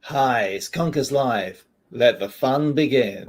Hi, it's Conkers Live. Let the fun begin.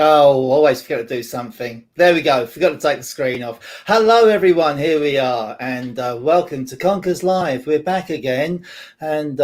Oh, always forget to do something. There we go. Forgot to take the screen off. Hello, everyone. Here we are, and welcome to Conkers Live. We're back again, and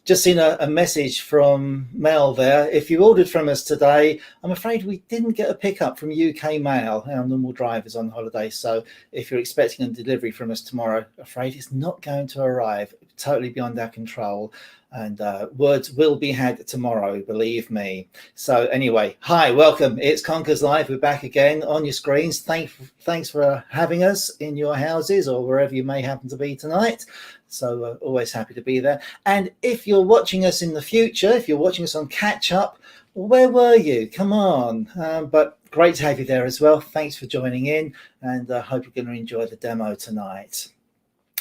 just seen a message from Mel there. If you ordered from us today, I'm afraid we didn't get a pickup from UK Mail. Our normal driver's on holiday, so if you're expecting a delivery from us tomorrow, afraid it's not going to arrive. Totally beyond our control. And words will be had tomorrow, believe me. So anyway, hi, welcome. It's Conkers Live. We're back again on your screens. Thanks for having us in your houses or wherever you may happen to be tonight. So always happy to be there. And if you're watching us in the future, if you're watching us on catch up, where were you? Come on. But great to have you there as well. Thanks for joining in, and I hope you're going to enjoy the demo tonight.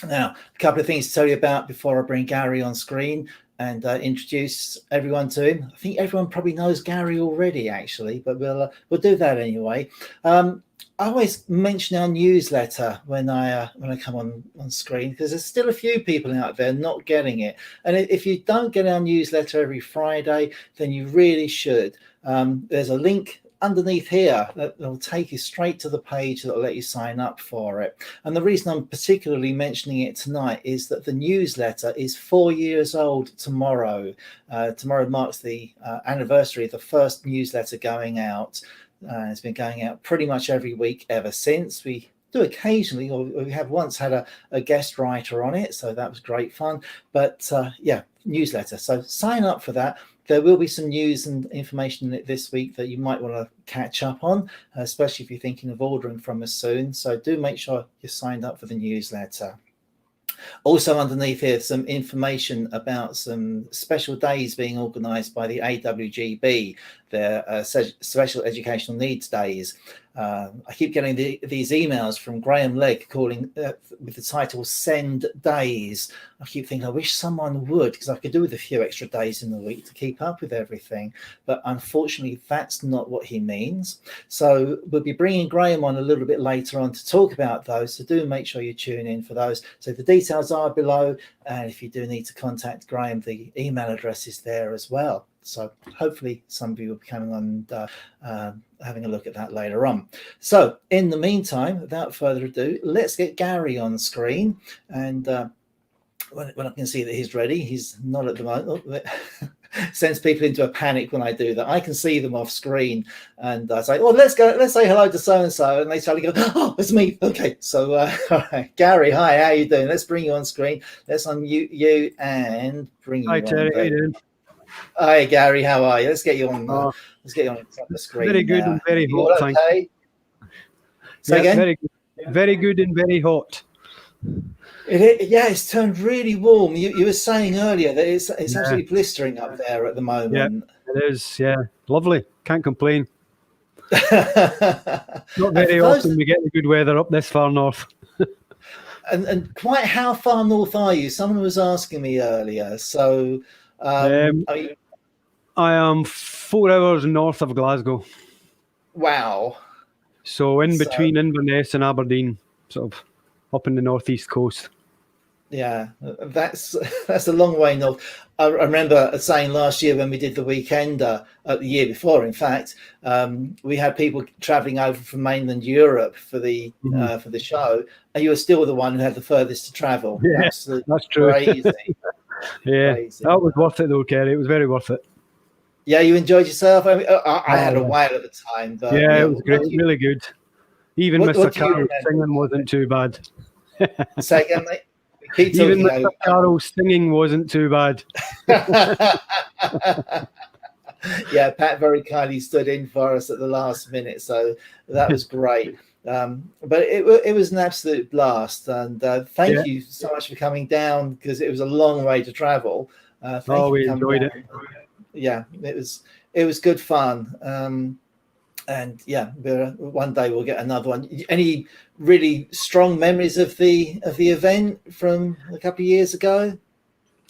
Now, a couple of things to tell you about before I bring Gary on screen and introduce everyone to him. I think everyone probably knows Gary already, actually, but we'll do that anyway. I always mention our newsletter when I come on screen, because there's still a few people out there not getting it. And if you don't get our newsletter every Friday, then you really should. There's a link underneath here that will take you straight to the page that will let you sign up for it. And the reason I'm particularly mentioning it tonight is that the newsletter is 4 years old tomorrow. Tomorrow marks the anniversary of the first newsletter going out. It's been going out pretty much every week ever since. We do occasionally, or we have once had a guest writer on it, so that was great fun. But yeah, newsletter. So sign up for that. There will be some news and information this week that you might want to catch up on, especially if you're thinking of ordering from us soon. So do make sure you're signed up for the newsletter. Also underneath here, some information about some special days being organised by the AWGB, their Special Educational Needs Days. I keep getting these emails from Graham Legg calling with the title Send Days. I keep thinking, I wish someone would, because I could do with a few extra days in the week to keep up with everything. But unfortunately, that's not what he means. So we'll be bringing Graham on a little bit later on to talk about those. So do make sure you tune in for those. So the details are below. And if you do need to contact Graham, the email address is there as well. So hopefully somebody will be coming on and having a look at that later on. So in the meantime, without further ado, let's get Gary on screen. And when I can see that he's ready, he's not at the moment. Sends people into a panic when I do that. I can see them off screen, and I say, "Well, let's say hello to so and so," and they suddenly go, "Oh, it's me." Okay, so all right. Gary, hi, how are you doing? Let's bring you on screen. Let's unmute you and bring you Hi, on. Terry. How you doing? Hi, Gary. How are you? Let's get you on. Let's get you on the screen. Very good and very hot. All okay? Say again. Very good and very hot. Yeah, it's turned really warm. You were saying earlier that it's absolutely blistering up there at the moment. Yeah, it is. Yeah, lovely. Can't complain. Not very often we get the good weather up this far north. and quite how far north are you? Someone was asking me earlier. So I am 4 hours north of Glasgow. Wow. So in between Inverness and Aberdeen, sort of up in the northeast coast. Yeah, that's a long way north. I remember saying last year when we did the Weekender, the year before, in fact, we had people travelling over from mainland Europe for the show, and you were still the one who had the furthest to travel. Yeah, absolutely, that's true. Crazy. Yeah, crazy. That was worth it though, Kerry. It was very worth it. Yeah, you enjoyed yourself. I mean, I had a whale at the time, but yeah, it was great, really good. Even Mr. Carroll's singing wasn't too bad. Say again, mate. Even Mr. Carroll's singing wasn't too bad. Yeah, Pat very kindly stood in for us at the last minute, so that was great. But it was an absolute blast, and thank you so much for coming down, because it was a long way to travel. We enjoyed it. Yeah, it was good fun. And yeah, one day we'll get another one. Any really strong memories of the event from a couple of years ago?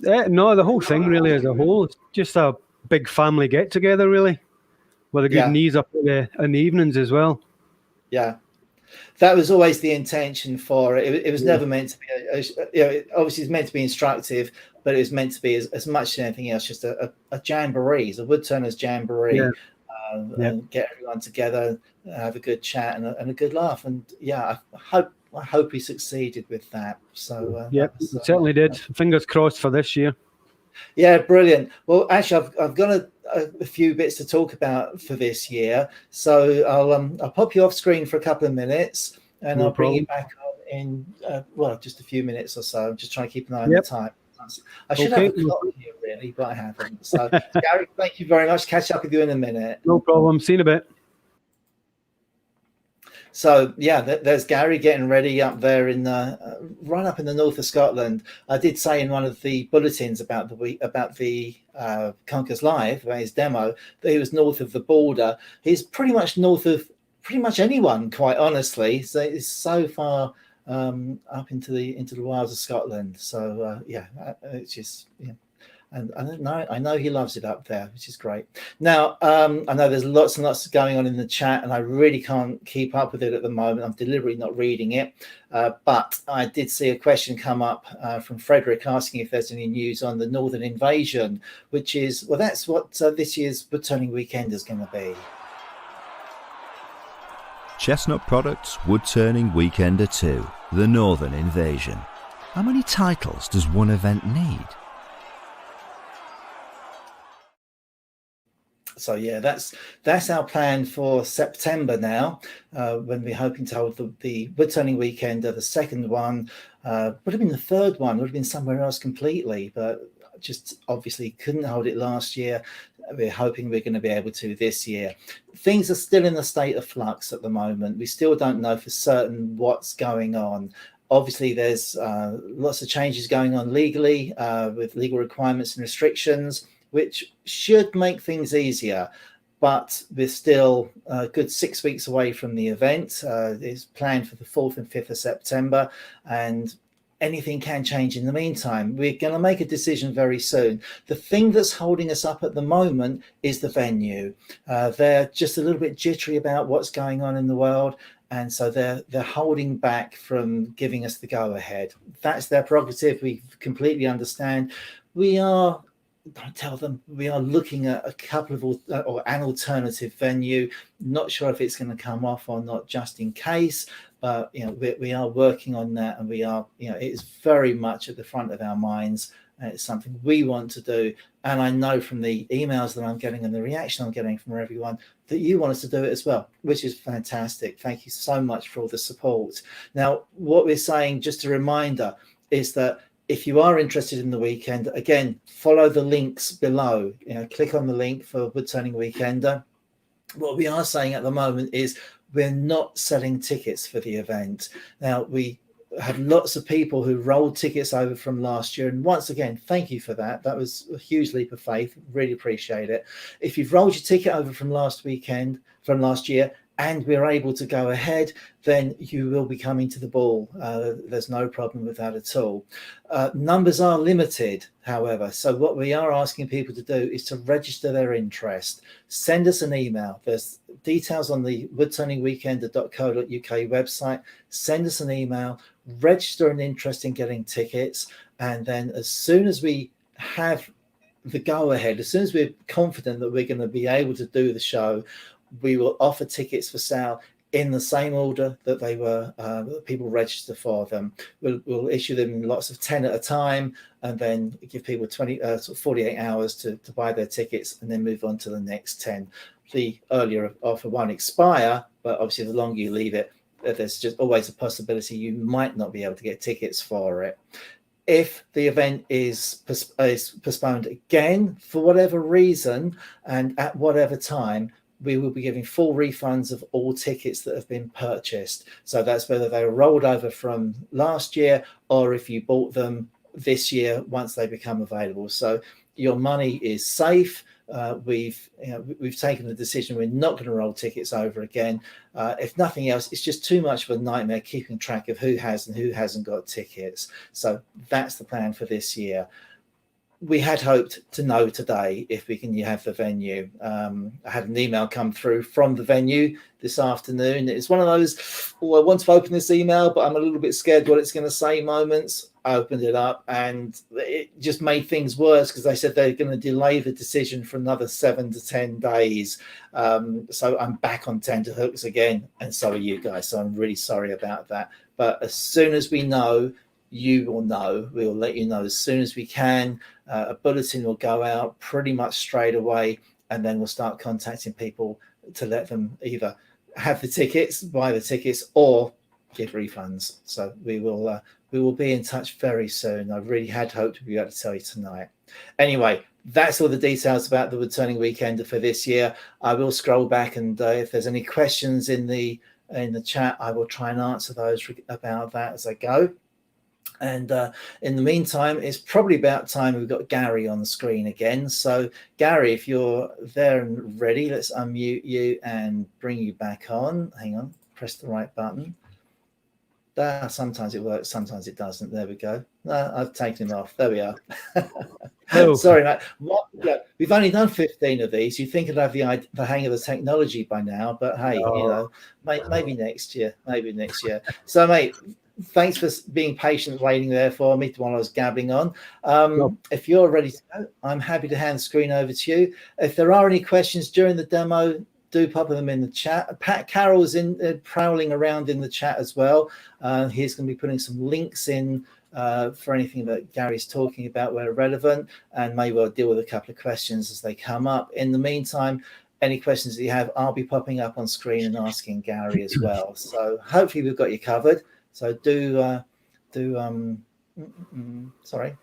No, the whole thing really as a whole, it's just a big family get together really, with a good knees up in the evenings as well. Yeah, that was always the intention for it. It was never meant to be obviously it's meant to be instructive, but it was meant to be as much as anything else, just a jamboree, a Woodturners jamboree. And get everyone together, have a good chat and a good laugh. And I hope we succeeded with that. So we certainly did. Fingers crossed for this year. Yeah, brilliant. Well, actually, I've got a few bits to talk about for this year. So I'll pop you off screen for a couple of minutes, and I'll bring you back on in just a few minutes or so. I'm just trying to keep an eye on the time. I should have a clock here, really, but I haven't. So, Gary, thank you very much. Catch up with you in a minute. No problem. See you in a bit. So, yeah, there's Gary getting ready up there right up in the north of Scotland. I did say in one of the bulletins about the Conkers Live, about his demo, that he was north of the border. He's pretty much north of pretty much anyone, quite honestly. So it's so far up into the wilds of Scotland. So it's just and I know he loves it up there, which is great. Now I know there's lots and lots going on in the chat, and I really can't keep up with it at the moment. I'm deliberately not reading it, but I did see a question come up from Frederick asking if there's any news on the Northern Invasion, which is that's what this year's Woodturning Weekend is going to be. Chestnut Products Woodturning Weekender 2, The Northern Invasion. How many titles does one event need? So yeah, that's our plan for September now, when we're hoping to hold the Woodturning Weekender. The second one would have been the third one, would have been somewhere else completely, but just obviously couldn't hold it last year. We're hoping we're going to be able to this year. Things are still in a state of flux at the moment. We still don't know for certain what's going on. Obviously, there's lots of changes going on legally with legal requirements and restrictions, which should make things easier. But we're still a good 6 weeks away from the event. It's planned for the 4th and 5th of September, and anything can change in the meantime. We're going to make a decision very soon. The thing that's holding us up at the moment is the venue. They're just a little bit jittery about what's going on in the world, and so they're holding back from giving us the go-ahead. That's their prerogative. We completely understand. We are don't tell them we are looking at a couple of or an alternative venue. Not sure if it's going to come off or not, just in case. But we are working on that, and we are it is very much at the front of our minds. It's something we want to do, and I know from the emails that I'm getting and the reaction I'm getting from everyone that you want us to do it as well, which is fantastic. Thank you so much for all the support. Now, what we're saying, just a reminder, is that if you are interested in the weekend, again, follow the links below. Click on the link for Woodturning Weekender. What we are saying at the moment is we're not selling tickets for the event. Now, we had lots of people who rolled tickets over from last year, and once again, thank you for that. That was a huge leap of faith. Really appreciate it. If you've rolled your ticket over from last year, and we're able to go ahead, then you will be coming to the ball. There's no problem with that at all. Numbers are limited, however. So what we are asking people to do is to register their interest. Send us an email. There's details on the woodturningweekender.co.uk website. Send us an email, register an interest in getting tickets. And then as soon as we have the go ahead, as soon as we're confident that we're going to be able to do the show, we will offer tickets for sale in the same order that they were, people register for them. We'll issue them in lots of 10 at a time, and then give people 48 hours to buy their tickets, and then move on to the next 10. The earlier offer won't expire, but obviously the longer you leave it, there's just always a possibility you might not be able to get tickets for it. If the event is postponed again for whatever reason and at whatever time, we will be giving full refunds of all tickets that have been purchased. So that's whether they were rolled over from last year or if you bought them this year once they become available. So your money is safe. We've taken the decision we're not going to roll tickets over again. If nothing else, it's just too much of a nightmare keeping track of who has and who hasn't got tickets. So that's the plan for this year. We had hoped to know today if you have the venue. I had an email come through from the venue this afternoon. It's one of those, I want to open this email, but I'm a little bit scared what it's going to say moments. I opened it up and it just made things worse because they said they're going to delay the decision for another 7 to 10 days. So I'm back on tenterhooks again, and so are you guys. So I'm really sorry about that. But as soon as we know, you will know. We'll let you know as soon as we can. A bulletin will go out pretty much straight away, and then we'll start contacting people to let them either have the tickets, buy the tickets, or give refunds. So we will be in touch very soon. I really had hoped to be able to tell you tonight. Anyway, that's all the details about the Woodturning Weekender for this year. I will scroll back, and if there's any questions in the chat, I will try and answer those about that as I go. And in the meantime, it's probably about time we've got Gary on the screen again. So Gary, if you're there and ready, let's unmute you and bring you back on. Hang on, press the right button. Sometimes it works, sometimes it doesn't. There we go. No, I've taken him off. There we are. Oh. Sorry, mate. We've only done 15 of these. You'd think I'd have the hang of the technology by now, but hey, maybe next year. Maybe next year. So, mate, thanks for being patient waiting there for me while I was gabbling on. If you're ready to go, I'm happy to hand the screen over to you. If there are any questions during the demo, do pop them in the chat. Pat Carroll's prowling around in the chat as well. He's going to be putting some links in for anything that Gary's talking about where relevant, and maybe I'll deal with a couple of questions as they come up. In the meantime, any questions that you have, I'll be popping up on screen and asking Gary as well. So hopefully we've got you covered. So sorry.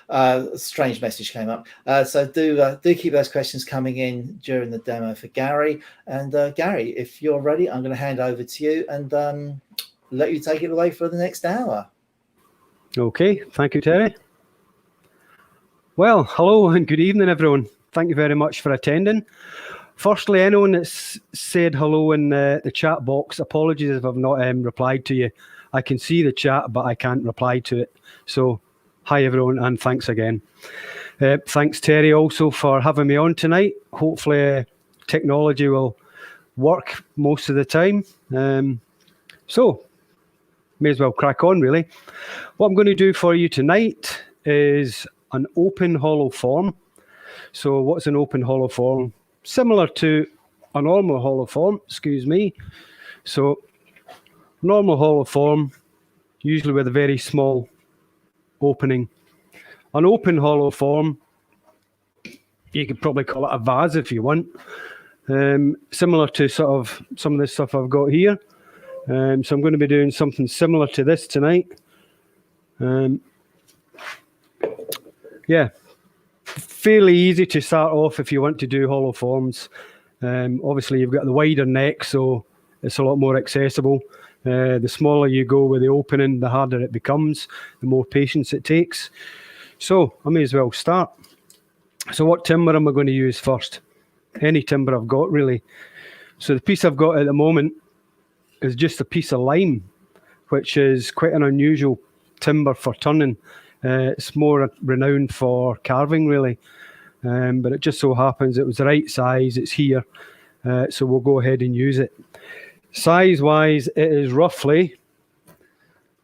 A strange message came up. So do keep those questions coming in during the demo for Gary. And Gary, if you're ready, I'm going to hand over to you and let you take it away for the next hour. Okay, thank you, Terry. Well, hello and good evening, everyone. Thank you very much for attending. Firstly, anyone that's said hello in the chat box, apologies if I've not replied to you. I can see the chat, but I can't reply to it. So, hi everyone, and thanks again. Thanks, Terry, also for having me on tonight. Hopefully, technology will work most of the time. So, may as well crack on, really. What I'm going to do for you tonight is an open hollow form. So what's an open hollow form? Similar to a normal hollow form, excuse me. So normal hollow form, usually with a very small opening. An open hollow form, you could probably call it a vase if you want. Similar to sort of some of the stuff I've got here. So I'm going to be doing something similar to this tonight. Yeah, fairly easy to start off if you want to do hollow forms. Obviously, you've got the wider neck, so it's a lot more accessible. The smaller you go with the opening, the harder it becomes, the more patience it takes. So I may as well start. So what timber am I going to use first? Any timber I've got, really. So the piece I've got at the moment is just a piece of lime, which is quite an unusual timber for turning. It's more renowned for carving, really. But it just so happens it was the right size. It's here. So we'll go ahead and use it. Size-wise, it is roughly,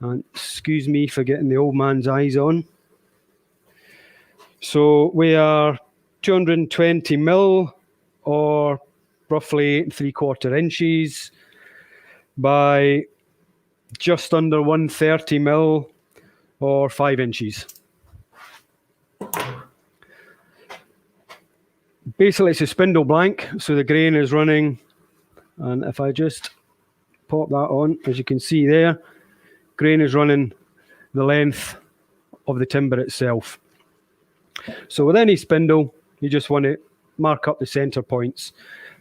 and excuse me for getting the old man's eyes on. So we are 220 mil, or roughly 8 3/4 inches, by just under 130 mil, or 5 inches. Basically, it's a spindle blank, so the grain is running, and if I just pop that on, as you can see there, grain is running the length of the timber itself. So with any spindle, you just want to mark up the center points.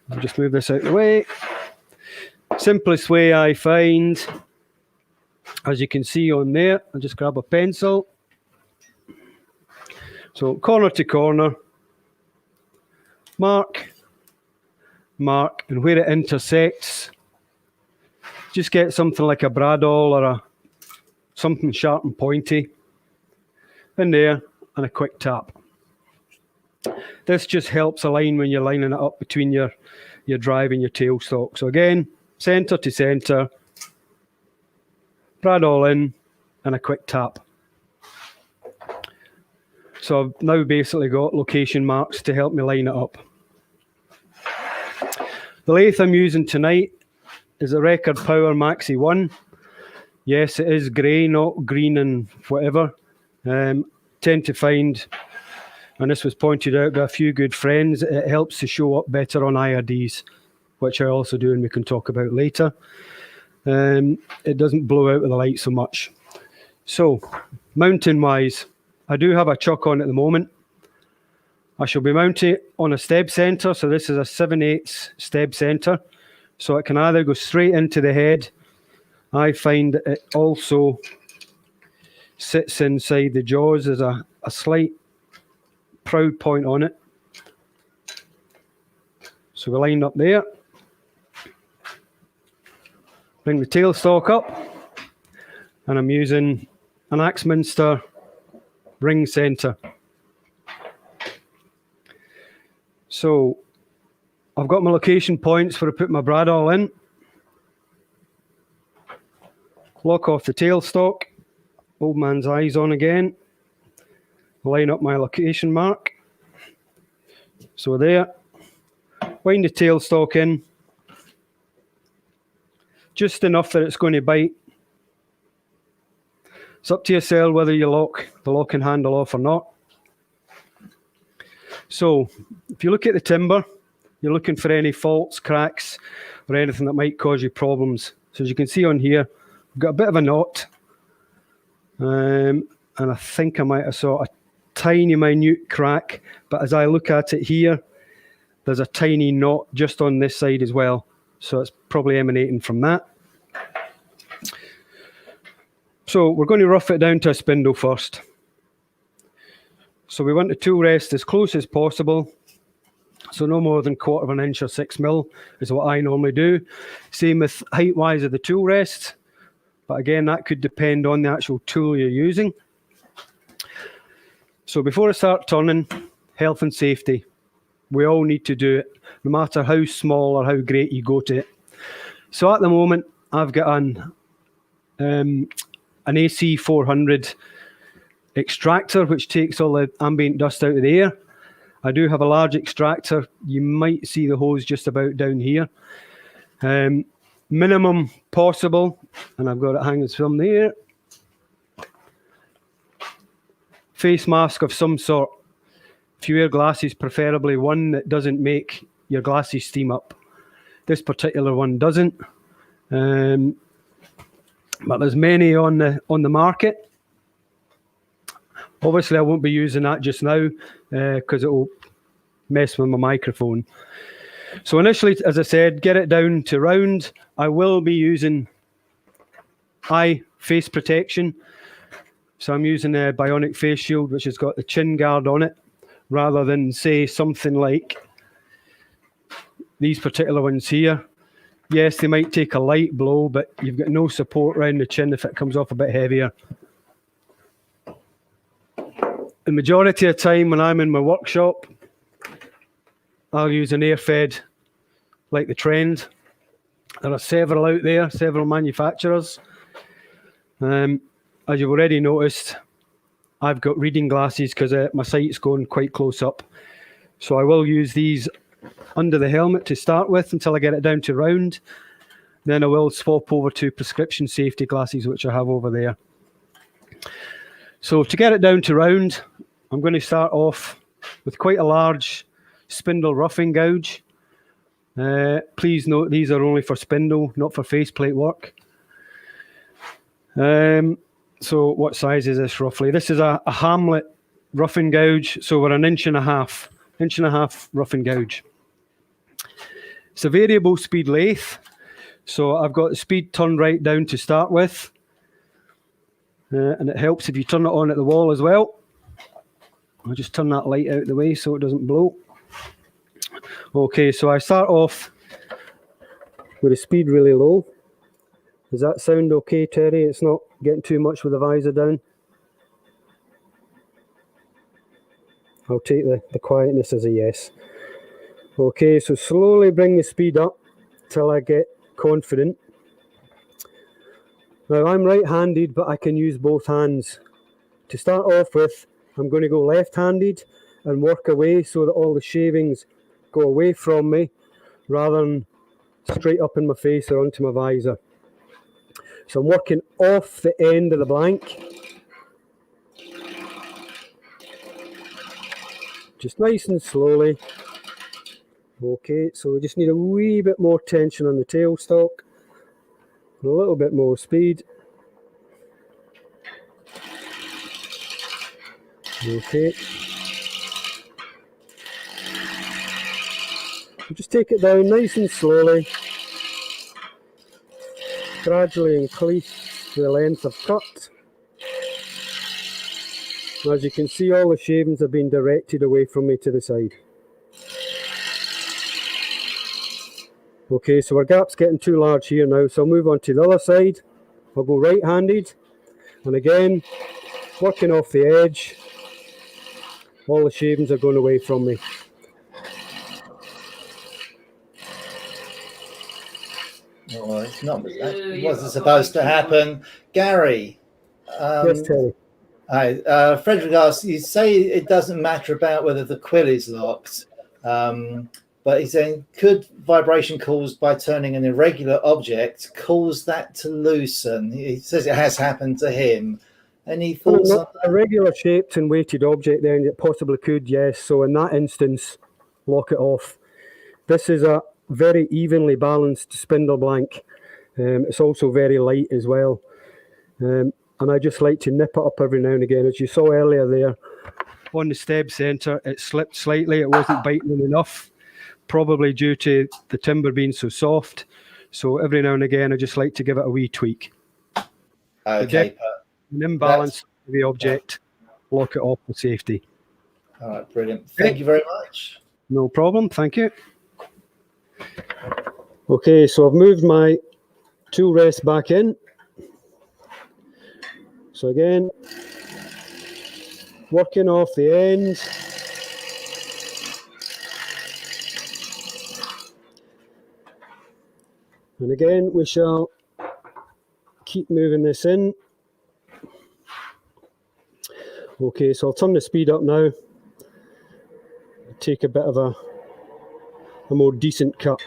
I'll just move this out of the way. Simplest way I find, as you can see on there, I'll just grab a pencil. So corner to corner, mark, and where it intersects, just get something like a bradawl or something sharp and pointy in there, and a quick tap. This just helps align when you're lining it up between your drive and your tailstock. So again, center to center, bradawl in, and a quick tap. So I've now basically got location marks to help me line it up. The lathe I'm using tonight is a Record Power Maxi 1. Yes, it is grey, not green and whatever. Tend to find, and this was pointed out by a few good friends, it helps to show up better on IRDs, which I also do and we can talk about later. It doesn't blow out with the light so much. So, mounting wise, I do have a chuck on at the moment. I shall be mounting it on a steb center, so this is a 7/8 steb center. So it can either go straight into the head. I find it also sits inside the jaws. There's a slight proud point on it. So we line up there. Bring the tailstock up. And I'm using an Axminster ring center. So I've got my location points where I put my bradawl in. Lock off the tailstock. Old man's eyes on again. Line up my location mark. So there. Wind the tailstock in. Just enough that it's going to bite. It's up to yourself whether you lock the locking handle off or not. So if you look at the timber, you're looking for any faults, cracks, or anything that might cause you problems. So as you can see on here, I've got a bit of a knot. And I think I might have saw a tiny minute crack, but as I look at it here, there's a tiny knot just on this side as well. So it's probably emanating from that. So we're going to rough it down to a spindle first. So we want the tool rest as close as possible. So no more than 1/4 inch or 6 mil is what I normally do. Same with height-wise of the tool rest. But again, that could depend on the actual tool you're using. So before I start turning, health and safety. We all need to do it, no matter how small or how great you go to it. So at the moment, I've got an AC 400 extractor, which takes all the ambient dust out of the air. I do have a large extractor. You might see the hose just about down here. Minimum possible, and I've got it hanging from there. Face mask of some sort. If you wear glasses, preferably one that doesn't make your glasses steam up. This particular one doesn't. But there's many on the market. Obviously, I won't be using that just now because it will mess with my microphone. So initially, as I said, get it down to round. I will be using eye face protection. So I'm using a bionic face shield, which has got the chin guard on it, rather than, say, something like these particular ones here. Yes, they might take a light blow, but you've got no support around the chin if it comes off a bit heavier. The majority of the time when I'm in my workshop, I'll use an air-fed like the Trent. There are several out there, several manufacturers. As you've already noticed, I've got reading glasses because my sight's going quite close up. So I will use these under the helmet to start with until I get it down to round. Then I will swap over to prescription safety glasses, which I have over there. So to get it down to round, I'm going to start off with quite a large spindle roughing gouge. Please note these are only for spindle, not for faceplate work. So what size is this roughly? This is a Hamlet roughing gouge, so we're an inch and a half roughing gouge. It's a variable speed lathe, so I've got the speed turned right down to start with, and it helps if you turn it on at the wall as well. I'll just turn that light out of the way so it doesn't blow. Okay, so I start off with the speed really low. Does that sound okay, Terry? It's not getting too much with the visor down. I'll take the quietness as a yes. Okay, so slowly bring the speed up till I get confident. Now I'm right-handed, but I can use both hands. To start off with, I'm going to go left-handed and work away so that all the shavings go away from me rather than straight up in my face or onto my visor. So I'm working off the end of the blank. Just nice and slowly. Okay, so we just need a wee bit more tension on the tailstock. A little bit more speed. Okay. Just take it down nice and slowly. Gradually increase the length of cut. As you can see, all the shavings have been directed away from me to the side. Okay, so our gap's getting too large here now, so I'll move on to the other side. I'll go right-handed, and again, working off the edge. All the shavings are going away from me. Oh, it's not. That wasn't supposed to happen. Gary. Yes, Terry. Hi, Frederick asks, you say it doesn't matter about whether the quill is locked, but he's saying, could vibration caused by turning an irregular object cause that to loosen? He says it has happened to him. Any thoughts on a regular shaped and weighted object then it possibly could, yes. So in that instance, lock it off. This is a very evenly balanced spindle blank. It's also very light as well. And I just like to nip it up every now and again. As you saw earlier there, on the stab centre, it slipped slightly. It wasn't biting enough, probably due to the timber being so soft. So every now and again, I just like to give it a wee tweak. Okay. An imbalance of the object, lock it off for safety. All right, brilliant. Thank you very much. No problem, thank you. Okay, so I've moved my tool rest back in. So again, working off the end. And again, we shall keep moving this in. Okay, so I'll turn the speed up now. Take a bit of a more decent cut.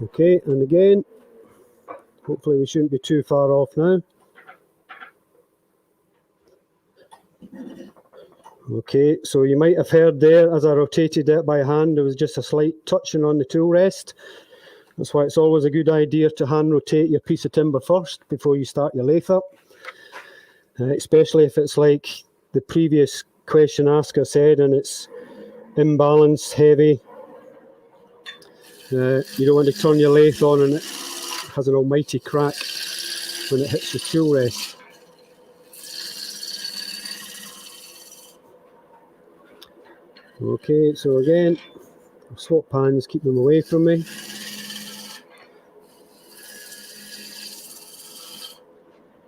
Okay, and again, hopefully we shouldn't be too far off now. Okay, so you might have heard there as I rotated it by hand, there was just a slight touching on the tool rest. That's why it's always a good idea to hand rotate your piece of timber first before you start your lathe up. Especially if it's like the previous question asker said and it's imbalanced, heavy. You don't want to turn your lathe on and it has an almighty crack when it hits the tool rest. Okay, so again, I'll swap pans, keep them away from me.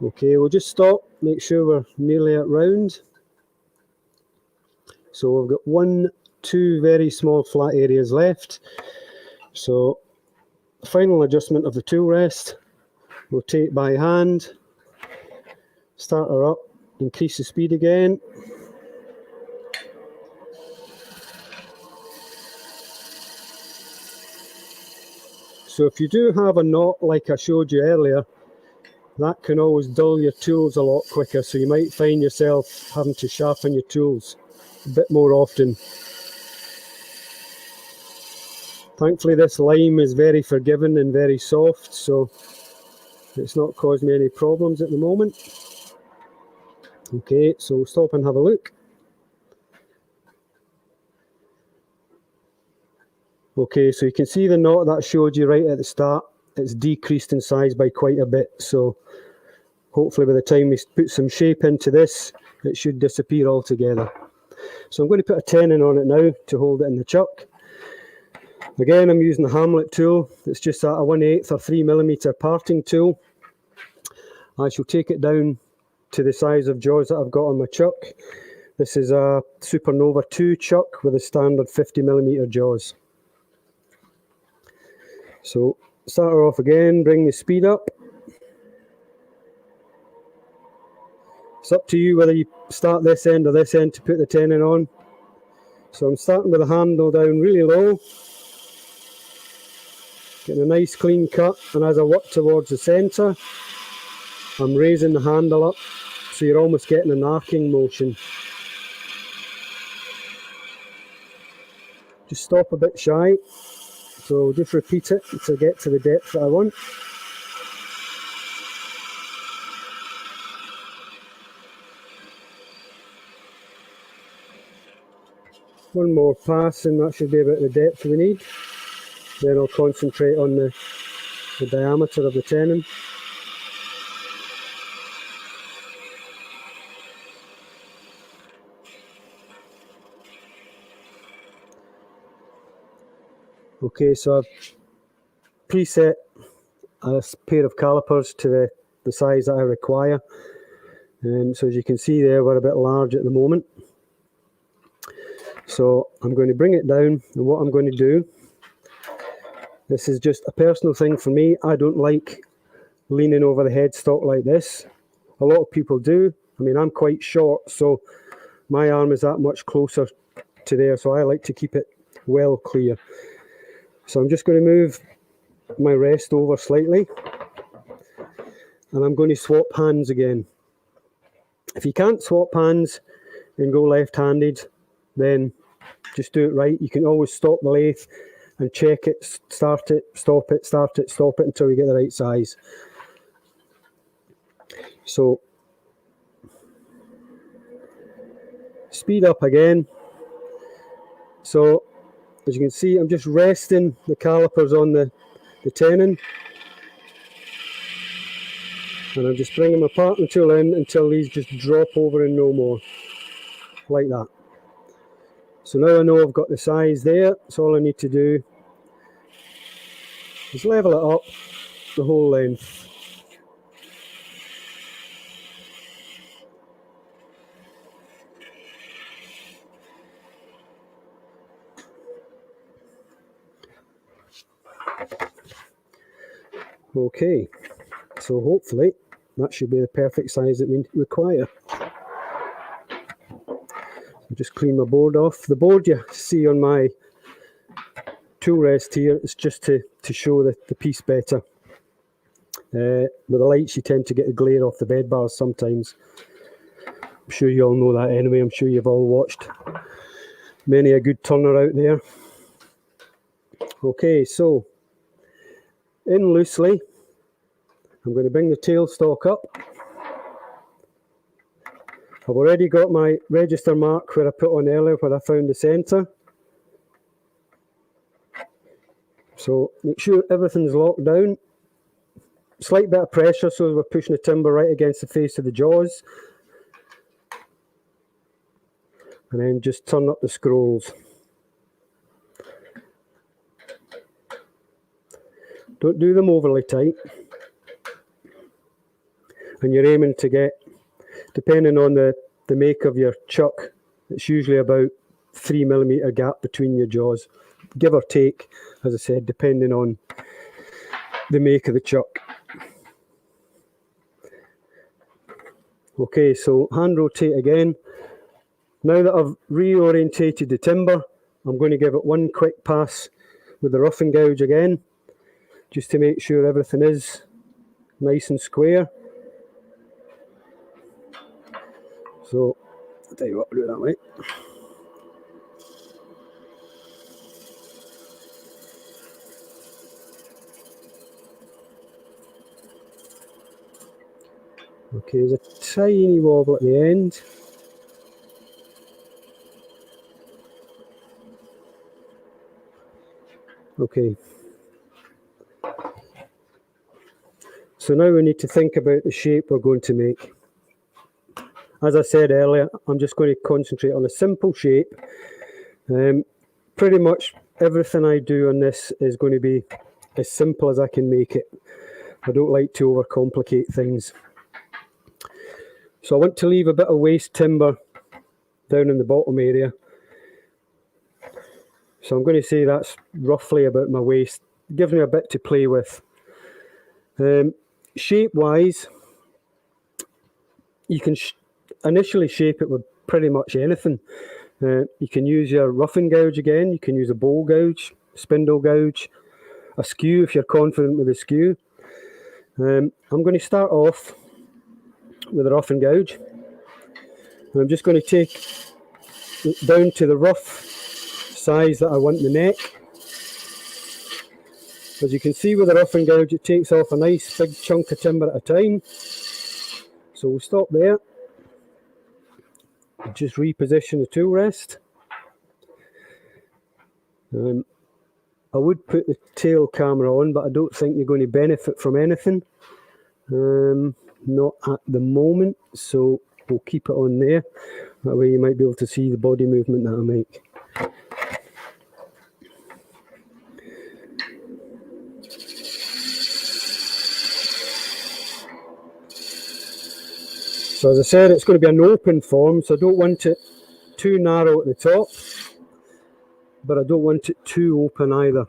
Okay, we'll just stop, make sure we're nearly at round. So we've got two very small flat areas left. So final adjustment of the tool rest, rotate by hand, start her up, increase the speed again. So if you do have a knot like I showed you earlier, that can always dull your tools a lot quicker, so you might find yourself having to sharpen your tools a bit more often. Thankfully this lime is very forgiving and very soft, so it's not caused me any problems at the moment. Okay, so we'll stop and have a look. Okay, so you can see the knot that I showed you right at the start. It's decreased in size by quite a bit, so hopefully by the time we put some shape into this, it should disappear altogether. So I'm going to put a tenon on it now to hold it in the chuck. Again, I'm using the Hamlet tool. It's just a 1/8 or 3mm parting tool. I shall take it down to the size of jaws that I've got on my chuck. This is a Supernova 2 chuck with a standard 50mm jaws. So start her off again, bring the speed up. It's up to you whether you start this end or this end to put the tenon on. So I'm starting with the handle down really low, getting a nice clean cut, and as I work towards the centre, I'm raising the handle up, so you're almost getting an arcing motion. Just stop a bit shy, so just repeat it to get to the depth that I want. One more pass and that should be about the depth we need. Then I'll concentrate on the diameter of the tenon. Okay, so I've preset a pair of calipers to the size that I require. So as you can see there, we're a bit large at the moment. So I'm going to bring it down, and what I'm going to do, this is just a personal thing for me, I don't like leaning over the headstock like this. A lot of people do. I mean, I'm quite short, so my arm is that much closer to there, so I like to keep it well clear. So I'm just going to move my rest over slightly, and I'm going to swap hands again. If you can't swap hands and go left-handed, then just do it right. You can always stop the lathe and check it, start it, stop it, start it, stop it until you get the right size. So speed up again. So as you can see, I'm just resting the calipers on the tenon, and I'm just bringing my parting tool in until these just drop over and no more, like that. So now I know I've got the size there, so all I need to do Just level it up the whole length. Okay, so hopefully that should be the perfect size that we require. I'll just clean my board off. The board you see on my tool rest here is just to show the piece better. With the lights you tend to get a glare off the bed bars sometimes. I'm sure you all know that anyway. I'm sure you've all watched many a good turner out there. Okay, so in loosely, I'm going to bring the tailstock up. I've already got my register mark where I put on earlier where I found the centre. So make sure everything's locked down. Slight bit of pressure so we're pushing the timber right against the face of the jaws. And then just turn up the scrolls. Don't do them overly tight. And you're aiming to get, depending on the make of your chuck, it's usually about 3mm gap between your jaws, give or take, as I said, depending on the make of the chuck. Okay, so hand rotate again. Now that I've reorientated the timber, I'm going to give it one quick pass with the roughing gouge again, just to make sure everything is nice and square. So, I'll tell you what, I'll do it that way. Okay, there's a tiny wobble at the end. Okay. So now we need to think about the shape we're going to make. As I said earlier, I'm just going to concentrate on a simple shape. Pretty much everything I do on this is going to be as simple as I can make it. I don't like to overcomplicate things. So I want to leave a bit of waste timber down in the bottom area. So I'm going to say that's roughly about my waist. Gives me a bit to play with. Shape-wise, you can initially shape it with pretty much anything. You can use your roughing gouge again, you can use a bowl gouge, spindle gouge, a skew if you're confident with a skew. I'm going to start off with a roughing gouge. And I'm just going to take it down to the rough size that I want the neck. As you can see with the roughing gouge, it takes off a nice big chunk of timber at a time. So we'll stop there. Just reposition the tool rest. I would put the tail camera on, but I don't think you're going to benefit from anything. Not at the moment, so we'll keep it on there. That way you might be able to see the body movement that I make. So as I said, it's going to be an open form, so I don't want it too narrow at the top, but I don't want it too open either.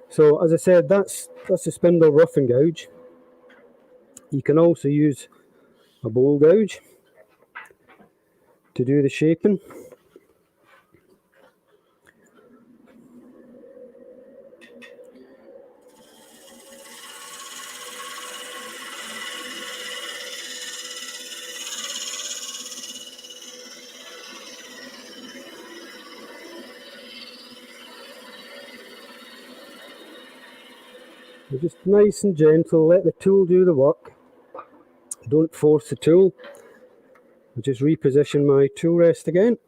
So as I said, that's the spindle roughing gouge. You can also use a bowl gouge to do the shaping. Just nice and gentle, let the tool do the work. Don't force the tool. I'll just reposition my tool rest again.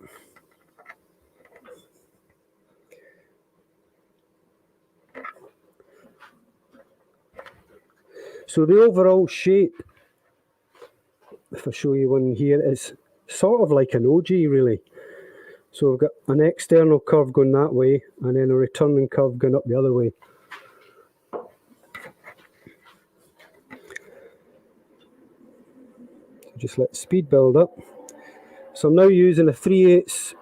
So the overall shape, if I show you one here, is sort of like an OG really. So we've got an external curve going that way and then a returning curve going up the other way. Just let speed build up. So I'm now using a 3/8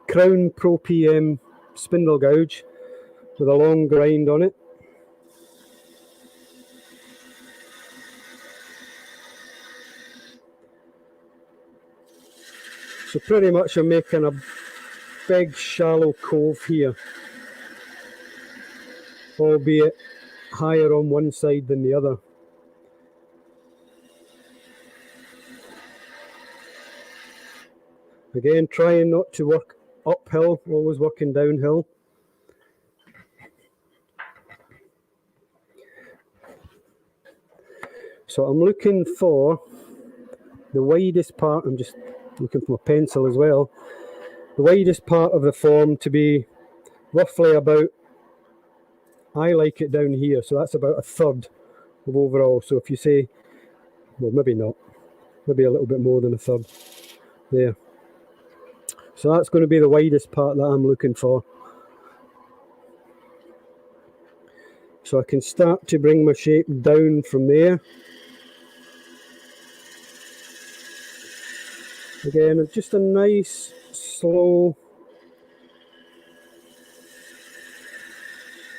Crown Pro PM spindle gouge with a long grind on it. So pretty much I'm making a big shallow cove here, albeit higher on one side than the other. Again, trying not to work uphill, always working downhill. So I'm looking for the widest part, I'm just looking for my pencil as well, the widest part of the form to be roughly about, I like it down here, so that's about 1/3 of overall. So if you say, well, maybe not, maybe a little bit more than 1/3 there. So that's going to be the widest part that I'm looking for. So I can start to bring my shape down from there. Again, just a nice, slow.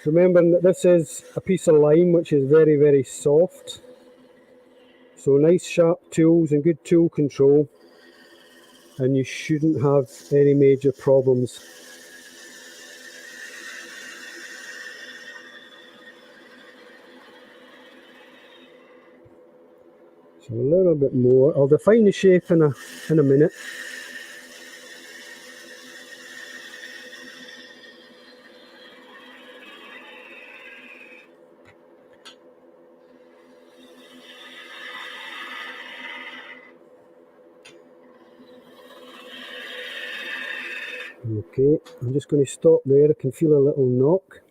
Remembering that this is a piece of lime which is very, very soft. So nice sharp tools and good tool control, and you shouldn't have any major problems. So a little bit more. I'll define the shape in a minute. Okay, I'm just going to stop there. I can feel a little knock.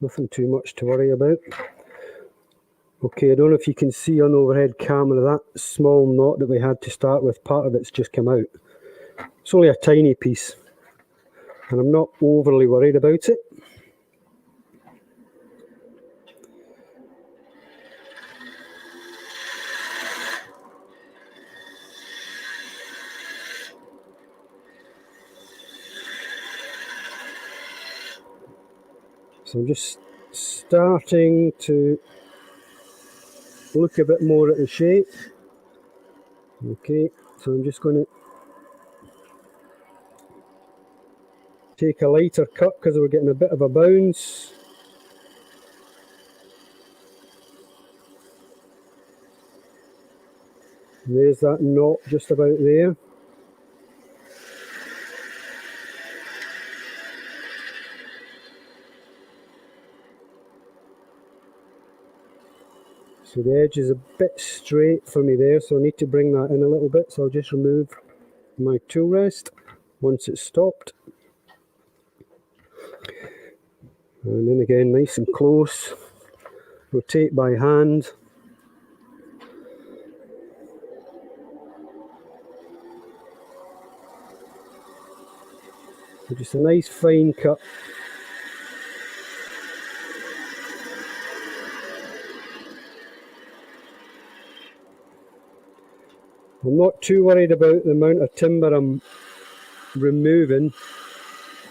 Nothing too much to worry about. Okay, I don't know if you can see on the overhead camera that small knot that we had to start with, part of it's just come out. It's only a tiny piece, and I'm not overly worried about it. So I'm just starting to look a bit more at the shape. Okay, so I'm just going to take a lighter cut because we're getting a bit of a bounce. And there's that knot just about there. So the edge is a bit straight for me there, so I need to bring that in a little bit. So I'll just remove my tool rest once it's stopped. And then again, nice and close. Rotate by hand. So just a nice fine cut. I'm not too worried about the amount of timber I'm removing.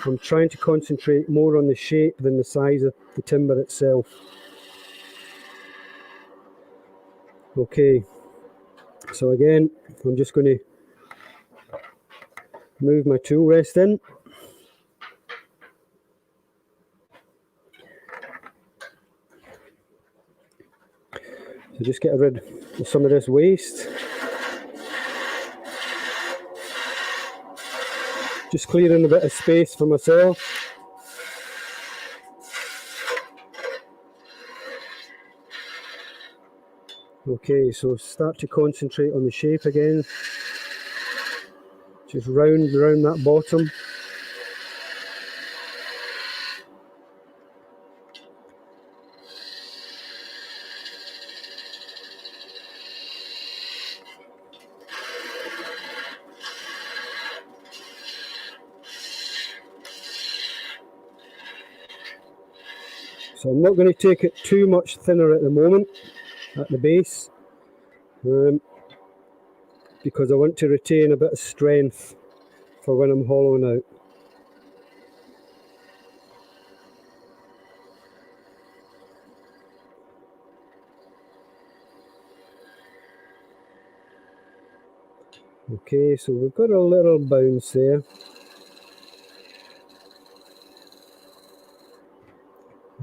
I'm trying to concentrate more on the shape than the size of the timber itself. Okay, so again, I'm just going to move my tool rest in. So just get rid of some of this waste. Just clearing a bit of space for myself. Okay, so start to concentrate on the shape again. Just round around that bottom. So I'm not going to take it too much thinner at the moment, at the base, because I want to retain a bit of strength for when I'm hollowing out. Okay, so we've got a little bounce there.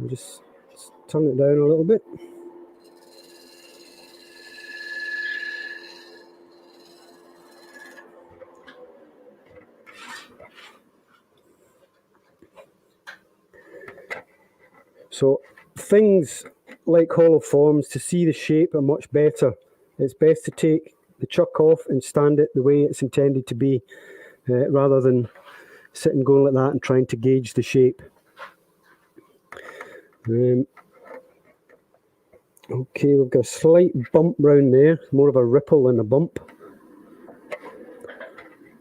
I'll just turn it down a little bit. So things like hollow forms, to see the shape are much better. It's best to take the chuck off and stand it the way it's intended to be, rather than sitting going like that and trying to gauge the shape. Okay, we've got a slight bump round there, more of a ripple than a bump.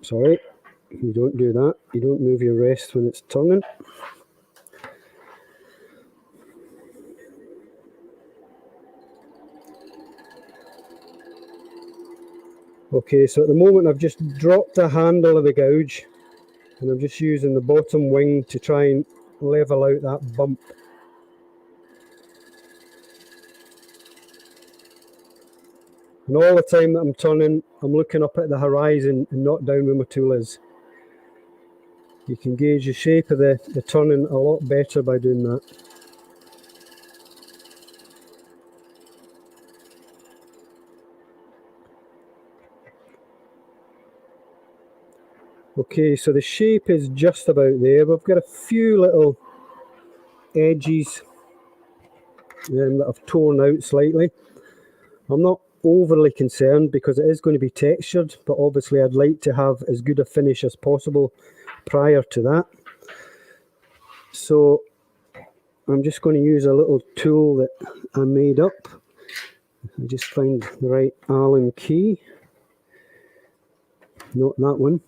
Sorry, you don't do that. You don't move your rest when it's turning. Okay, so at the moment I've just dropped the handle of the gouge and I'm just using the bottom wing to try and level out that bump. And all the time that I'm turning, I'm looking up at the horizon and not down where my tool is. You can gauge the shape of the turning a lot better by doing that. Okay, so the shape is just about there. We've got a few little edges that I've torn out slightly. I'm not overly concerned because it is going to be textured, but obviously I'd like to have as good a finish as possible prior to that. So I'm just going to use a little tool that I made up. I just find the right Allen key. Not that one.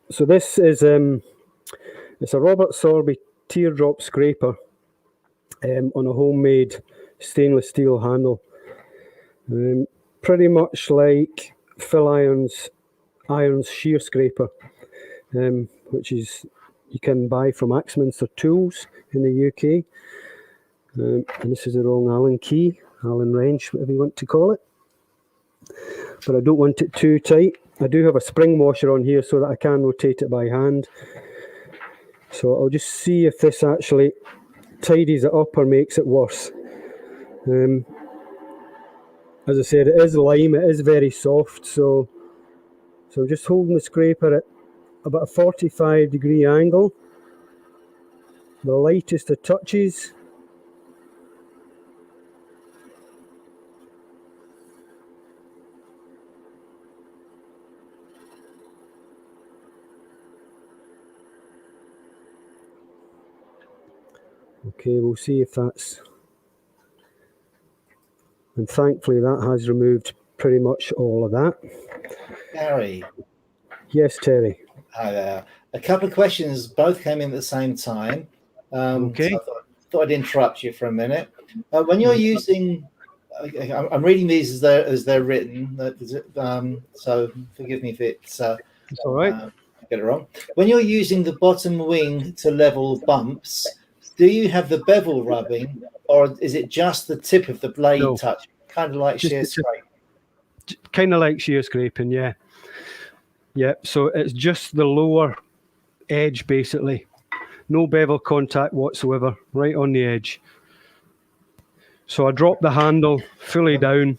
So this is it's a Robert Sorby teardrop scraper on a homemade stainless steel handle. Pretty much like Phil Irons' shear scraper, which is you can buy from Axminster Tools in the UK. And this is the wrong Allen key, Allen wrench, whatever you want to call it. But I don't want it too tight. I do have a spring washer on here so that I can rotate it by hand. So I'll just see if this actually tidies it up or makes it worse. As I said, it is lime, it is very soft, so I'm just holding the scraper at about a 45-degree angle. The lightest of touches. Okay, we'll see if that's... And thankfully that has removed pretty much all of that. Gary. Yes, Terry. Hi there. A couple of questions, both came in at the same time. Okay. So I thought I'd interrupt you for a minute. When you're using... I'm reading these as they're written, so forgive me if it's... It's all right. I get it wrong. When you're using the bottom wing to level bumps, do you have the bevel rubbing, or is it just the tip of the blade touch, kind of like shear scrape? Kind of like shear scraping, yeah. Yeah, so it's just the lower edge, basically. No bevel contact whatsoever, right on the edge. So I drop the handle fully down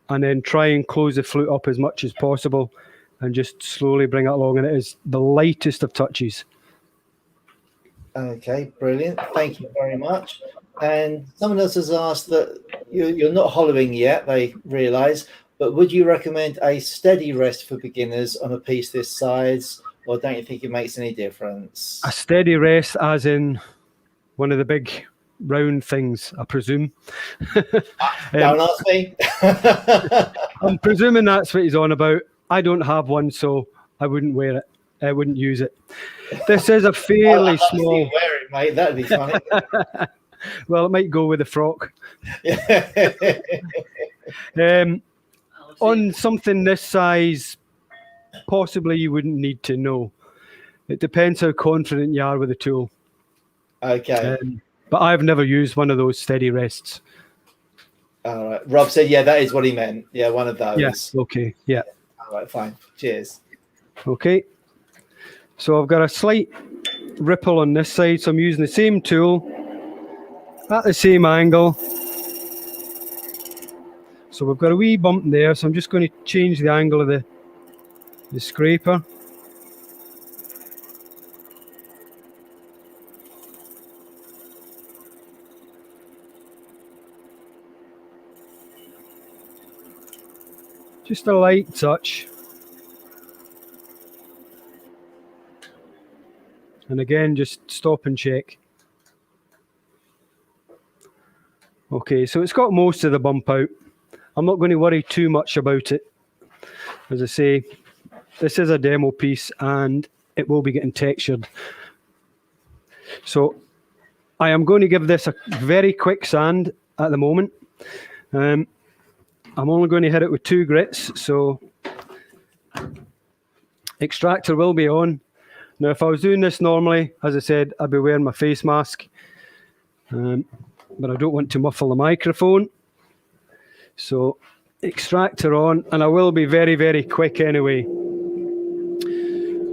and then try and close the flute up as much as possible and just slowly bring it along, and it is the lightest of touches. Okay, brilliant. Thank you very much. And someone else has asked that you're not hollowing yet, they realise, but would you recommend a steady rest for beginners on a piece this size, or don't you think it makes any difference? A steady rest as in one of the big round things, I presume. Don't ask me. I'm presuming that's what he's on about. I don't have one, so I wouldn't wear it. I wouldn't use it. This is a fairly small. Wear it, mate. That'd be funny. Well, it might go with the frock. On something this size, possibly you wouldn't need to know. It depends how confident you are with the tool. Okay. But I've never used one of those steady rests. All right. Rob said, yeah, that is what he meant. Yeah, one of those. Yes. Okay. Yeah. All right, fine. Cheers. Okay. So I've got a slight ripple on this side. So I'm using the same tool at the same angle. So we've got a wee bump there. So I'm just going to change the angle of the scraper. Just a light touch. And again, just stop and check. Okay, so it's got most of the bump out. I'm not going to worry too much about it. As I say, this is a demo piece and it will be getting textured. So I am going to give this a very quick sand at the moment. I'm only going to hit it with 2 grits, so extractor will be on. Now, if I was doing this normally, as I said, I'd be wearing my face mask, but I don't want to muffle the microphone. So extractor on, and I will be very, very quick anyway.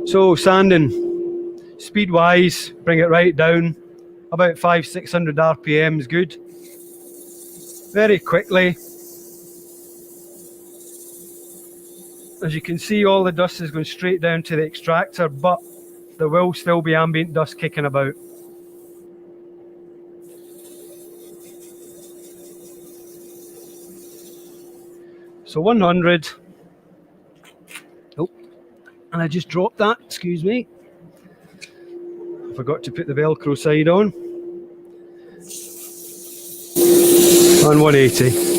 So sanding, speed-wise, bring it right down, about 500-600 RPM is good. Very quickly. As you can see, all the dust is going straight down to the extractor, but there will still be ambient dust kicking about. So 100. Oh, and I just dropped that, excuse me. I forgot to put the Velcro side on. And 180.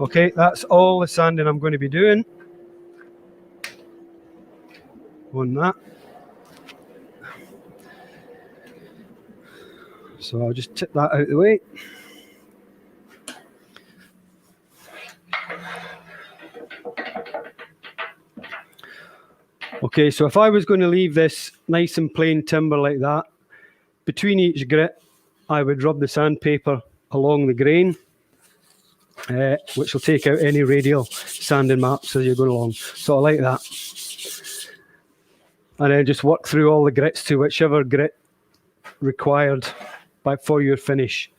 Okay, that's all the sanding I'm going to be doing on that. So I'll just tip that out of the way. Okay, so if I was going to leave this nice and plain timber like that, between each grit, I would rub the sandpaper along the grain. Which will take out any radial sanding marks as you go along. So I like that. And then just work through all the grits to whichever grit required for your finish.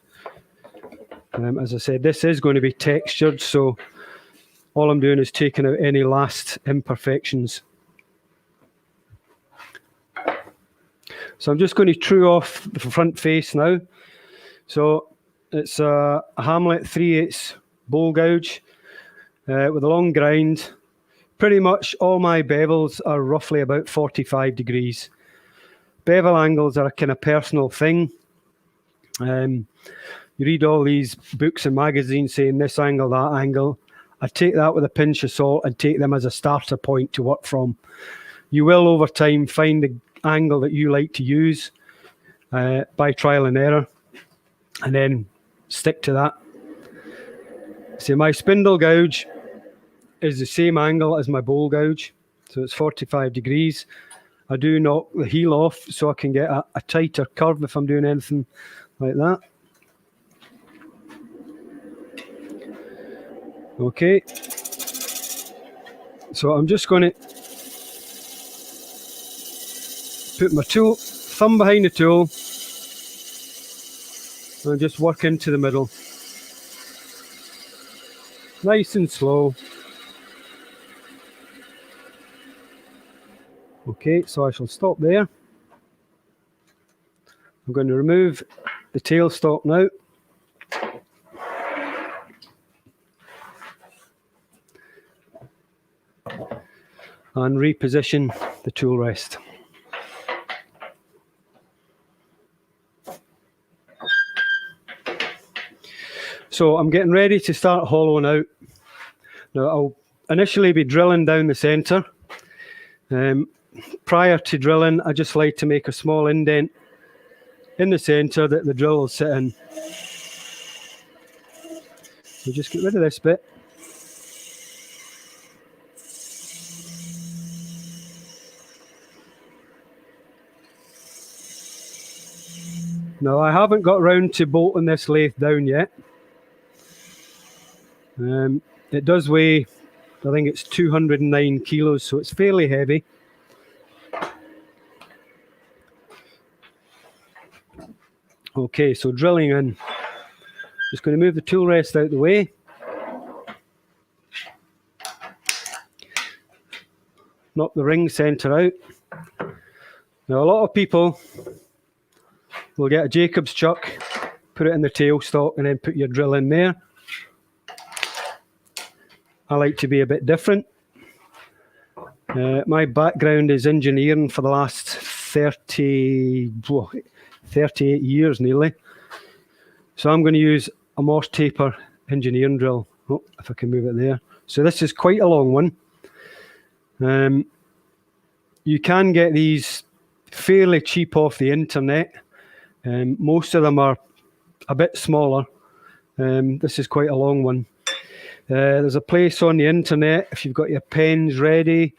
As I said, this is going to be textured, so all I'm doing is taking out any last imperfections. So I'm just going to true off the front face now. So it's a Hamlet 3/8 bowl gouge with a long grind. Pretty much all my bevels are roughly about 45 degrees. Bevel angles are a kind of personal thing. You read all these books and magazines saying this angle, that angle. I take that with a pinch of salt and take them as a starter point to work from. You will over time find the angle that you like to use by trial and error, and then stick to that. See, my spindle gouge is the same angle as my bowl gouge, so it's 45 degrees. I do knock the heel off so I can get a tighter curve if I'm doing anything like that. Okay, so I'm just going to put my thumb behind the tool and just work into the middle. Nice and slow. Okay, so I shall stop there. I'm going to remove the tailstock now. And reposition the tool rest. So I'm getting ready to start hollowing out. Now initially be drilling down the centre. Prior to drilling, I just like to make a small indent in the centre that the drill will sit in. So just get rid of this bit. Now, I haven't got round to bolting this lathe down yet. It does weigh, I think it's 209 kilos, so it's fairly heavy. Okay, so drilling in. Just going to move the tool rest out the way. Knock the ring centre out. Now, a lot of people will get a Jacob's chuck, put it in the tailstock, and then put your drill in there. I like to be a bit different. My background is engineering for the last 38 years nearly. So I'm going to use a Morse taper engineering drill. Oh, if I can move it there. So this is quite a long one. You can get these fairly cheap off the internet. Most of them are a bit smaller. This is quite a long one. There's a place on the internet, if you've got your pens ready.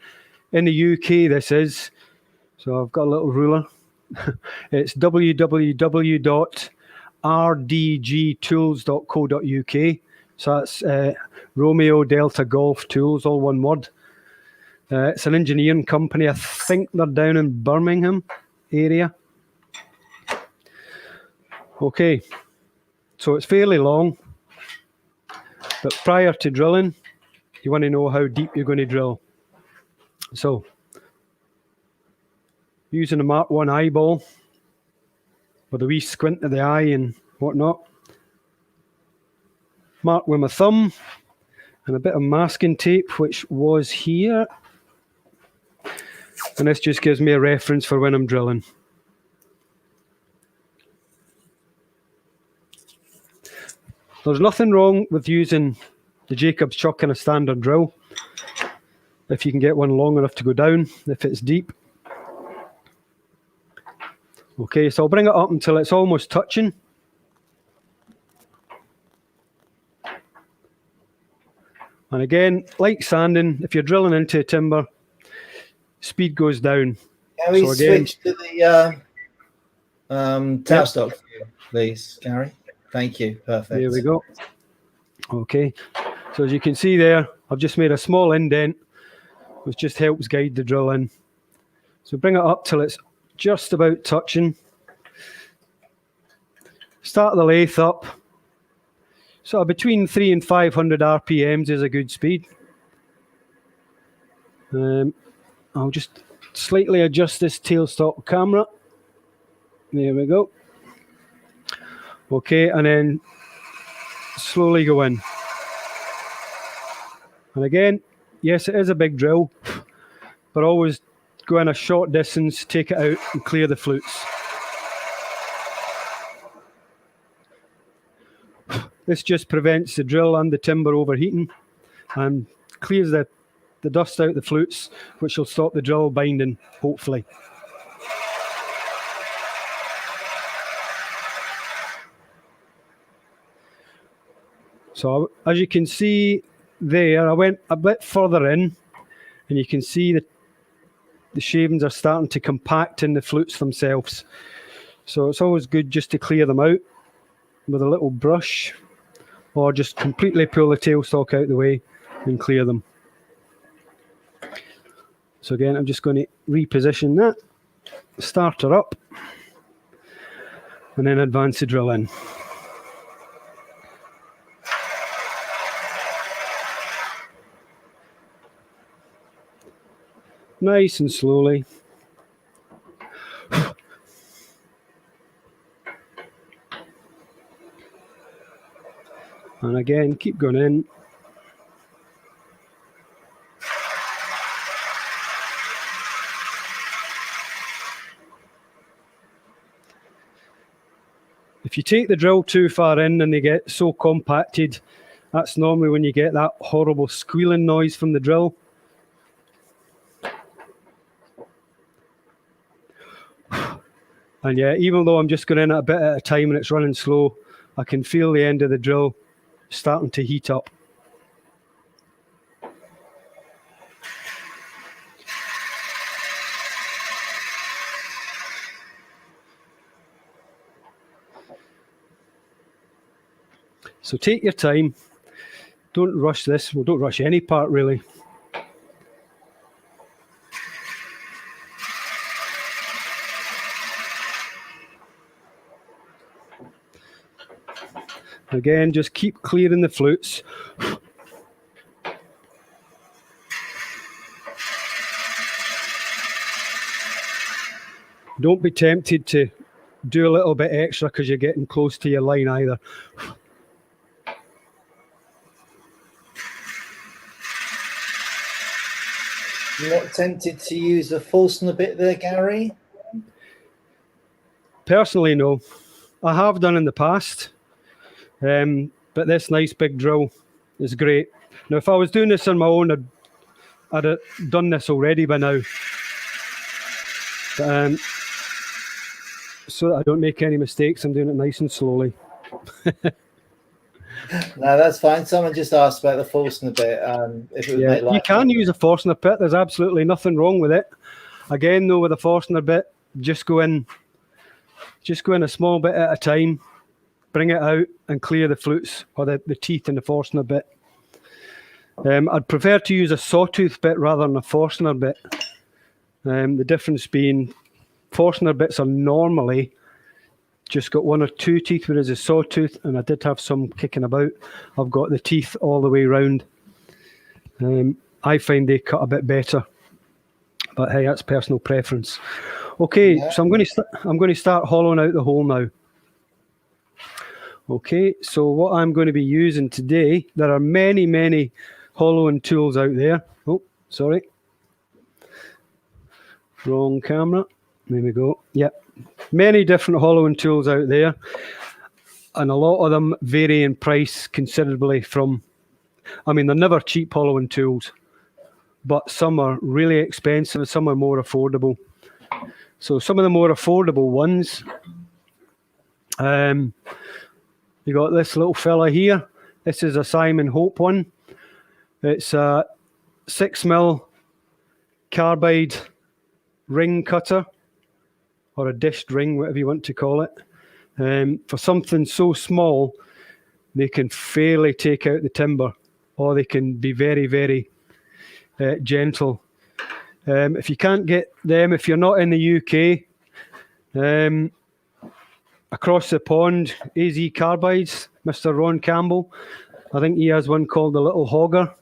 In the UK, this is. So I've got a little ruler. It's www.rdgtools.co.uk. So that's Romeo Delta Golf Tools, all one word. It's an engineering company. I think they're down in Birmingham area. Okay, so it's fairly long, but prior to drilling, you want to know how deep you're going to drill. So, using a Mark 1 eyeball with a wee squint of the eye and whatnot, mark with my thumb and a bit of masking tape, which was here, and this just gives me a reference for when I'm drilling. There's nothing wrong with using the Jacob's chuck in a standard drill, if you can get one long enough to go down, if it's deep. Okay, so I'll bring it up until it's almost touching. And again, like sanding, if you're drilling into timber, speed goes down. Can we so again, switch to the tailstock view, please, Gary? Thank you. Perfect. There we go. Okay, so as you can see there, I've just made a small indent, which just helps guide the drill in. So bring it up till it's just about touching. Start the lathe up. So between 300 and 500 RPMs is a good speed. I'll just slightly adjust this tailstock camera. There we go. Okay, and then slowly go in. And again, yes, it is a big drill, but always go in a short distance, take it out and clear the flutes. This just prevents the drill and the timber overheating and clears the dust out the flutes, which will stop the drill binding, hopefully. So as you can see there, I went a bit further in, and you can see that the shavings are starting to compact in the flutes themselves. So it's always good just to clear them out with a little brush, or just completely pull the tailstock out the way and clear them. So again, I'm just going to reposition that, start her up, and then advance the drill in. Nice and slowly. And again, keep going in. If you take the drill too far in and they get so compacted, That's normally when you get that horrible squealing noise from the drill. And yeah, even though I'm just going in at a bit at a time and it's running slow, I can feel the end of the drill starting to heat up. So take your time. Don't rush this. Well, don't rush any part, really. Again, just keep clearing the flutes. Don't be tempted to do a little bit extra because you're getting close to your line either. You're not tempted to use a Forstner bit there, Gary? Personally, no. I have done in the past, but this nice big drill is great. Now, if I was doing this on my own, I'd have done this already by now. But, so that I don't make any mistakes, I'm doing it nice and slowly. No, that's fine. Someone just asked about the Forstner bit. If it would make life you can use a Forstner bit. There's absolutely nothing wrong with it. Again, though, with a Forstner bit, just go in a small bit at a time, bring it out and clear the flutes or the teeth in the Forstner bit. I'd prefer to use a sawtooth bit rather than a Forstner bit. The difference being Forstner bits are normally just got one or two teeth, whereas a sawtooth, and I did have some kicking about, I've got the teeth all the way round. I find they cut a bit better, but hey, that's personal preference. Okay, yeah. So I'm going to start hollowing out the hole now. Okay, so what I'm going to be using today, there are many hollowing tools out there. Oh, sorry. Wrong camera. There we go. Yep. Many different hollowing tools out there, and a lot of them vary in price considerably from, I mean, they're never cheap hollowing tools, but some are really expensive, some are more affordable. So some of the more affordable ones, you got this little fella here. This is a Simon Hope one. It's a 6mm carbide ring cutter, or a dished ring, whatever you want to call it. For something so small, they can fairly take out the timber, or they can be very gentle. If you can't get them, if you're not in the UK, across the pond, AZ Carbides, Mr. Ron Campbell, I think he has one called the Little Hogger.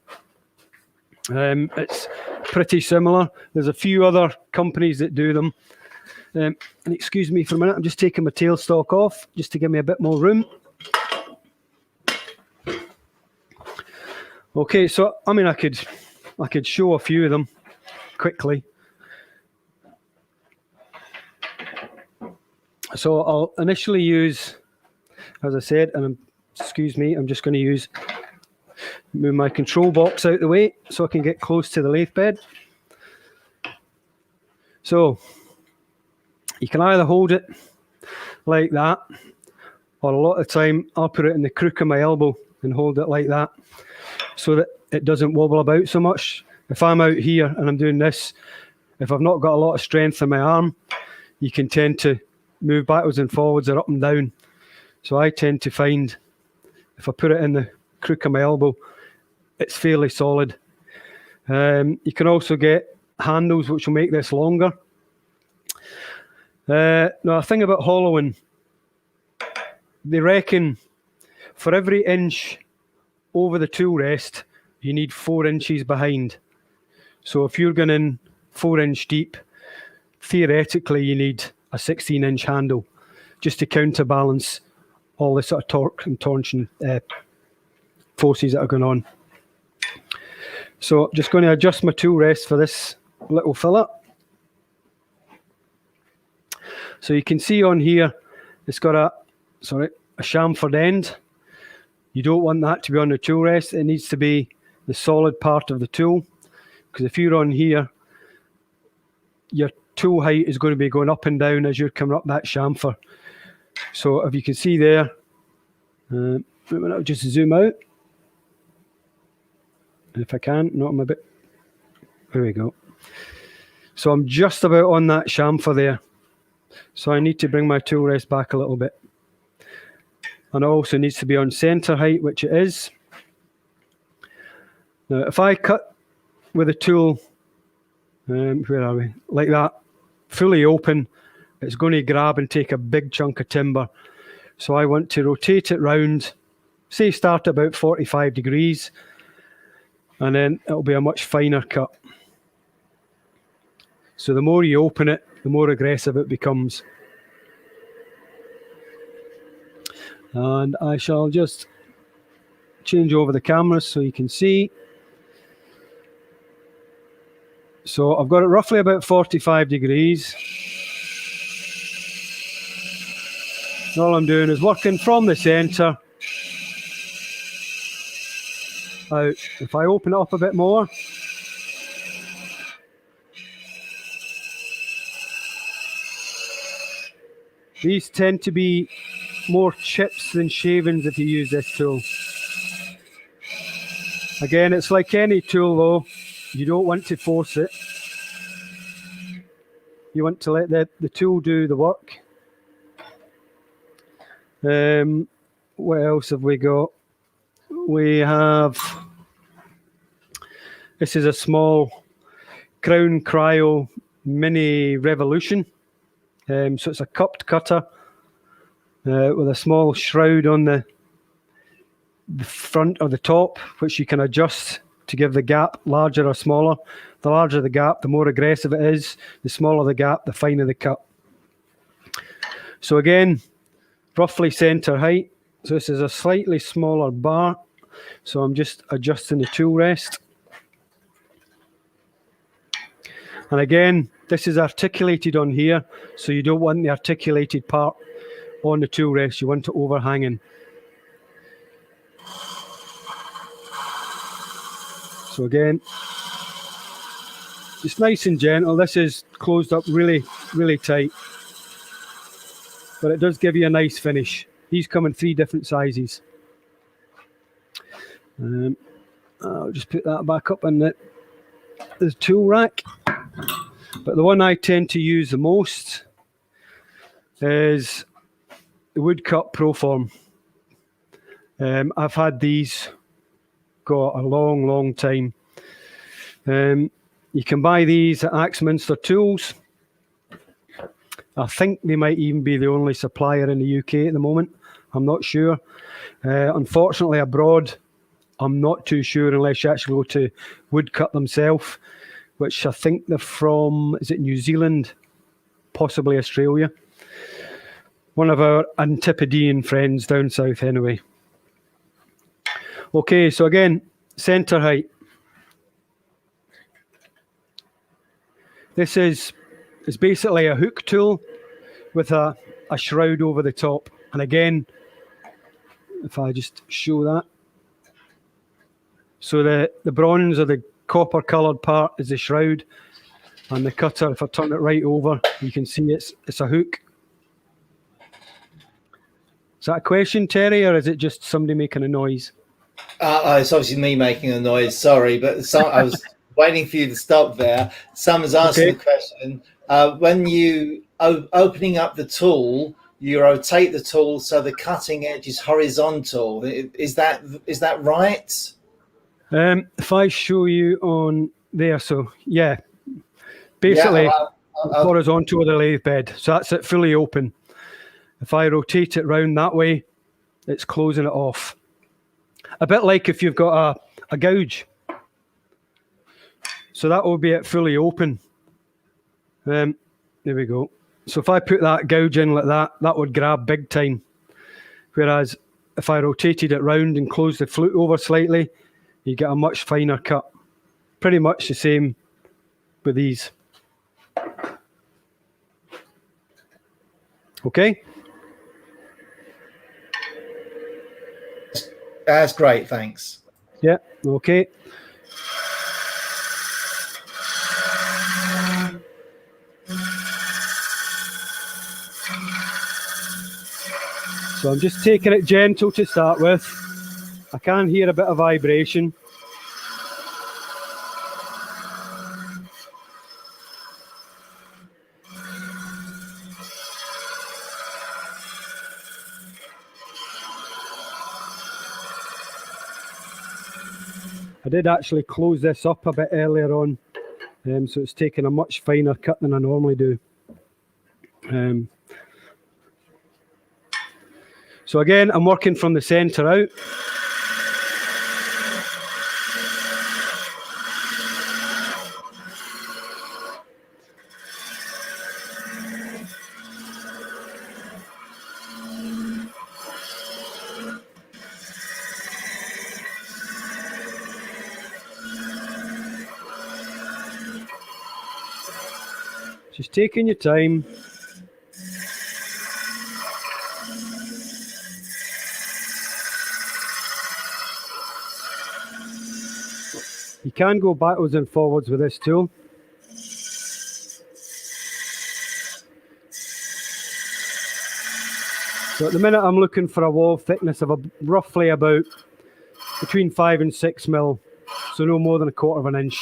It's pretty similar. There's a few other companies that do them. And excuse me for a minute, I'm just taking my tailstock off just to give me a bit more room. Okay, so I mean, I could show a few of them quickly. So I'll initially use, as I said, and excuse me, I'm just going to move my control box out the way so I can get close to the lathe bed. So you can either hold it like that, or a lot of the time I'll put it in the crook of my elbow and hold it like that so that it doesn't wobble about so much. If I'm out here and I'm doing this, if I've not got a lot of strength in my arm, you can tend to move backwards and forwards or up and down. So I tend to find if I put it in the crook of my elbow, it's fairly solid. You can also get handles which will make this longer. Now, the thing about hollowing, they reckon for every inch over the tool rest, you need 4 inches behind. So if you're going in 4-inch deep, theoretically you need a 16-inch handle just to counterbalance all the sort of torque and torsion forces that are going on. So I'm just going to adjust my tool rest for this little filler. So you can see on here, it's got a chamfered end. You don't want that to be on the tool rest. It needs to be the solid part of the tool, because if you're on here, your tool height is going to be going up and down as you're coming up that chamfer. So if you can see there, I'll just zoom out. If I can, not on a bit. There we go. So I'm just about on that chamfer there. So I need to bring my tool rest back a little bit. And it also needs to be on center height, which it is. Now, if I cut with a tool, where are we? Like that, fully open, it's going to grab and take a big chunk of timber. So I want to rotate it round, say start at about 45 degrees, and then it'll be a much finer cut. So the more you open it, the more aggressive it becomes. And I shall just change over the cameras so you can see. So I've got it roughly about 45 degrees. And all I'm doing is working from the centre out. If I open it up a bit more, these tend to be more chips than shavings if you use this tool. Again, it's like any tool though, you don't want to force it. You want to let the tool do the work. What else have we got? We have, this is a small Crown Cryo Mini Revolution. So it's a cupped cutter with a small shroud on the front or the top, which you can adjust to give the gap larger or smaller. The larger the gap, the more aggressive it is. The smaller the gap, the finer the cut. So again, roughly center height. So this is a slightly smaller bar. So I'm just adjusting the tool rest. And again, this is articulated on here, so you don't want the articulated part on the tool rest. You want it overhanging. So again, just nice and gentle. This is closed up really, really tight, but it does give you a nice finish. These come in 3 different sizes. I'll just put that back up in the tool rack. But the one I tend to use the most is the Woodcut Proform. I've had these got a long, long time. You can buy these at Axminster Tools. I think they might even be the only supplier in the UK at the moment. I'm not sure. Unfortunately, abroad, I'm not too sure unless you actually go to Woodcut themselves, which I think they're from, is it New Zealand, possibly Australia? One of our Antipodean friends down south anyway. Okay, so again, center height. This is basically a hook tool with a shroud over the top. And again, if I just show that. So the bronze or the copper coloured part is the shroud, and the cutter, if I turn it right over, you can see it's a hook. Is that a question, Terry, or is it just somebody making a noise? It's obviously me making a noise, sorry, but I was waiting for you to stop there. Someone's asking a question. When you opening up the tool, you rotate the tool so the cutting edge is horizontal. Is that right? If I show you on there, so yeah, basically horizontal with the lathe bed. So that's it fully open. If I rotate it round that way, it's closing it off. A bit like if you've got a gouge. So that will be it fully open. There we go. So if I put that gouge in like that, that would grab big time. Whereas if I rotated it round and closed the flute over slightly, you get a much finer cut. Pretty much the same with these. Okay. That's great, thanks. Yeah, okay. So I'm just taking it gentle to start with. I can hear a bit of vibration. I did actually close this up a bit earlier on, so it's taking a much finer cut than I normally do. So again, I'm working from the centre out. Just taking your time. You can go backwards and forwards with this tool. So at the minute I'm looking for a wall thickness of roughly about between 5 and 6 mil, so no more than 1/4 inch.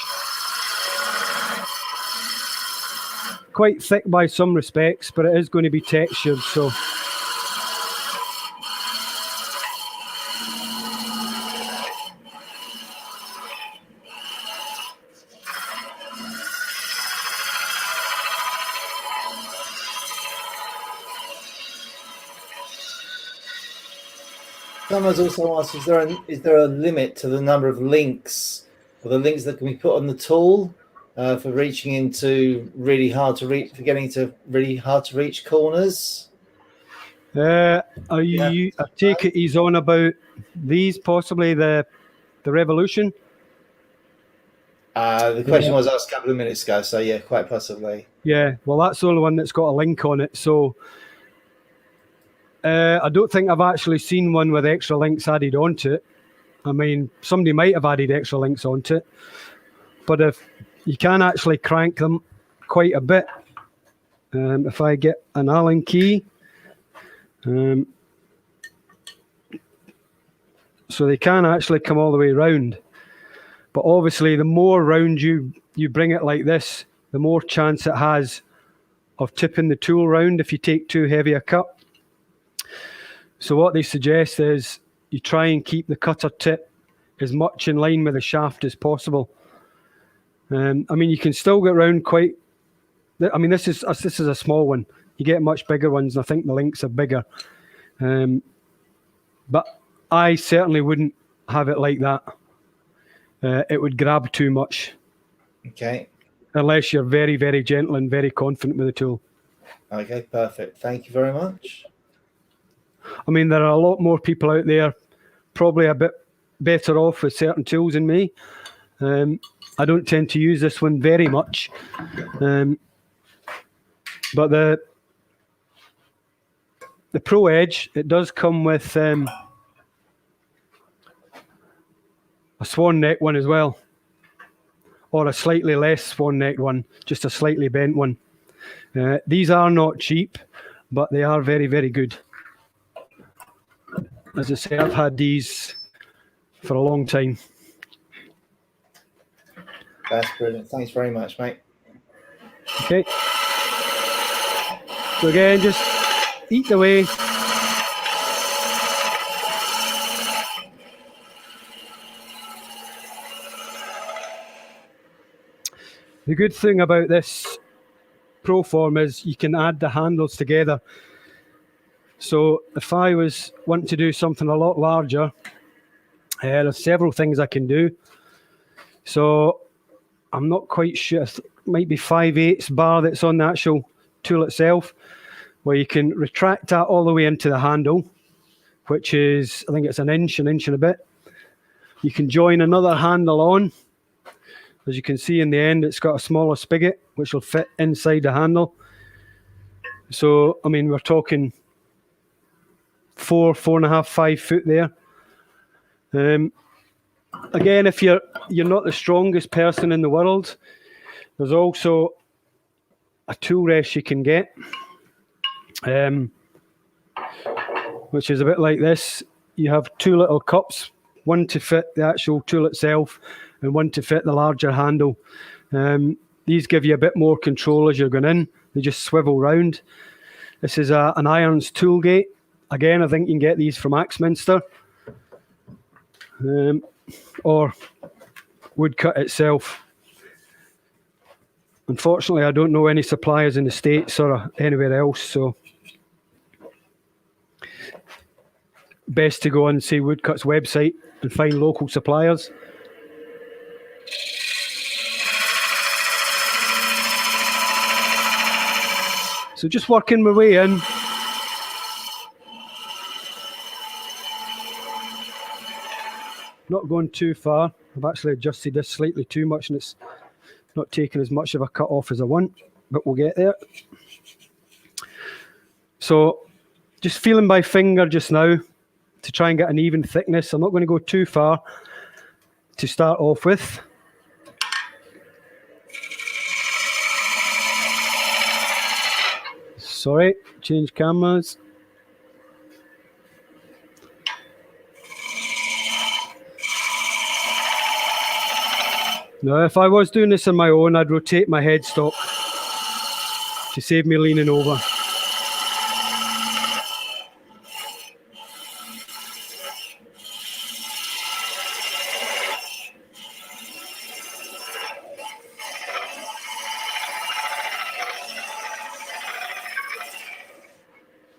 Quite thick by some respects, but it is going to be textured, so Someone's also asked, is there a limit to the number of links, or the links that can be put on the tool for reaching into really hard to reach, for getting to really hard to reach corners? I take it he's on about these, possibly the Revolution. The question was asked a couple of minutes ago, so yeah, quite possibly. Yeah, well, that's the only one that's got a link on it, so I don't think I've actually seen one with extra links added onto it. I mean, somebody might have added extra links onto it, but if you can actually crank them quite a bit. If I get an Allen key, so they can actually come all the way round. But obviously, the more round you bring it like this, the more chance it has of tipping the tool round if you take too heavy a cut. So what they suggest is you try and keep the cutter tip as much in line with the shaft as possible. I mean, you can still get round quite. I mean, this is a small one. You get much bigger ones, and I think the links are bigger. But I certainly wouldn't have it like that. It would grab too much. Okay. Unless you're very, very gentle and very confident with the tool. Okay, perfect. Thank you very much. I mean, there are a lot more people out there probably a bit better off with certain tools than me. I don't tend to use this one very much. But the Pro Edge, it does come with a swan neck one as well, or a slightly less swan neck one, just a slightly bent one. These are not cheap, but they are very, very good. As I say, I've had these for a long time. That's brilliant. Thanks very much, mate. Okay. So again, just eat away. The good thing about this Proform is you can add the handles together. So if I was wanting to do something a lot larger, there's several things I can do. So I'm not quite sure, it might be 5/8 bar that's on the actual tool itself, where you can retract that all the way into the handle, which is, I think it's an inch and a bit. You can join another handle on. As you can see in the end, it's got a smaller spigot, which will fit inside the handle. So, I mean, we're talking 4.5, 5 foot there. Again, if you're not the strongest person in the world, there's also a tool rest you can get, which is a bit like this. You have two little cups, one to fit the actual tool itself and one to fit the larger handle. These give you a bit more control as you're going in. They just swivel round. This is an irons tool gate. Again, I think you can get these from Axminster or Woodcut itself. Unfortunately, I don't know any suppliers in the States or anywhere else, so best to go on, say, Woodcut's website and find local suppliers. So just working my way in. Not going too far. I've actually adjusted this slightly too much and it's not taking as much of a cut off as I want, but we'll get there. So just feeling by finger just now to try and get an even thickness. I'm not going to go too far to start off with. Sorry, change cameras. Now, if I was doing this on my own, I'd rotate my headstock to save me leaning over.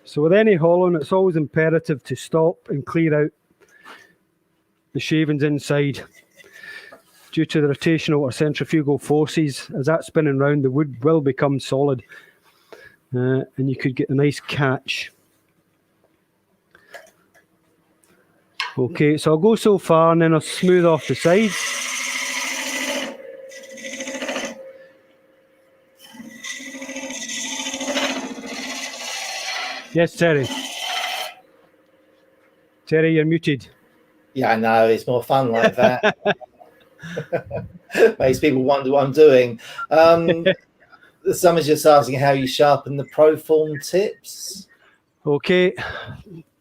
So with any hollowing, it's always imperative to stop and clear out the shavings inside. Due to the rotational or centrifugal forces, as that's spinning round, the wood will become solid and you could get a nice catch. Okay, so I'll go so far and then I'll smooth off the sides. Yes, Terry. Terry, you're muted. Yeah, I know. It's more fun like that. Makes people wonder what I'm doing. Someone's just asking how you sharpen the Proform tips. Okay,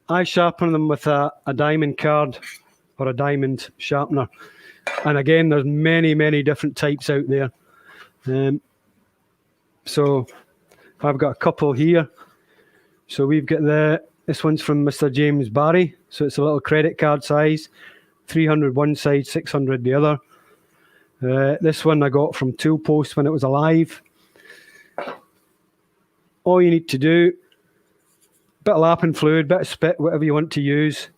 I sharpen them with a diamond card or a diamond sharpener. And again, there's many different types out there. So I've got a couple here. So we've got this one's from Mr. James Barry. So it's a little credit card size, 300 one side, 600 the other. This one I got from Tool Post when it was alive. All you need to do, bit of lapping fluid, bit of spit, whatever you want to use,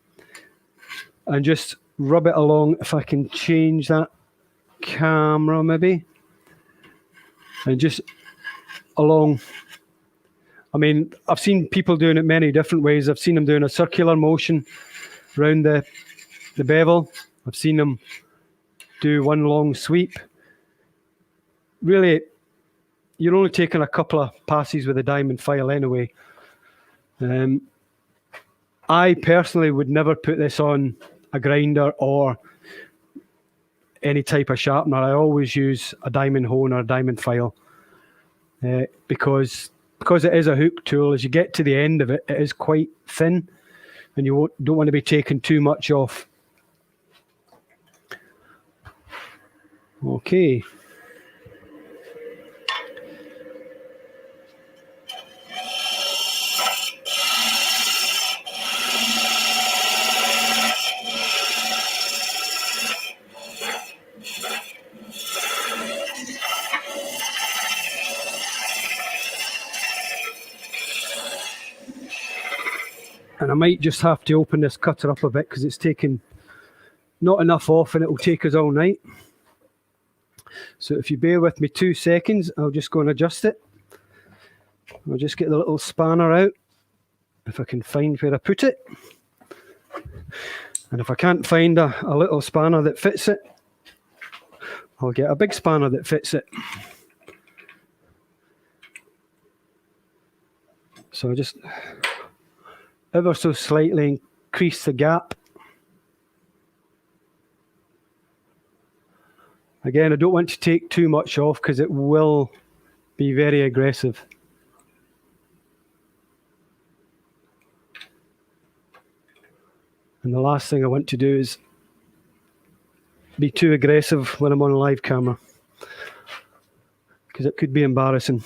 and just rub it along. If I can change that camera maybe, and just along. I mean, I've seen people doing it many different ways. I've seen them doing a circular motion around the bevel. I've seen them do one long sweep. Really, you're only taking a couple of passes with a diamond file anyway. I personally would never put this on a grinder or any type of sharpener. I always use a diamond hone or a diamond file because it is a hook tool. As you get to the end of it, it is quite thin and you don't want to be taking too much off. Okay. And I might just have to open this cutter up a bit because it's taking not enough off and it will take us all night. So if you bear with me 2 seconds, I'll just go and adjust it. I'll just get the little spanner out, if I can find where I put it. And if I can't find a little spanner that fits it, I'll get a big spanner that fits it. So I just ever so slightly increase the gap. Again, I don't want to take too much off because it will be very aggressive. And the last thing I want to do is be too aggressive when I'm on a live camera, because it could be embarrassing.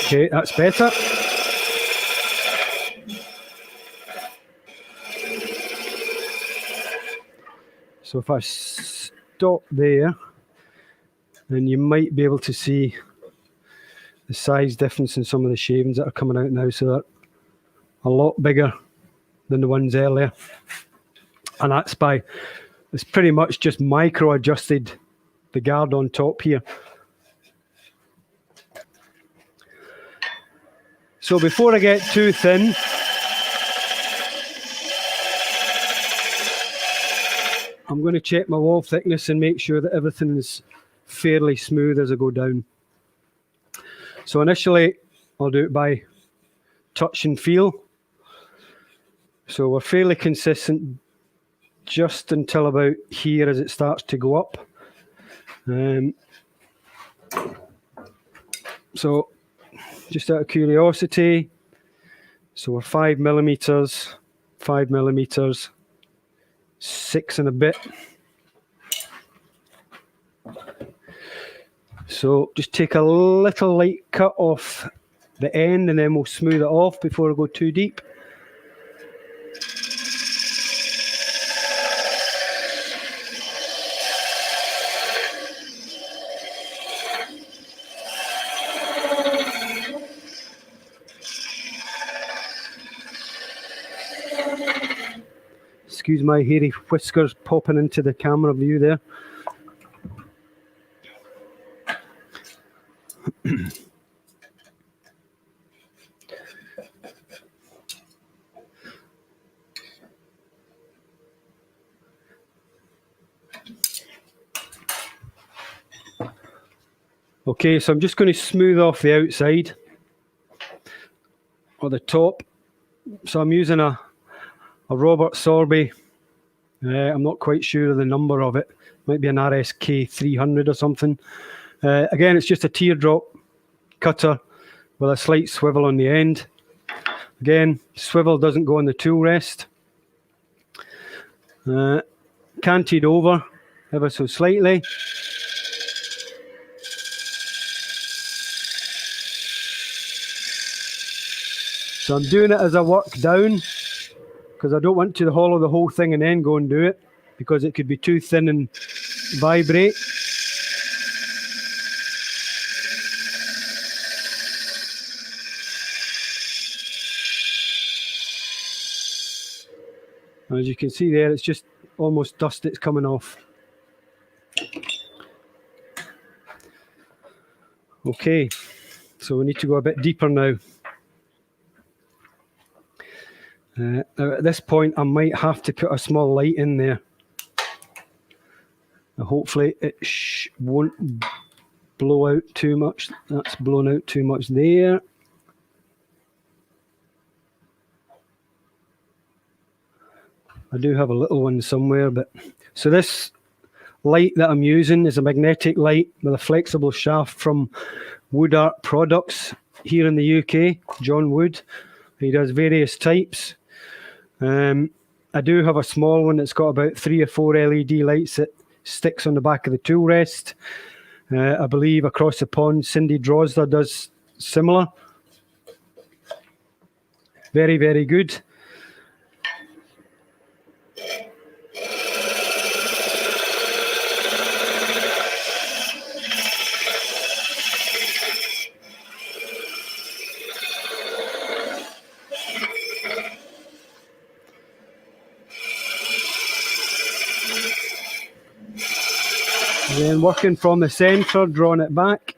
Okay, that's better. So if I stop there, then you might be able to see the size difference in some of the shavings that are coming out now. So they're a lot bigger than the ones earlier. And that's it's pretty much just micro adjusted the guard on top here. So before I get too thin, I'm going to check my wall thickness and make sure that everything is fairly smooth as I go down. So initially, I'll do it by touch and feel. So we're fairly consistent just until about here as it starts to go up. So just out of curiosity, so we're 5 millimeters, 5 millimeters, 6 and a bit. So just take a little light cut off the end and then we'll smooth it off before I go too deep. Excuse my hairy whiskers popping into the camera view there. Okay, so I'm just going to smooth off the outside or the top. So I'm using a Robert Sorby. I'm not quite sure of the number of it. Might be an RSK 300 or something. Again, it's just a teardrop cutter with a slight swivel on the end. Again, swivel doesn't go on the tool rest. Canted over ever so slightly. So I'm doing it as I work down, because I don't want to hollow the whole thing and then go and do it, because it could be too thin and vibrate. And as you can see there, it's just almost dust that's coming off. Okay, so we need to go a bit deeper now. Now at this point, I might have to put a small light in there. Now hopefully it won't blow out too much. That's blown out too much there. I do have a little one somewhere, but so this light that I'm using is a magnetic light with a flexible shaft from Wood Art Products here in the UK, John Wood. He does various types. I do have a small one that's got about 3 or 4 LED lights that sticks on the back of the tool rest. I believe across the pond, Cindy Drosda does similar. Very, very good. Then working from the centre, drawing it back.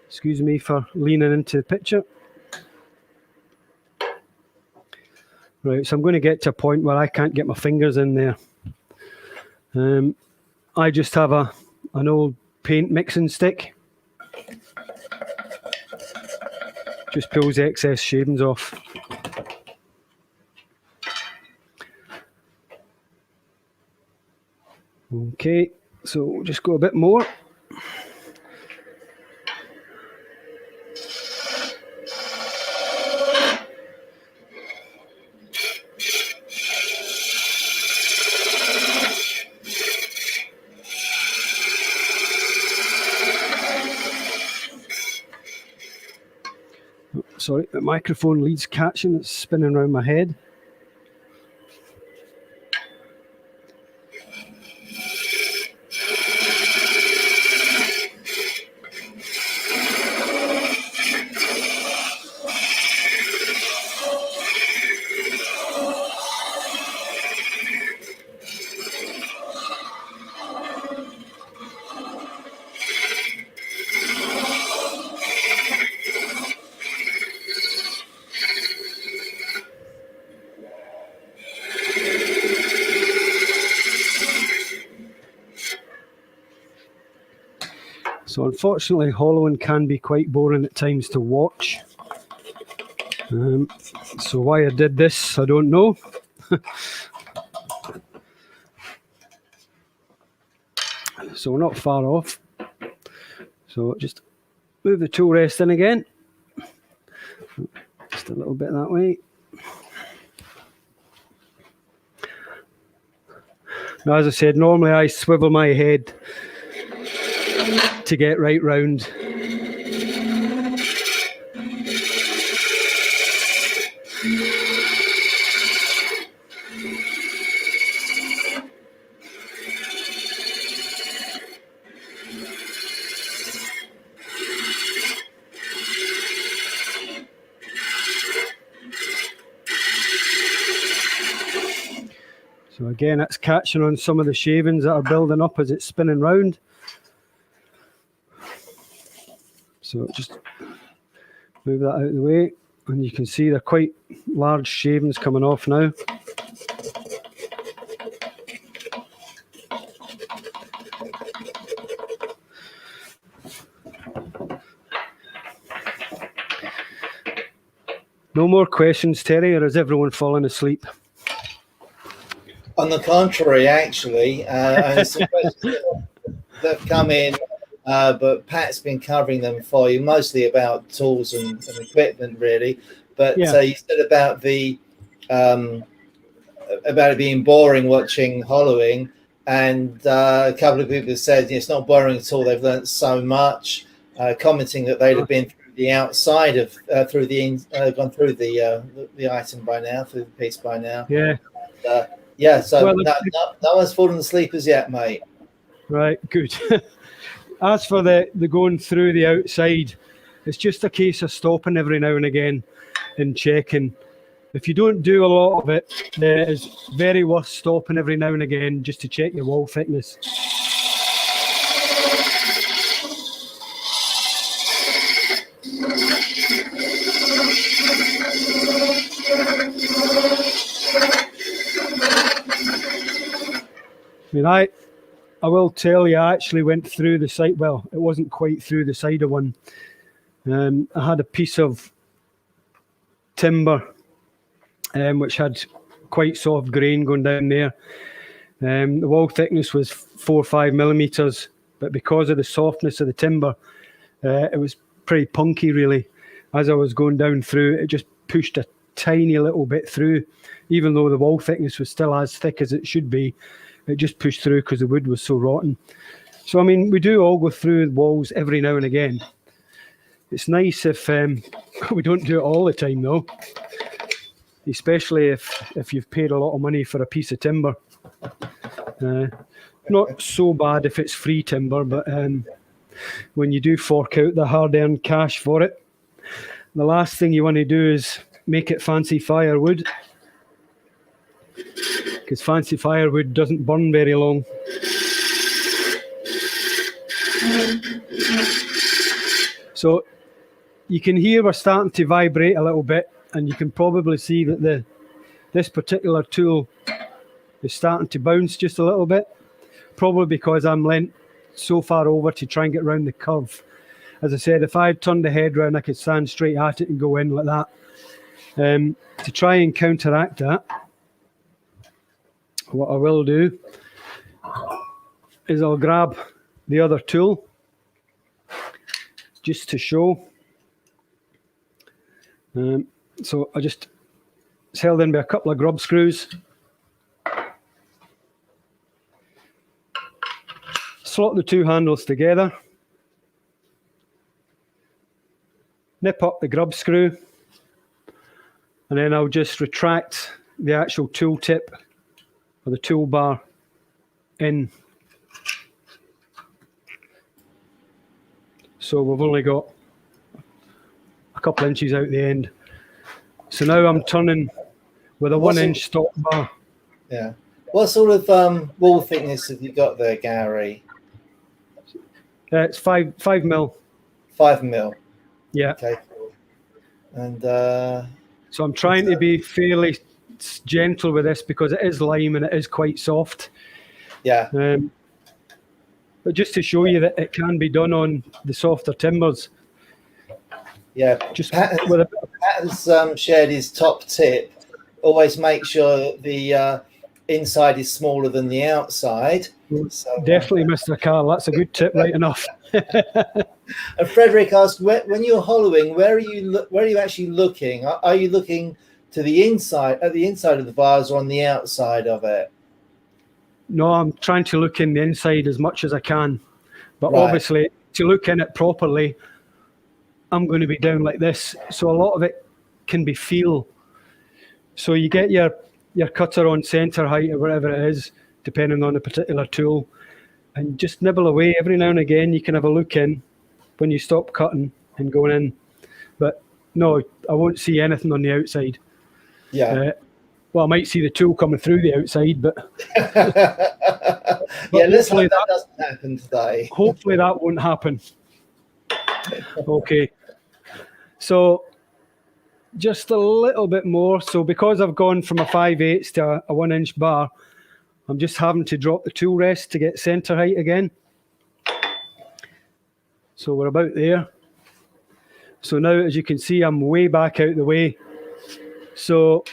Excuse me for leaning into the picture. Right, so I'm going to get to a point where I can't get my fingers in there. I just have an old paint mixing stick. Just pulls the excess shavings off. Okay, so we'll just go a bit more. Sorry, the microphone leads catching, it's spinning around my head. So unfortunately, hollowing can be quite boring at times to watch. So why I did this, I don't know. So we're not far off. So just move the tool rest in again. Just a little bit that way. Now, as I said, normally I swivel my head to get right round. So again, it's catching on some of the shavings that are building up as it's spinning round. So just move that out of the way, and you can see they're quite large shavings coming off now. No more questions, Terry, or is everyone falling asleep? On the contrary, actually, and some questions that have come in, but Pat's been covering them for you, mostly about tools and equipment, really. But Yeah. You said about about it being boring watching hollowing, and a couple of people have said it's not boring at all. They've learnt so much, commenting that they'd have been through the outside of gone through the item by now, through the piece by now. Yeah. Yeah, so Well, no one's fallen asleep as yet, mate. Right, good. As for the going through the outside, it's just a case of stopping every now and again and checking. If you don't do a lot of it, it's very worth stopping every now and again just to check your wall thickness. I mean, I will tell you, I actually went through the side. Well, it wasn't quite through the side of one. I had a piece of timber which had quite soft grain going down there. The wall thickness was 4 or 5 millimeters, but because of the softness of the timber, it was pretty punky, really. As I was going down through, it just pushed a tiny little bit through, even though the wall thickness was still as thick as it should be. It just pushed through because the wood was so rotten. So, I mean, we do all go through walls every now and again. It's nice if we don't do it all the time, though, especially if you've paid a lot of money for a piece of timber. Not so bad if it's free timber, but when you do fork out the hard-earned cash for it, the last thing you want to do is make it fancy firewood, because fancy firewood doesn't burn very long. So you can hear we're starting to vibrate a little bit, and you can probably see that this particular tool is starting to bounce just a little bit. probably because I'm leant so far over to try and get round the curve. As I said, if I had turned the head round, I could stand straight at it and go in like that. To try and counteract that, what I will do is I'll grab the other tool just to show. So it's held in by a couple of grub screws. Slot the two handles together. Nip up the grub screw, and then I'll just retract the actual tool tip or the toolbar in. So we've only got a couple inches out the end. So now I'm turning with a 1-inch stop bar. Yeah. What sort of wall thickness have you got there, Gary? It's 5 mil. 5 mil. Yeah. Okay. And so I'm trying to be fairly gentle with this because it is lime and it is quite soft. Yeah. But just to show you that it can be done on the softer timbers. Yeah. Just Pat's shared his top tip. Always make sure the inside is smaller than the outside. So, definitely, Mr. Carl. That's a good tip, right enough. And Frederick asked, when you're hollowing, where are you actually looking? Are you looking to the inside, at the inside of the vase, or on the outside of it? No, I'm trying to look in the inside as much as I can. But Right. obviously, to look in it properly, I'm going to be down like this. So a lot of it can be feel. So you get your cutter on centre height or whatever it is, depending on the particular tool, and just nibble away. Every now and again, you can have a look in when you stop cutting and going in. But no, I won't see anything on the outside. Yeah. Well, I might see the tool coming through the outside, but yeah, let's hope that doesn't happen today. Hopefully that won't happen. Okay. So just a little bit more. So because I've gone from a 5/8 to a 1-inch bar, I'm just having to drop the tool rest to get centre height again. So we're about there. So now, as you can see, I'm way back out the way. So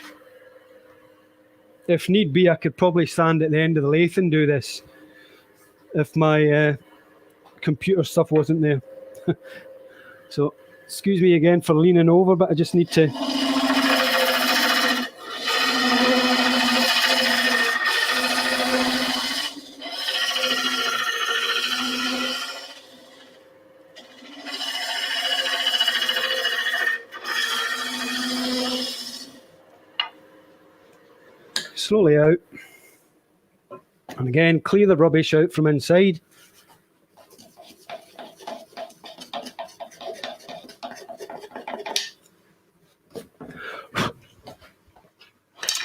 if need be, I could probably stand at the end of the lathe and do this if my computer stuff wasn't there. So excuse me again for leaning over, but I just need to... slowly out, and again clear the rubbish out from inside.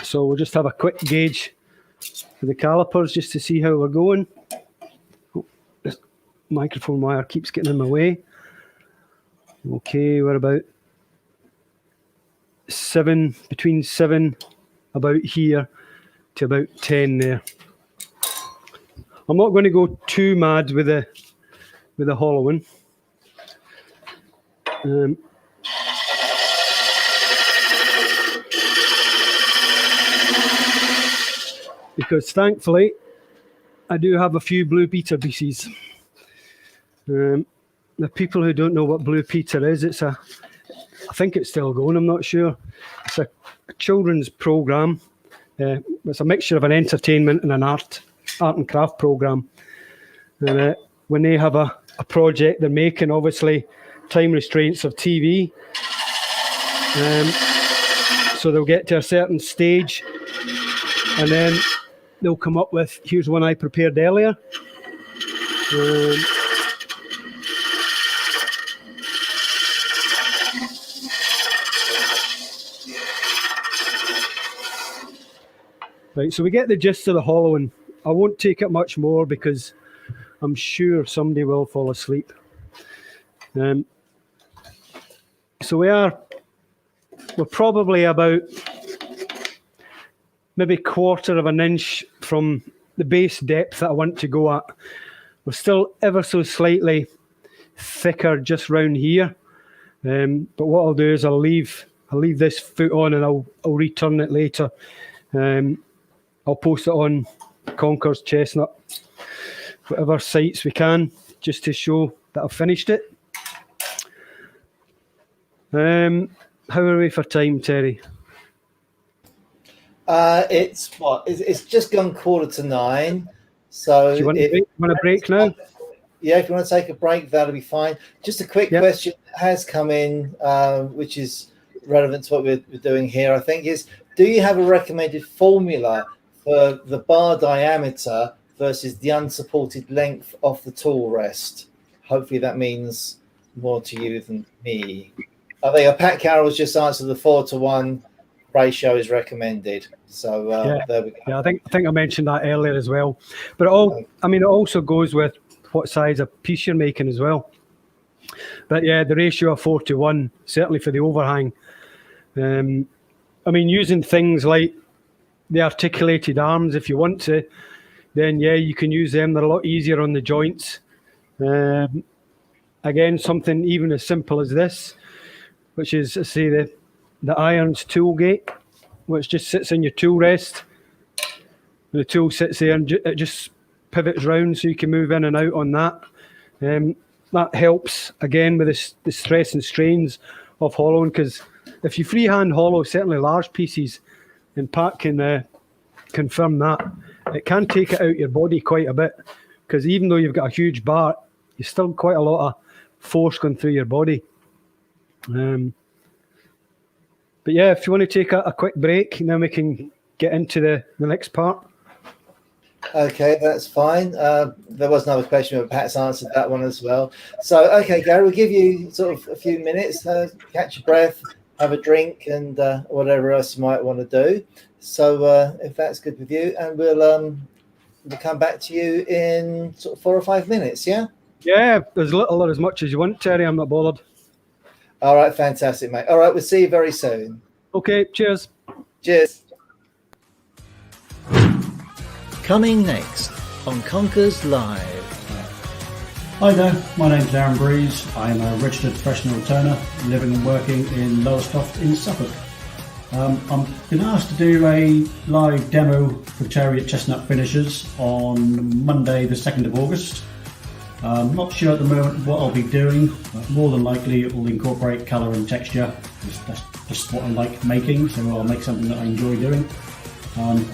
So we'll just have a quick gauge for the calipers just to see how we're going. Oh, this microphone wire keeps getting in my way. Okay, we're about 7, between 7 about here to about 10 there. I'm not going to go too mad with the hollowing. Because thankfully I do have a few blue Peter pieces. The people who don't know what Blue Peter is, I think it's still going, I'm not sure. It's a children's program. It's a mixture of an entertainment and an art and craft program. And when they have a project they're making, obviously time restraints of TV. So they'll get to a certain stage and then they'll come up with, here's one I prepared earlier. Right, so we get the gist of the hollowing. I won't take it much more because I'm sure somebody will fall asleep. So we're probably about maybe 1/4 of an inch from the base depth that I want to go at. We're still ever so slightly thicker just round here, but what I'll do is I'll leave this foot on, and I'll return it later. I'll post it on Conkers, Chestnut, whatever sites we can, just to show that I've finished it. How are we for time, Terry? It's just gone 8:45. So do you want a break now? Yeah, if you want to take a break, that'll be fine. Just a quick question has come in, which is relevant to what we're doing here, I think, is do you have a recommended formula for the bar diameter versus the unsupported length of the tool rest? Hopefully that means more to you than me. I think Pat Carroll's just answered the 4-to-1 ratio is recommended. So there we go. Yeah, I think I mentioned that earlier as well. But it also goes with what size of piece you're making as well. But yeah, the ratio of 4-to-1, certainly for the overhang. Using things like the articulated arms, if you want to, then yeah, you can use them. They're a lot easier on the joints. Again, something even as simple as this, which is, say, the irons tool gate, which just sits in your tool rest. The tool sits there and it just pivots round so you can move in and out on that. That helps, again, with the stress and strains of hollowing, because if you freehand hollow, certainly large pieces, and Pat can confirm that, it can take it out your body quite a bit, because even though you've got a huge bar, you've still quite a lot of force going through your body. But yeah, if you want to take a quick break, and then we can get into the next part. Okay, that's fine. There was another question, but Pat's answered that one as well. So, okay, Gary, we'll give you sort of a few minutes, catch your breath, have a drink, and whatever else you might want to do. So, if that's good with you, and we'll come back to you in sort of 4 or 5 minutes, yeah? Yeah, as little or as much as you want, Terry. I'm not bothered. All right, fantastic, mate. All right, we'll see you very soon. Okay, cheers. Cheers. Coming next on Conkers Live. Hi there, my name's Aaron Breeze. I am a registered professional turner living and working in Lowestoft in Suffolk. I've been asked to do a live demo for Terry at Chestnut Finishers on Monday the 2nd of August. I'm not sure at the moment what I'll be doing, but more than likely it will incorporate colour and texture. That's just what I like making, so I'll make something that I enjoy doing.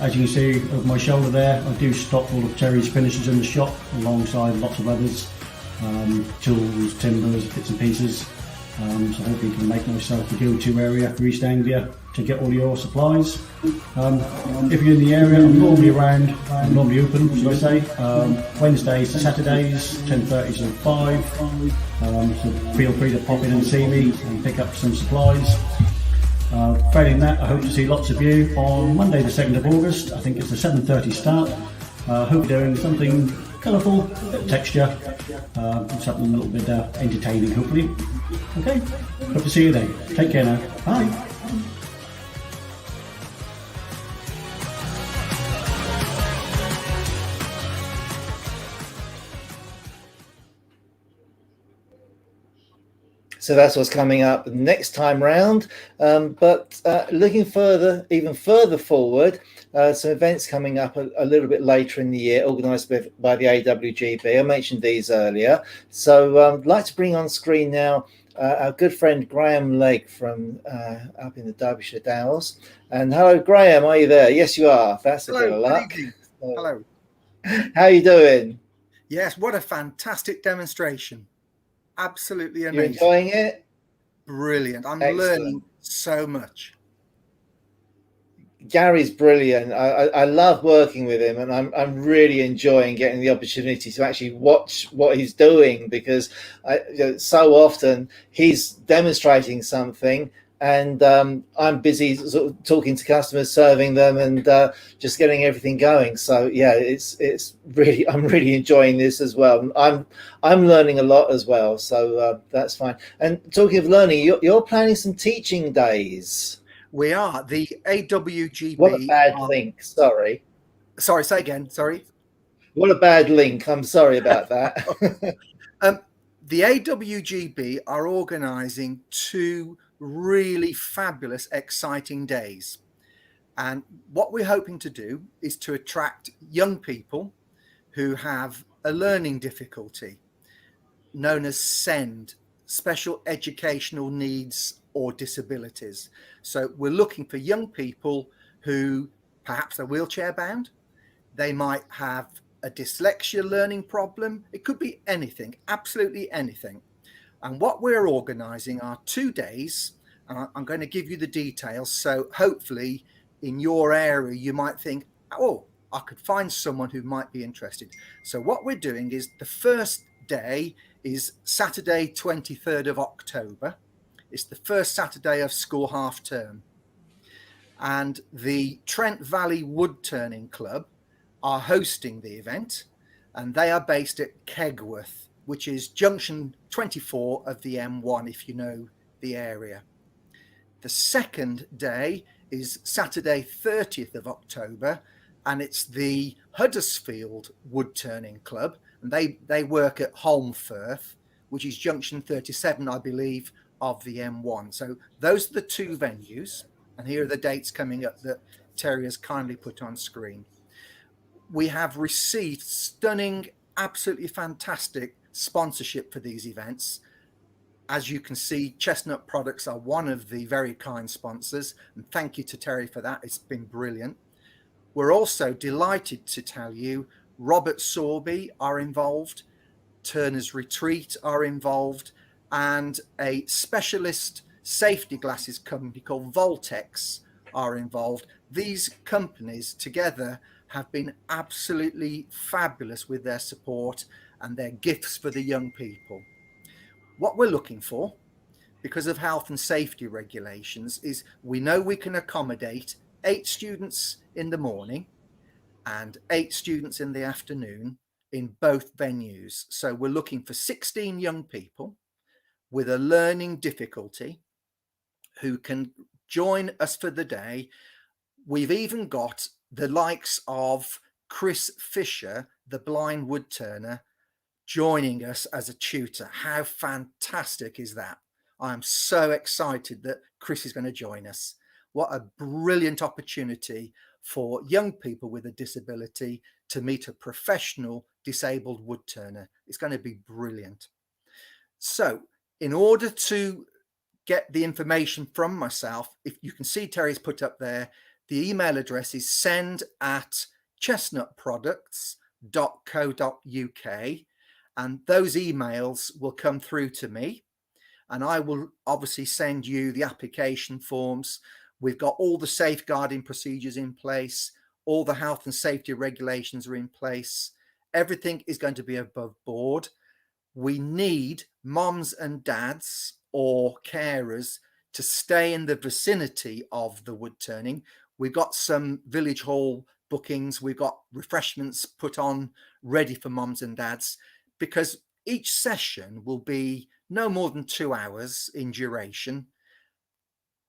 As you can see over my shoulder there, I do stock all of Terry's finishes in the shop alongside lots of others, tools, timbers, bits and pieces. So hopefully you can make myself the go-to area for East Anglia to get all your supplies. If you're in the area, I'm normally around, I'm normally open, should I say, Wednesdays to Saturdays, 10:30 till 5. So feel free to pop in and see me and pick up some supplies. Failing that, I hope to see lots of you on Monday the 2nd of August. I think it's a 7:30 start. Hope you're doing something colourful, a bit of texture, something a little bit entertaining, hopefully. Okay, hope to see you then. Take care now. Bye. So that's what's coming up next time round. But looking even further forward, some events coming up a little bit later in the year, organised by the AWGB. I mentioned these earlier. So I'd like to bring on screen now our good friend Graham Legg from up in the Derbyshire Dales. And hello, Graham, are you there? Yes, you are. That's a bit of luck. Hello. How are you doing? Yes, what a fantastic demonstration. Absolutely amazing. You enjoying it? Brilliant. I'm Excellent. learning so much. Gary's brilliant. I love working with him, and I'm really enjoying getting the opportunity to actually watch what he's doing, because so often he's demonstrating something and I'm busy sort of talking to customers, serving them, and just getting everything going. So yeah, it's really, I'm really enjoying this as well. I'm learning a lot as well, so that's fine. And talking of learning, you're planning some teaching days. We are the AWGB. What a bad thing. Sorry, say again. Sorry. What a bad link. I'm sorry about that. The AWGB are organising 2 really fabulous, exciting days. And what we're hoping to do is to attract young people who have a learning difficulty known as SEND, special educational needs or disabilities. So we're looking for young people who perhaps are wheelchair bound. They might have a dyslexia learning problem. It could be anything, absolutely anything. And what we're organising are 2 days, and I'm going to give you the details. So hopefully in your area, you might think, oh, I could find someone who might be interested. So what we're doing is the first day is Saturday, 23rd of October. It's the first Saturday of school half term. And the Trent Valley Woodturning Club are hosting the event, and they are based at Kegworth, which is junction 24 of the M1, if you know the area. The second day is Saturday, 30th of October, and it's the Huddersfield Woodturning Club, and they work at Holmfirth, which is junction 37, I believe, of the M1. So those are the 2 venues, and here are the dates coming up that Terry has kindly put on screen. We have received stunning, absolutely fantastic sponsorship for these events. As you can see, Chestnut Products are one of the very kind sponsors, and thank you to Terry for that. It's been brilliant. We're also delighted to tell you Robert Sorby are involved, Turner's Retreat are involved, and a specialist safety glasses company called Voltex are involved. These companies together have been absolutely fabulous with their support and their gifts for the young people. What we're looking for, because of health and safety regulations, is we know we can accommodate 8 students in the morning and 8 students in the afternoon in both venues. So we're looking for 16 young people with a learning difficulty who can join us for the day. We've even got the likes of Chris Fisher, the blind woodturner, joining us as a tutor. How fantastic is that? I'm so excited that Chris is going to join us. What a brilliant opportunity for young people with a disability to meet a professional disabled woodturner. It's going to be brilliant. So in order to get the information from myself, if you can see Terry's put up there, the email address is send@chestnutproducts.co.uk, and those emails will come through to me, and I will obviously send you the application forms. We've got all the safeguarding procedures in place, all the health and safety regulations are in place. Everything is going to be above board. We need moms and dads or carers to stay in the vicinity of the woodturning. We've got some village hall bookings. We've got refreshments put on ready for moms and dads, because each session will be no more than 2 hours in duration.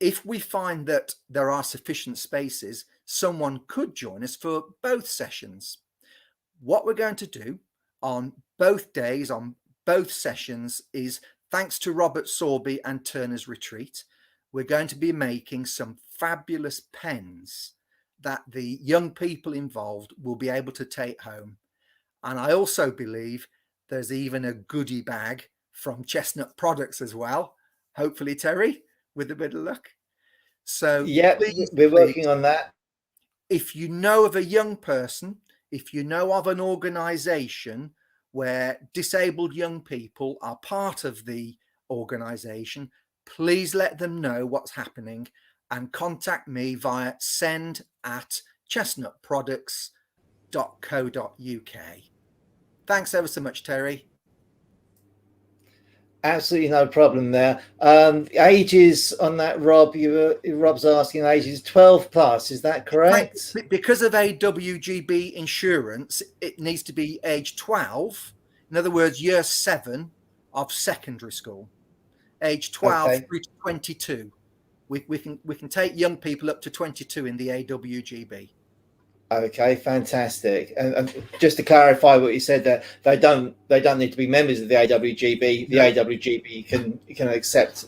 If we find that there are sufficient spaces, someone could join us for both sessions. What we're going to do on both days, on both sessions, is, thanks to Robert Sorby and Turner's Retreat, we're going to be making some fabulous pens that the young people involved will be able to take home. And I also believe there's even a goodie bag from Chestnut Products as well, hopefully, Terry, with a bit of luck. So yeah, we're working on that. If you know of a young person, if you know of an organisation where disabled young people are part of the organisation, please let them know what's happening and contact me via send@chestnutproducts.co.uk. Thanks ever so much, Terry. Absolutely no problem there. Ages on that, Rob, Rob's asking ages 12 plus, is that correct? Because of AWGB insurance, it needs to be age 12. In other words, year 7 of secondary school. Age 12 through to 22. We can take young people up to 22 in the AWGB. Okay, fantastic. And just to clarify what you said there, they don't need to be members of the AWGB. The AWGB can accept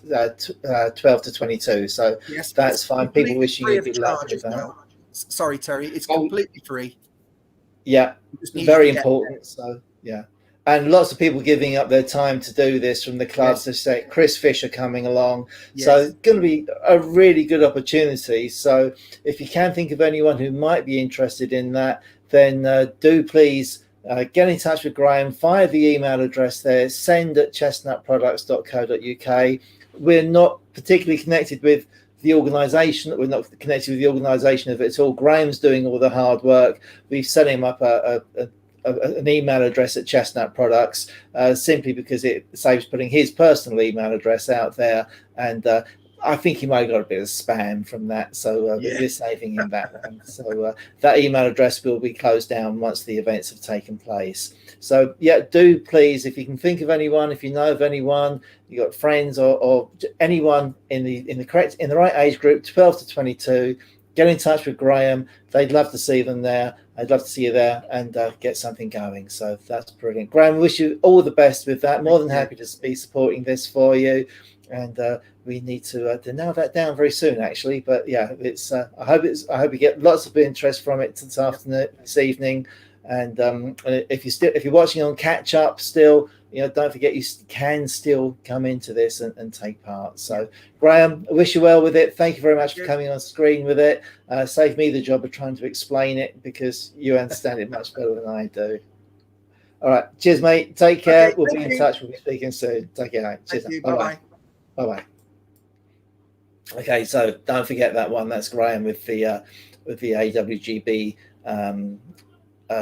12 to 22, so Yes, that's fine. People wishing free you of good luck charge with as that. well. Sorry, Terry, it's Oh. completely free. Yeah, Just need very to get important. So yeah, and lots of people giving up their time to do this from the clubs. They say Chris Fisher coming along, so Yes. it's going to be a really good opportunity. So if you can think of anyone who might be interested in that, then do please get in touch with Graham via the email address there, send@chestnutproducts.co.uk. We're not particularly connected with the organisation. We're not connected with the organisation of it at all. Graham's doing all the hard work. We've set him up an email address at Chestnut Products simply because it saves putting his personal email address out there, and I think he might have got a bit of spam from that, so we're saving him that one. So that email address will be closed down once the events have taken place. So yeah, do please, if you can think of anyone, if you know of anyone, you got friends or anyone in the right age group, 12 to 22, get in touch with Graham. They'd love to see them there. I'd love to see you there and get something going. So that's brilliant. Graham, I wish you all the best with that. More than happy to be supporting this for you. And we need to nail that down very soon, actually. But yeah, it's. I hope you get lots of interest from it this evening. And if you're watching on catch up still, don't forget you can still come into this and take part. So Graham, I wish you well with it. Thank you very much for coming on screen with it. Save me the job of trying to explain it because you understand it much better than I do. All right, cheers, mate. Take care. We'll be in touch. We'll be speaking soon. Take care, mate. Cheers. Bye bye. Okay, so don't forget that one. That's Graham with the AWGB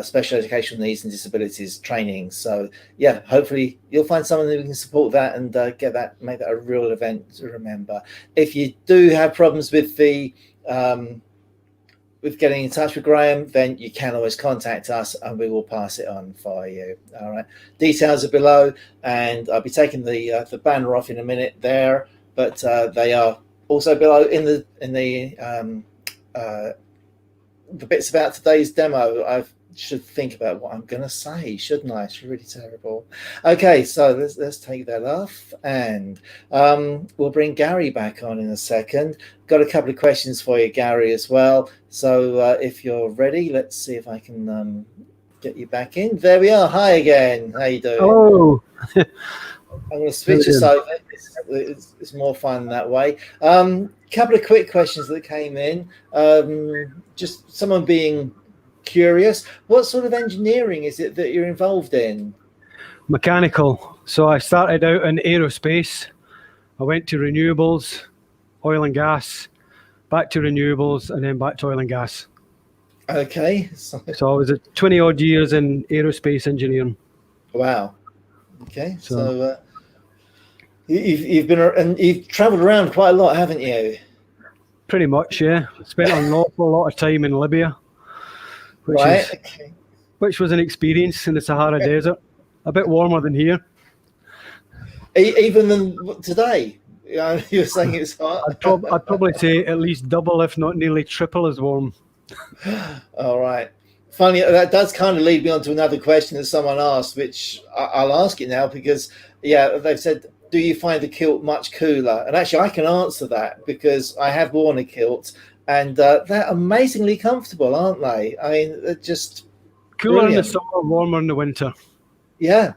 special educational needs and disabilities training. So yeah, hopefully you'll find someone who can support that and make that a real event to remember. If you do have problems with the with getting in touch with Graham, then you can always contact us and we will pass it on for you. All right, details are below, and I'll be taking the banner off in a minute there, but they are also below in the bits about today's demo. I should think about what I'm going to say, shouldn't I? It's really terrible. Okay, so let's take that off, and we'll bring Gary back on in a second. Got a couple of questions for you, Gary, as well. So if you're ready, let's see if I can get you back in. There we are. Hi again. How you doing? Hello. I'm going to switch this over. It's more fun that way. Couple of quick questions that came in. Just someone being curious. What sort of engineering is it that you're involved in? Mechanical. So I started out in aerospace. I went to renewables, oil and gas, back to renewables, and then back to oil and gas. Okay. So I was at 20 odd years in aerospace engineering. Wow. Okay. So you've travelled around quite a lot, haven't you? Pretty much, yeah. Spent an awful lot of time in Libya, which was an experience in the Sahara Desert. A bit warmer than here. Even than today? You were saying it's hot. I'd probably say at least double, if not nearly triple as warm. All right. Funny, that does kind of lead me on to another question that someone asked, which I'll ask it now because, they've said, do you find the kilt much cooler? And actually, I can answer that because I have worn a kilt, and they're amazingly comfortable, aren't they? I mean, they're just cooler brilliant. in the summer, warmer in the winter. Yeah.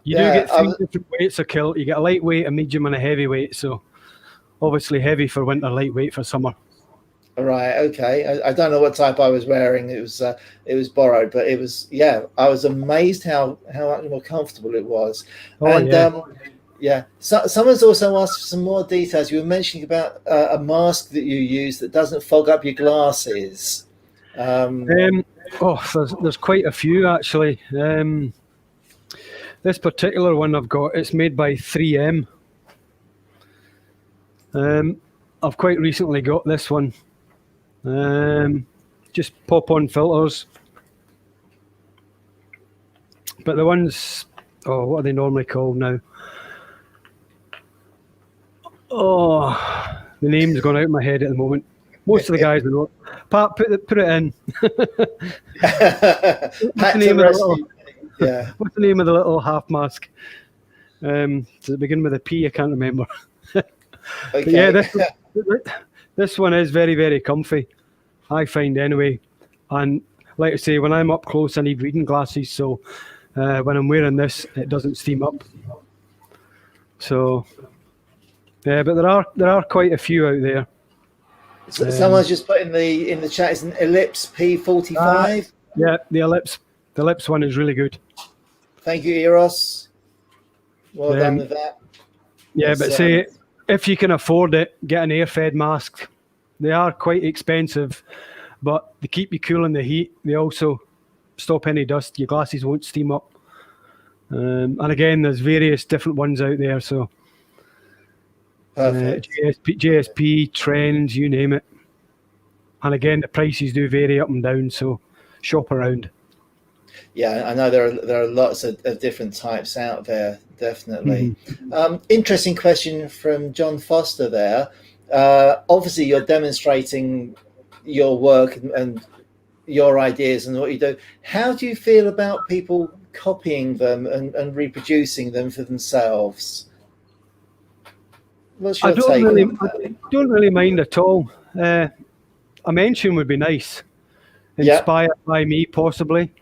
You do get 3 different weights of kilt. You get a lightweight, a medium, and a heavyweight. So obviously heavy for winter, lightweight for summer. Right. Okay. I don't know what type I was wearing. It was borrowed, but it was, I was amazed how much more comfortable it was. So someone's also asked for some more details. You were mentioning about a mask that you use that doesn't fog up your glasses. There's quite a few actually. This particular one I've got, it's made by 3M. I've quite recently got this one. Just pop on filters. But the ones, what are they normally called now? The name's gone out of my head at the moment. Most of the guys know. Pat, put it in. Pat to rescue. Yeah. What's the name of the little half mask? Does it begin with a P? I can't remember. Okay. Yeah, this one is very, very comfy, I find anyway. And like I say, when I'm up close, I need reading glasses. So when I'm wearing this, it doesn't steam up. So, yeah, but there are quite a few out there. So someone's just put in the chat, it's an Ellipse P45. Yeah, the Ellipse one is really good. Thank you, Eros. Well done with that. Yeah, but say if you can afford it, get an air-fed mask. They are quite expensive, but they keep you cool in the heat. They also stop any dust. Your glasses won't steam up. And again, there's various different ones out there. So perfect. JSP, Trends, you name it. And again, the prices do vary up and down. So shop around. Yeah, I know there are lots of different types out there, definitely. Interesting question from John Foster there. Obviously, you're demonstrating your work and your ideas and what you do. How do you feel about people copying them and reproducing them for themselves? What's your take on that? I don't really mind at all. A mention would be nice. Inspired by me, possibly.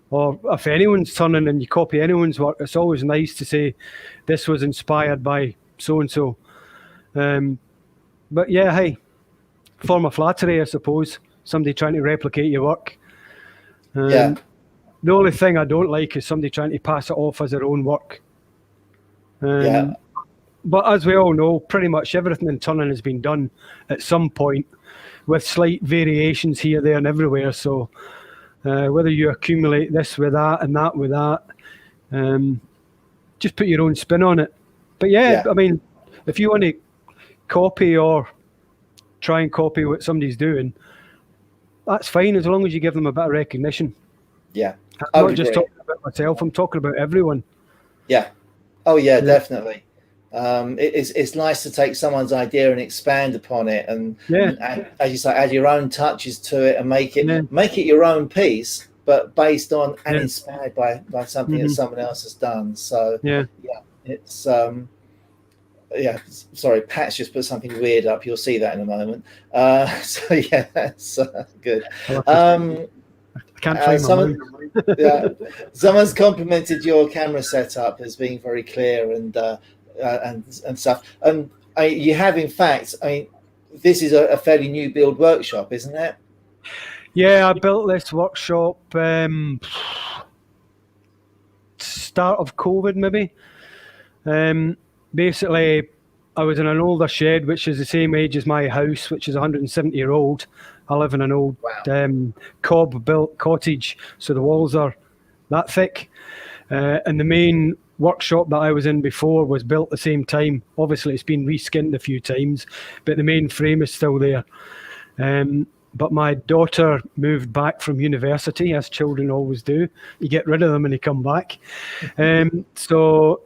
Or if anyone's turning and you copy anyone's work, it's always nice to say this was inspired by so-and-so. But yeah, hey, form of flattery, I suppose. Somebody trying to replicate your work. The only thing I don't like is somebody trying to pass it off as their own work. But as we all know, pretty much everything in turning has been done at some point with slight variations here, there and everywhere. So whether you accumulate this with that and that with that, just put your own spin on it. But I mean, if you want to copy or try and copy what somebody's doing, that's fine as long as you give them a bit of recognition. Yeah. I'm not just talking about myself, I'm talking about everyone. Yeah. Oh yeah, definitely. It's nice to take someone's idea and expand upon it, and as you say, add your own touches to it and make it your own piece, but based on and inspired by something that someone else has done. So it's sorry, Pat's just put something weird up. You'll see that in a moment. So yeah, that's good. I can't find someone's complimented your camera setup as being very clear and stuff. You have, in fact, I mean, this is a fairly new build workshop, isn't it? Yeah, I built this workshop start of COVID, maybe. Basically, I was in an older shed, which is the same age as my house, which is 170-year-old. I live in an old cob-built cottage, so the walls are that thick. And the main workshop that I was in before was built the same time. Obviously, it's been reskinned a few times, but the main frame is still there. But my daughter moved back from university, as children always do. You get rid of them and they come back. So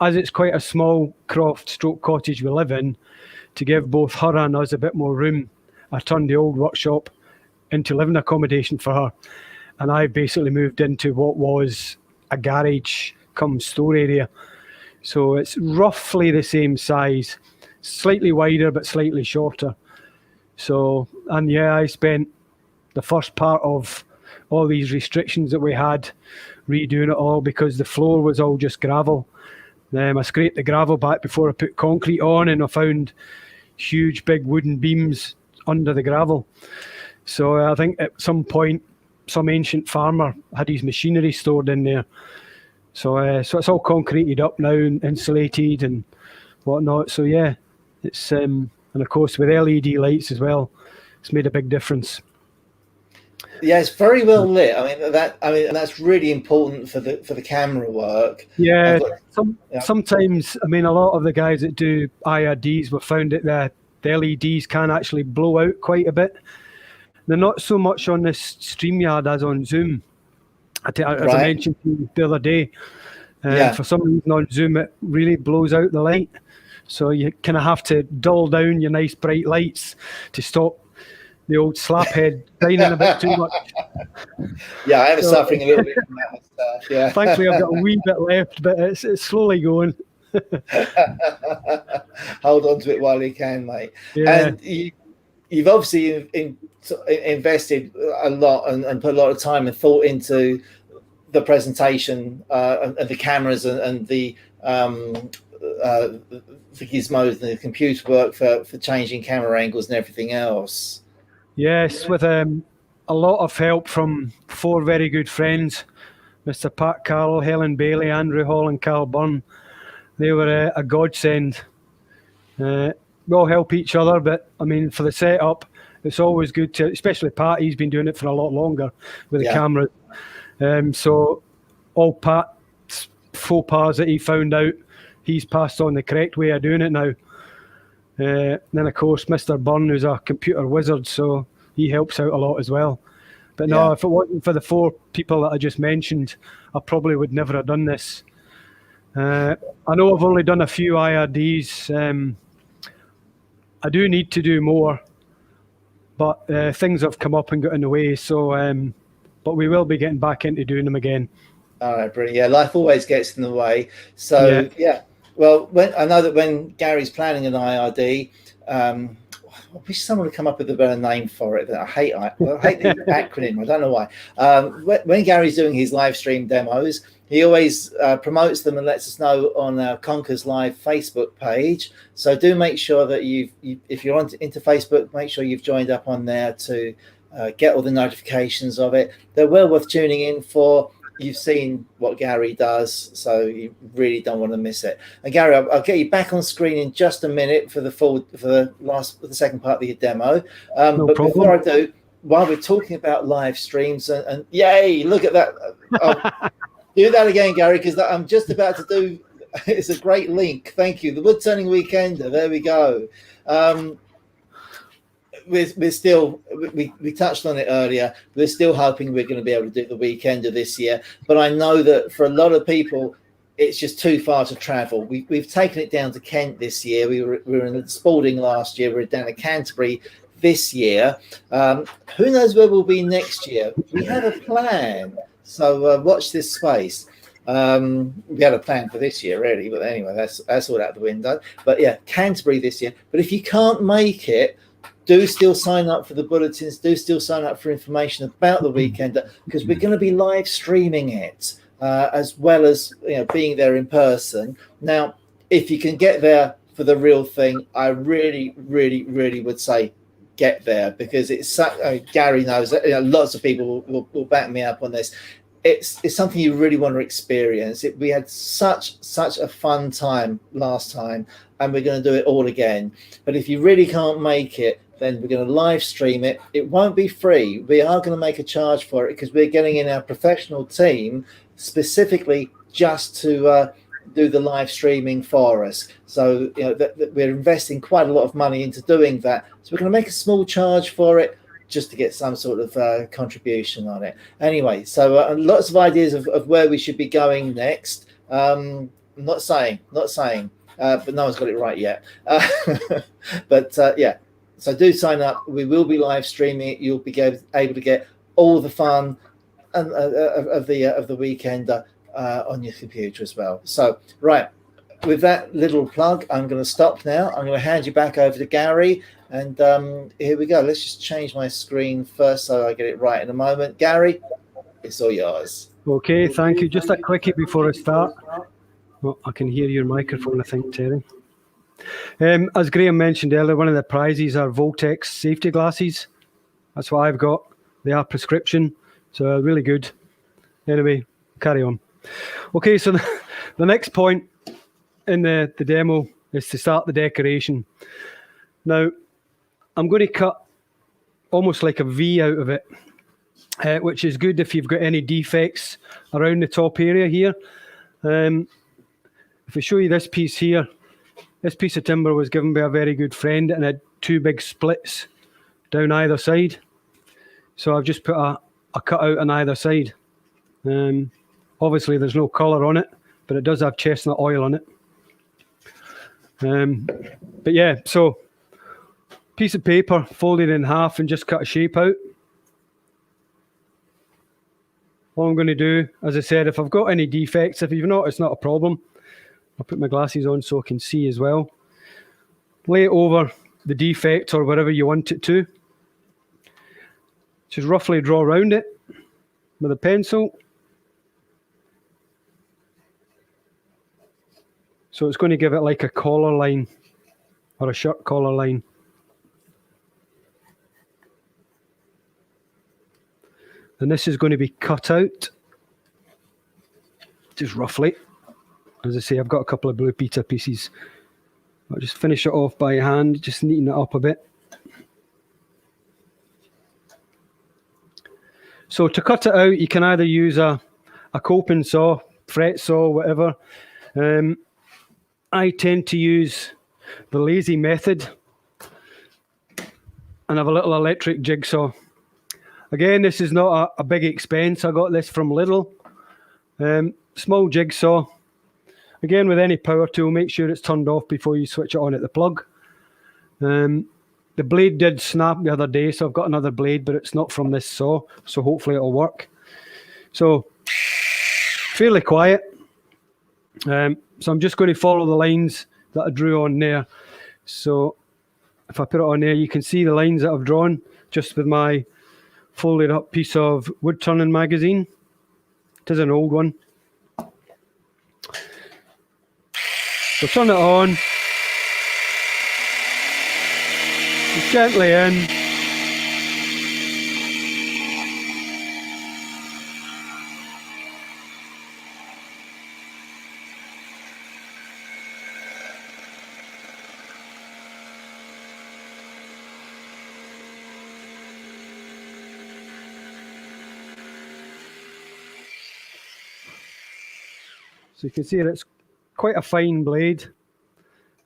as it's quite a small croft stroke cottage we live in, to give both her and us a bit more room, I turned the old workshop into living accommodation for her. And I basically moved into what was a garage come store area. So it's roughly the same size, slightly wider but slightly shorter. So, and I spent the first part of all these restrictions that we had redoing it all, because the floor was all just gravel. I scraped the gravel back before I put concrete on, and I found huge big wooden beams under the gravel. So I think at some point some ancient farmer had his machinery stored in there. So it's all concreted up now and insulated and whatnot. So yeah, it's and of course with LED lights as well, it's made a big difference. Yeah, it's very well lit. And that's really important for the camera work. Yeah, sometimes, I mean, a lot of the guys that do IRDs, we've found that the LEDs can actually blow out quite a bit. They're not so much on this StreamYard as on Zoom. As I mentioned to you the other day, for some reason on Zoom it really blows out the light. So you kind of have to dull down your nice bright lights to stop the old slaphead dining a bit too much. Yeah, I am suffering a little bit from that myself. Yeah. Thankfully, I've got a wee bit left, but it's slowly going. Hold on to it while you can, mate. Yeah. And you've obviously invested a lot and put a lot of time and thought into the presentation and the cameras and the gizmos and the computer work for changing camera angles and everything else. Yes, with a lot of help from 4 very good friends, Mr. Pat Carroll, Helen Bailey, Andrew Hall and Carl Byrne. They were a godsend. We all help each other, but I mean, for the setup, it's always good to, especially Pat, he's been doing it for a lot longer with the cameras. So all Pat's faux pas that he found out, he's passed on the correct way of doing it now. Then, of course, Mr. Byrne, who's a computer wizard, so he helps out a lot as well. But no, if it wasn't for the 4 people that I just mentioned, I probably would never have done this. I know I've only done a few IRDs. I do need to do more, but things have come up and got in the way. So, but we will be getting back into doing them again. All right, brilliant. Yeah, life always gets in the way. So, yeah. Well, I know that when Gary's planning an IRD, I wish someone would come up with a better name for it. I hate the acronym. I don't know why. When Gary's doing his live stream demos, he always promotes them and lets us know on our Conkers Live Facebook page. So do make sure that if you're into Facebook, make sure you've joined up on there to get all the notifications of it. They're well worth tuning in for. You've seen what Gary does, so you really don't want to miss it. And Gary, I'll get you back on screen in just a minute for the second part of your demo. No but problem. Before I do, while we're talking about live streams, and yay, look at that. Do that again, Gary, because I'm just about to do. It's a great link. Thank you. The Woodturning Weekender. There we go. We're still, we touched on it earlier. We're still hoping we're going to be able to do the Weekender this year. But I know that for a lot of people, it's just too far to travel. We've taken it down to Kent this year. We were in Spalding last year. We're down to Canterbury this year. Who knows where we'll be next year? We have a plan. So watch this space. We had a plan for this year, really. But anyway, that's all out the window. But yeah, Canterbury this year. But if you can't make it, do still sign up for the bulletins. Do still sign up for information about the weekend, because we're going to be live streaming it as well as being there in person. Now, if you can get there for the real thing, I really, really, really would say get there, because it's Gary knows that lots of people will back me up on this. It's something you really want to experience. We had such a fun time last time, and we're going to do it all again. But if you really can't make it, then we're going to live stream it. It won't be free. We are going to make a charge for it, because we're getting in our professional team specifically just to do the live streaming for us. So we're investing quite a lot of money into doing that. So we're going to make a small charge for it, just to get some sort of contribution on it. Anyway, so lots of ideas of where we should be going next. I'm not saying, but no one's got it right yet. But yeah. So do sign up. We will be live streaming it. You'll be able to get all the fun of the weekend on your computer as well. So right, with that little plug, I'm going to stop now. I'm going to hand you back over to Gary, and here we go. Let's just change my screen first so I get it right in a moment. Gary, it's all yours. Okay, thank you. Just a quickie before I start. Well, I can hear your microphone, I think, Terry. As Graham mentioned earlier, one of the prizes are Voltex safety glasses. That's what I've got. They are prescription, so really good. Anyway, carry on. Okay, so the next point in the demo is to start the decoration. Now, I'm going to cut almost like a V out of it, which is good if you've got any defects around the top area here. If I show you this piece here, this piece of timber was given by a very good friend and had 2 big splits down either side. So I've just put a cutout on either side. Obviously, there's no colour on it, but it does have chestnut oil on it. But yeah, so piece of paper, fold it in half and just cut a shape out. All I'm going to do, as I said, if I've got any defects, if you've not, it's not a problem. I'll put my glasses on so I can see as well. Lay it over the defect or wherever you want it to. Just roughly draw around it with a pencil. So it's going to give it like a collar line or a shirt collar line. And this is going to be cut out, just roughly. As I say, I've got a couple of blue pita pieces. I'll just finish it off by hand, just neaten it up a bit. So to cut it out, you can either use a coping saw, fret saw, whatever. I tend to use the lazy method and have a little electric jigsaw. Again, this is not a big expense. I got this from Lidl. Small jigsaw. Again, with any power tool, make sure it's turned off before you switch it on at the plug. The blade did snap the other day, so I've got another blade, but it's not from this saw, so hopefully it'll work. So, fairly quiet. So I'm just going to follow the lines that I drew on there. So if I put it on there, you can see the lines that I've drawn just with my folded up piece of Woodturning magazine. It is an old one. So turn it on. Just gently in. So you can see that it's quite a fine blade.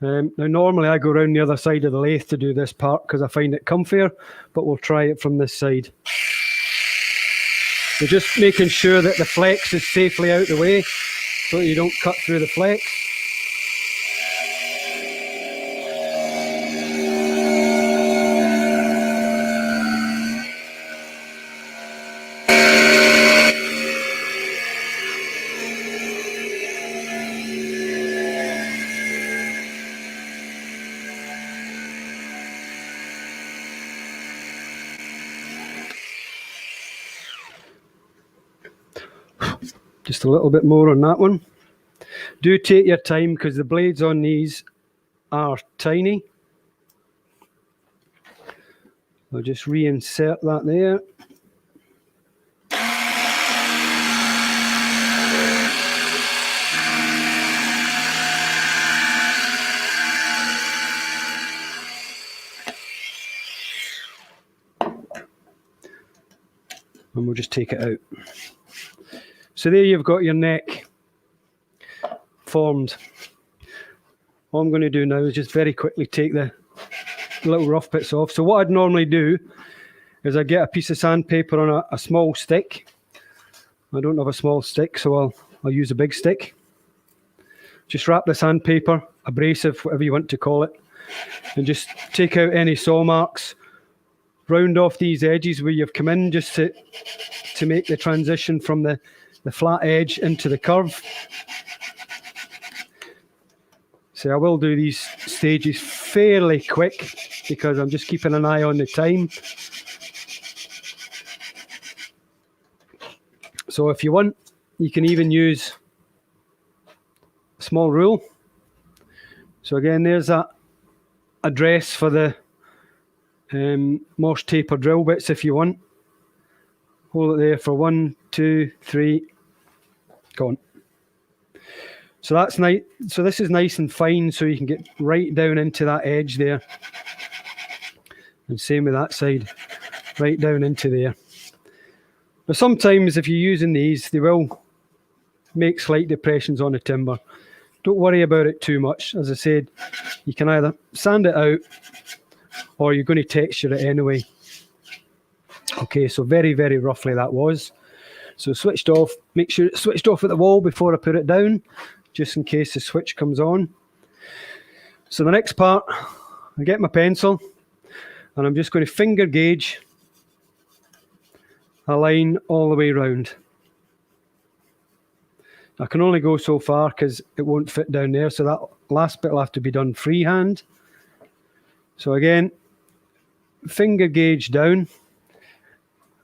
Now normally I go around the other side of the lathe to do this part because I find it comfier, but we'll try it from this side. So just making sure that the flex is safely out the way so that you don't cut through the flex. Just a little bit more on that one. Do take your time because the blades on these are tiny. I'll just reinsert that there. And we'll just take it out. So there you've got your neck formed. All I'm going to do now is just very quickly take the little rough bits off. So what I'd normally do is I get a piece of sandpaper on a small stick. I don't have a small stick, so I'll use a big stick. Just wrap the sandpaper, abrasive, whatever you want to call it, and just take out any saw marks. Round off these edges where you've come in just to make the transition from the flat edge into the curve. So I will do these stages fairly quick because I'm just keeping an eye on the time. So if you want, you can even use a small rule. So again, there's a address for the Morse taper drill bits if you want. Hold it there for 1, 2, 3. Go on. So that's nice. So this is nice and fine, so you can get right down into that edge there. And same with that side, right down into there. But sometimes if you're using these, they will make slight depressions on the timber. Don't worry about it too much. As I said, you can either sand it out or you're going to texture it anyway. Okay, so very, very roughly that was. So switched off, make sure it's switched off at the wall before I put it down, just in case the switch comes on. So the next part, I get my pencil. And I'm just going to finger gauge a line all the way round. I can only go so far because it won't fit down there, so that last bit will have to be done freehand. So again, finger gauge down.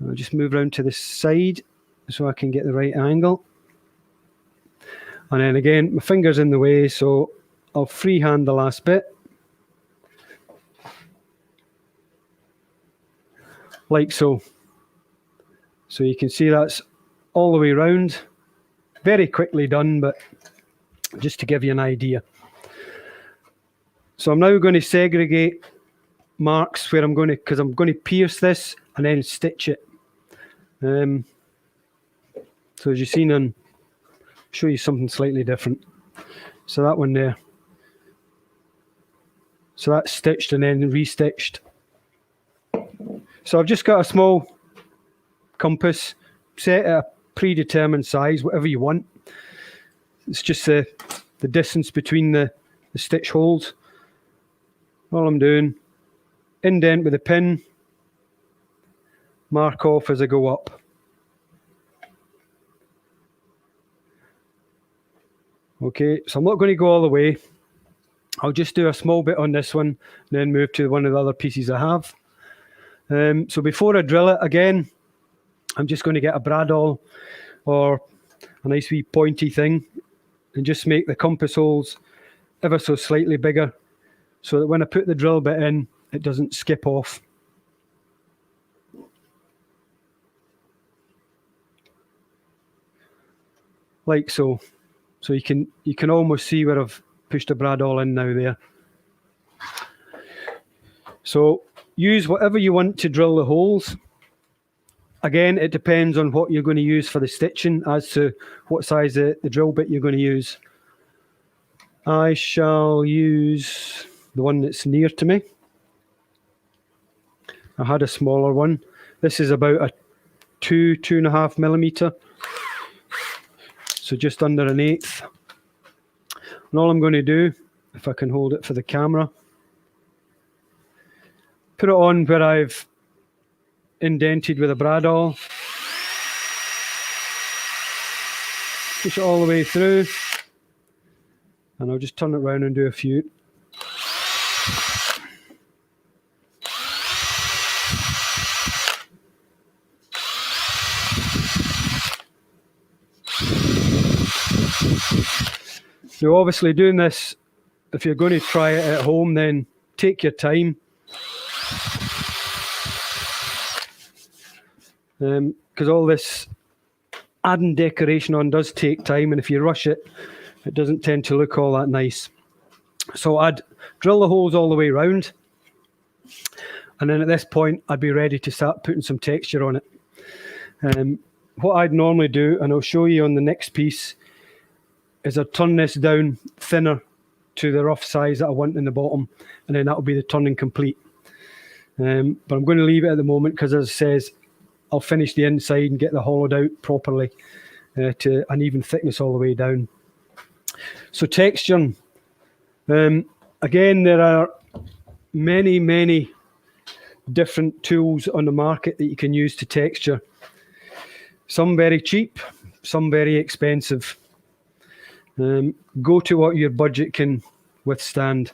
I'll just move around to the side so I can get the right angle. And then again, my finger's in the way, so I'll freehand the last bit. Like so. So you can see that's all the way round. Very quickly done, but just to give you an idea. So I'm now going to segregate marks where I'm going to, because I'm going to pierce this and then stitch it. So as you've seen, I'll show you something slightly different. So that one there. So that's stitched and then restitched. So I've just got a small compass set at a predetermined size, whatever you want. It's just the distance between the stitch holes. All I'm doing, indent with a pin, mark off as I go up. Okay, so I'm not going to go all the way. I'll just do a small bit on this one, then move to one of the other pieces I have. So before I drill it again, I'm just going to get a bradawl or a nice wee pointy thing and just make the compass holes ever so slightly bigger so that when I put the drill bit in, it doesn't skip off. Like so. So you can almost see where I've pushed a bradawl in now there. So use whatever you want to drill the holes. Again, it depends on what you're going to use for the stitching as to what size the drill bit you're going to use. I shall use the one that's near to me. I had a smaller one. This is about a 2.5 millimeter. So just under an eighth. And all I'm going to do, if I can hold it for the camera, put it on where I've indented with a bradawl. Push it all the way through. And I'll just turn it around and do a few. So obviously doing this, if you're going to try it at home, then take your time. Because all this adding decoration on does take time, and if you rush it, it doesn't tend to look all that nice. So I'd drill the holes all the way around, and then at this point I'd be ready to start putting some texture on it. What I'd normally do, and I'll show you on the next piece, is I'd turn this down thinner to the rough size that I want in the bottom, and then that'll be the turning complete. But I'm going to leave it at the moment because, as it says, I'll finish the inside and get the hollowed out properly to an even thickness all the way down. So texture. Again, there are many different tools on the market that you can use to texture. Some very cheap, some very expensive. Go to what your budget can withstand.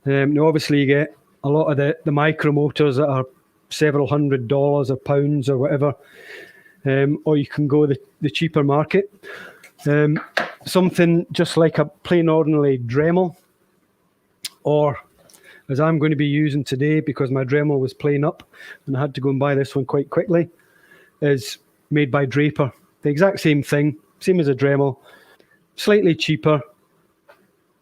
Now obviously you get a lot of the micro motors that are several $100s or pounds or whatever, or you can go the cheaper market. Something just like a plain ordinary Dremel, or as I'm going to be using today because my Dremel was playing up and I had to go and buy this one quite quickly, is made by Draper. The exact same thing, same as a Dremel, slightly cheaper,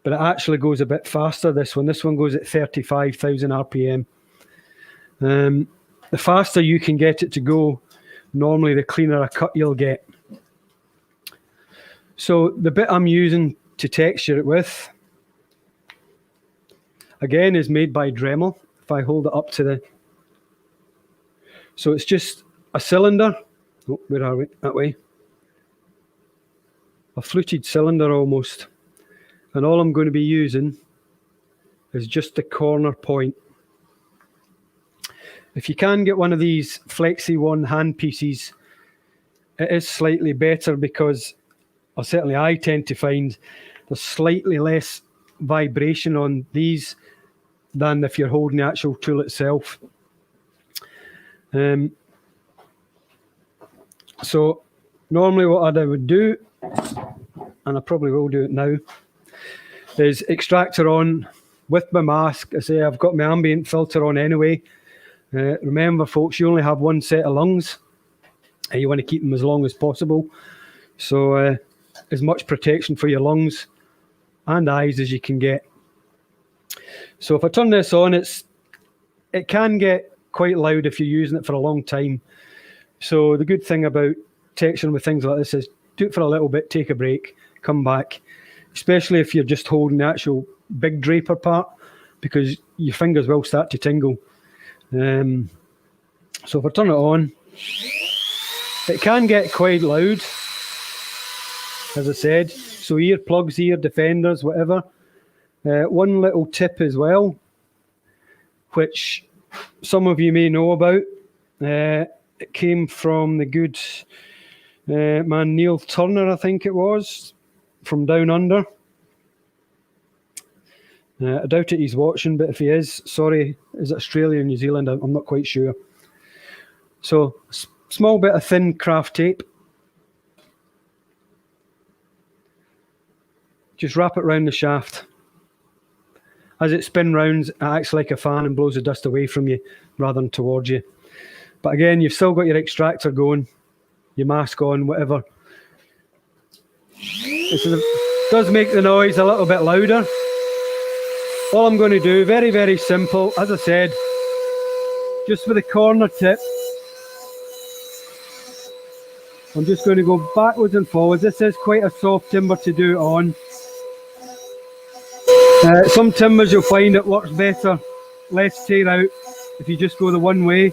but it actually goes a bit faster, this one. This one goes at 35,000 RPM. The faster you can get it to go, normally the cleaner a cut you'll get. So the bit I'm using to texture it with, again, is made by Dremel. If I hold it up to the... So it's just a cylinder. Oh, where are we? That way. A fluted cylinder almost. And all I'm going to be using is just the corner point. If you can get one of these Flexi One hand pieces, it is slightly better because, or certainly I tend to find, there's slightly less vibration on these than if you're holding the actual tool itself. So normally what I would do, and I probably will do it now, is extractor on with my mask. I say I've got my ambient filter on anyway. Remember, folks, you only have one set of lungs, and you want to keep them as long as possible. So as much protection for your lungs and eyes as you can get. So if I turn this on, it can get quite loud if you're using it for a long time. So the good thing about texturing with things like this is do it for a little bit, take a break, come back, especially if you're just holding the actual big draper part, because your fingers will start to tingle. So if I turn it on, it can get quite loud, as I said. So ear plugs, ear defenders, whatever. One little tip as well, which some of you may know about. It came from the good man Neil Turner, I think it was, from down under. I doubt it he's watching, but if he is, sorry, is it Australia or New Zealand? I'm not quite sure. So, small bit of thin craft tape. Just wrap it around the shaft. As it spins round, it acts like a fan and blows the dust away from you rather than towards you. But again, you've still got your extractor going, your mask on, whatever. It does make the noise a little bit louder. All I'm going to do, very, very simple, as I said, just with the corner tip, I'm just going to go backwards and forwards. This is quite a soft timber to do it on. Some timbers you'll find it works better, less tear out, if you just go the one way,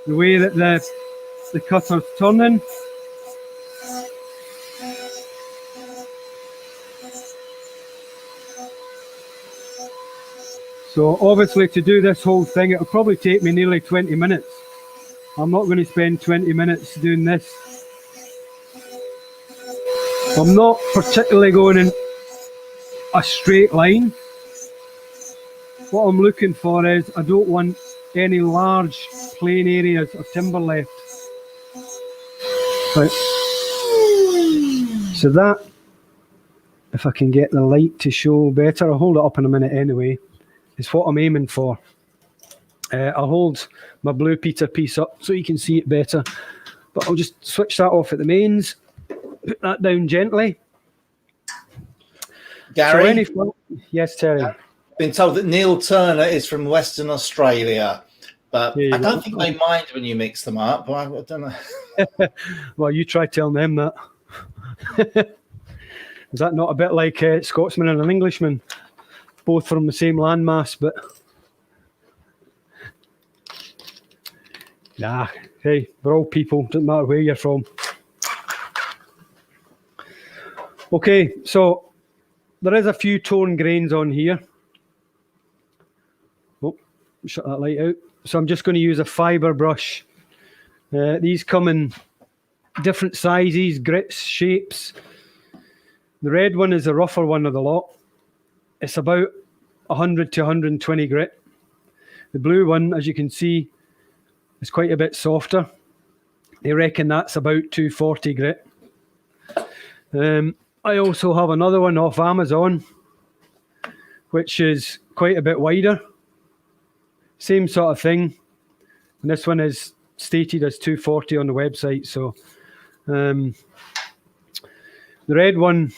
the way that the cutter's turning. So obviously to do this whole thing, it'll probably take me nearly 20 minutes. I'm not going to spend 20 minutes doing this. I'm not particularly going in a straight line. What I'm looking for is, I don't want any large plain areas of timber left. Right. So that, if I can get the light to show better, I'll hold it up in a minute anyway, is what I'm aiming for. I'll hold my blue Peter piece up so you can see it better, but I'll just switch that off at the mains, put that down gently. Gary? So yes, Terry. I've been told that Neil Turner is from Western Australia, but I don't think they mind when you mix them up. I don't know. Well, you try telling them that. Is that not a bit like a Scotsman and an Englishman? Both from the same landmass, but... Nah, hey, we're all people, doesn't matter where you're from. Okay, so there is a few torn grains on here. Oh, shut that light out. So I'm just going to use a fibre brush. These come in different sizes, grits, shapes. The red one is the rougher one of the lot. It's about 100 to 120 grit. The blue one, as you can see, is quite a bit softer. They reckon that's about 240 grit. I also have another one off Amazon, which is quite a bit wider. Same sort of thing. And this one is stated as 240 on the website. So the red one,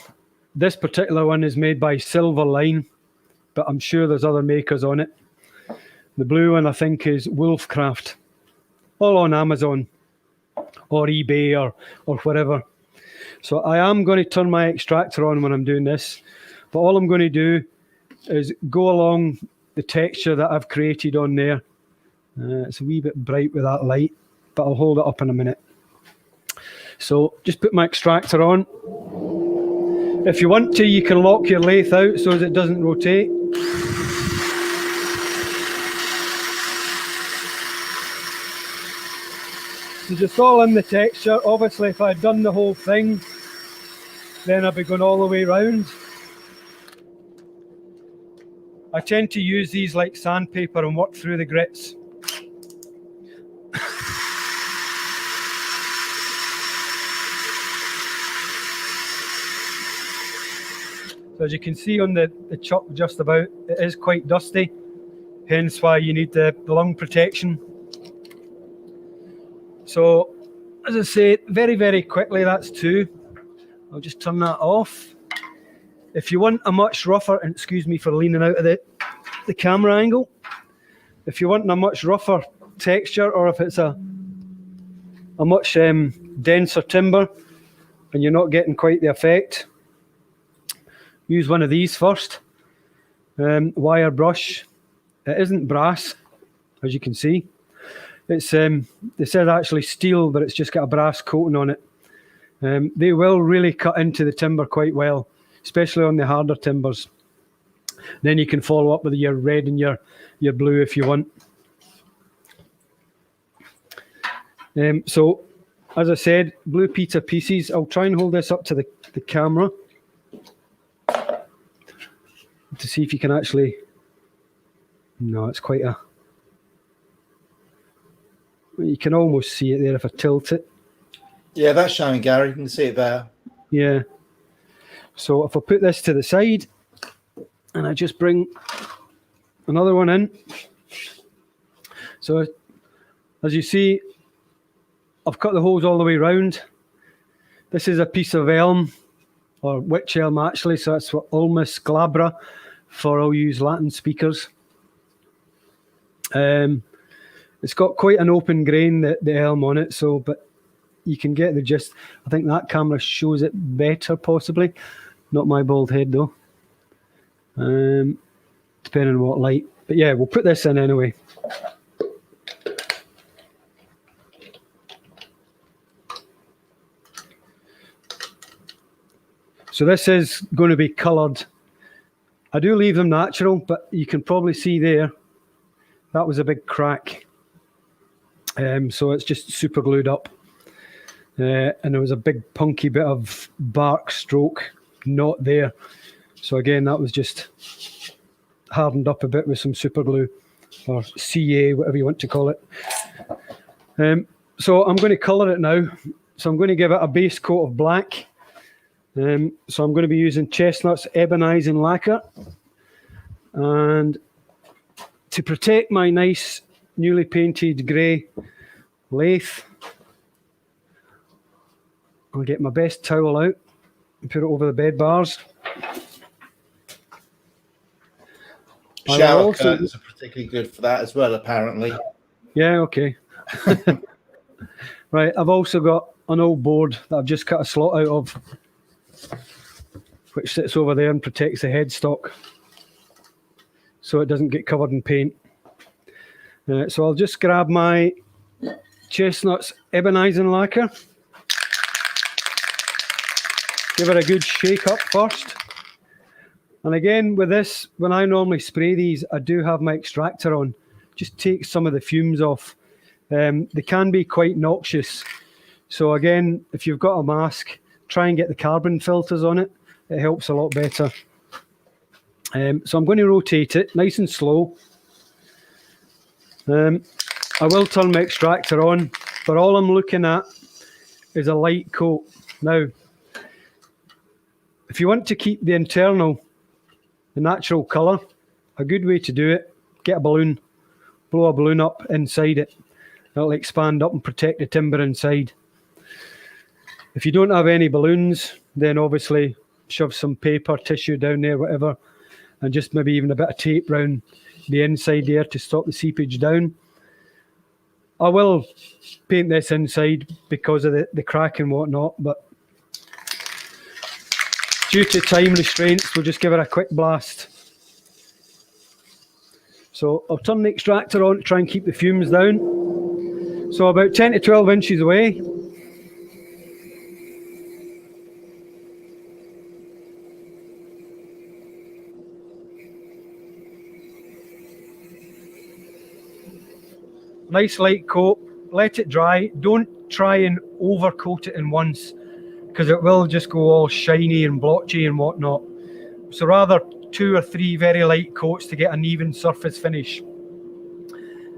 this particular one is made by Silver Line, but I'm sure there's other makers on it. The blue one, I think, is Wolfcraft. All on Amazon or eBay or wherever. So I am going to turn my extractor on when I'm doing this, but all I'm going to do is go along the texture that I've created on there. It's a wee bit bright with that light, but I'll hold it up in a minute. So just put my extractor on. If you want to, you can lock your lathe out so that it doesn't rotate. So just all in the texture. Obviously, if I'd done the whole thing, then I'd be going all the way round. I tend to use these like sandpaper and work through the grits. So as you can see on the chuck just about, it is quite dusty, hence why you need the lung protection. So as I say, very, very quickly, that's 2. I'll just turn that off. If you want a much rougher, and excuse me for leaning out of the camera angle, if you want a much rougher texture, or if it's a much denser timber and you're not getting quite the effect, use one of these first. Wire brush. It isn't brass, as you can see. It's it says actually steel, but it's just got a brass coating on it. They will really cut into the timber quite well, especially on the harder timbers. Then you can follow up with your red and your blue if you want. So, as I said, blue pizza pieces. I'll try and hold this up to the camera to see if you can actually... No, it's quite a... You can almost see it there if I tilt it. Yeah, that's showing, Gary. You can see it there. Yeah. So if I put this to the side and I just bring another one in. So as you see, I've cut the holes all the way round. This is a piece of elm, or wych elm actually, so that's what Ulmus glabra for all you Latin speakers. It's got quite an open grain, the elm on it, so but you can get the gist. I think that camera shows it better, possibly. Not my bald head though. Depending on what light. But yeah, we'll put this in anyway. So this is going to be coloured. I do leave them natural, but you can probably see there, that was a big crack. So it's just super glued up. And there was a big punky bit of bark stroke not there. So again, that was just hardened up a bit with some super glue, or CA, whatever you want to call it. So I'm going to colour it now. So I'm going to give it a base coat of black. So I'm going to be using Chestnut's Ebonizing Lacquer. And to protect my nice newly painted grey lathe, I'll get my best towel out and put it over the bed bars. Shower curtains are particularly good for that as well, apparently. Yeah, okay. Right, I've also got an old board that I've just cut a slot out of, which sits over there and protects the headstock so it doesn't get covered in paint. So I'll just grab my Chestnut's Ebonizing Lacquer. Give it a good shake up first. And again, with this, when I normally spray these, I do have my extractor on. Just take some of the fumes off. They can be quite noxious. So again, if you've got a mask, try and get the carbon filters on it. It helps a lot better. So I'm going to rotate it nice and slow. I will turn my extractor on, but all I'm looking at is a light coat. Now, if you want to keep the internal, the natural colour, a good way to do it, get a balloon, blow a balloon up inside it. It'll expand up and protect the timber inside. If you don't have any balloons, then obviously shove some paper, tissue down there, whatever, and just maybe even a bit of tape around the inside there to stop the seepage down. I will paint this inside because of the crack and whatnot, but due to time restraints, we'll just give it a quick blast. So I'll turn the extractor on to try and keep the fumes down. So about 10 to 12 inches away. Nice light coat, let it dry. Don't try and overcoat it in once, because it will just go all shiny and blotchy and whatnot. So rather 2 or 3 very light coats to get an even surface finish.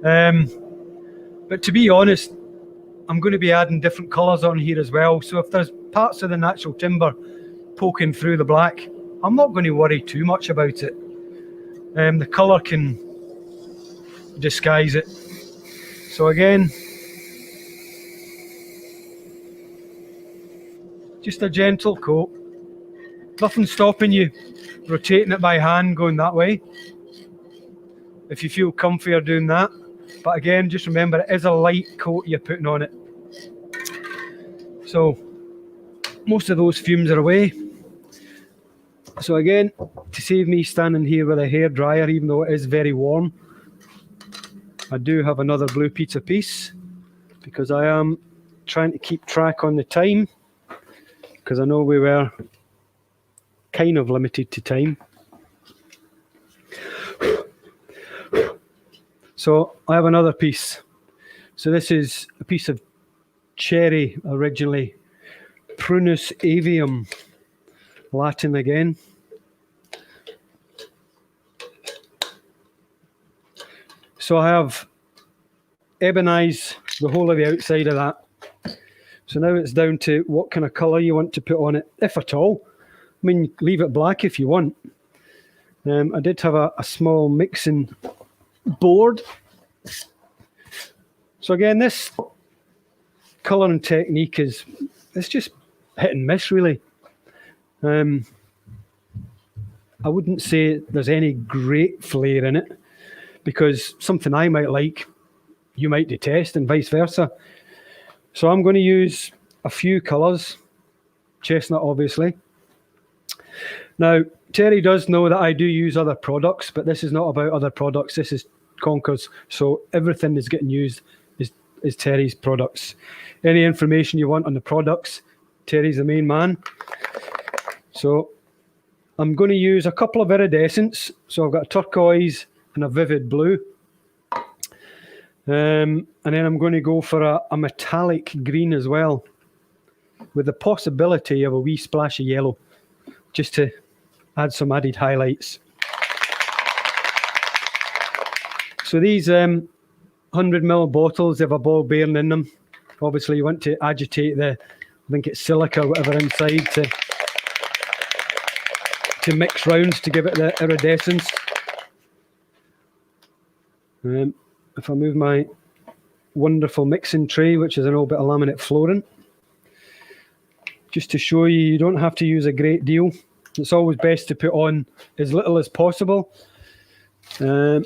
But to be honest, I'm going to be adding different colours on here as well. So if there's parts of the natural timber poking through the black, I'm not going to worry too much about it. The colour can disguise it. So again, just a gentle coat. Nothing stopping you rotating it by hand going that way, if you feel comfier doing that. But again, just remember, it is a light coat you're putting on it. So most of those fumes are away. So again, to save me standing here with a hairdryer, even though it is very warm, I do have another blue pizza piece, because I am trying to keep track on the time, because I know we were kind of limited to time. So I have another piece. So this is a piece of cherry originally, Prunus avium, Latin again. So I have ebonized the whole of the outside of that. So now it's down to what kind of colour you want to put on it, if at all. I mean, leave it black if you want. I did have a small mixing board. So again, this colouring technique it's just hit and miss, really. I wouldn't say there's any great flair in it, because something I might like, you might detest, and vice versa. So I'm going to use a few colours, chestnut obviously. Now, Terry does know that I do use other products, but this is not about other products, this is Conkers, so everything that's getting used is Terry's products. Any information you want on the products, Terry's the main man. So I'm going to use a couple of iridescents. So I've got a turquoise and a vivid blue. And then I'm going to go for a metallic green as well, with the possibility of a wee splash of yellow, just to add some added highlights. So these 100ml bottles have a ball bearing in them. Obviously you want to agitate I think it's silica or whatever inside to mix rounds to give it the iridescence. If I move my wonderful mixing tray, which is a little bit of laminate flooring, just to show you don't have to use a great deal. It's always best to put on as little as possible, and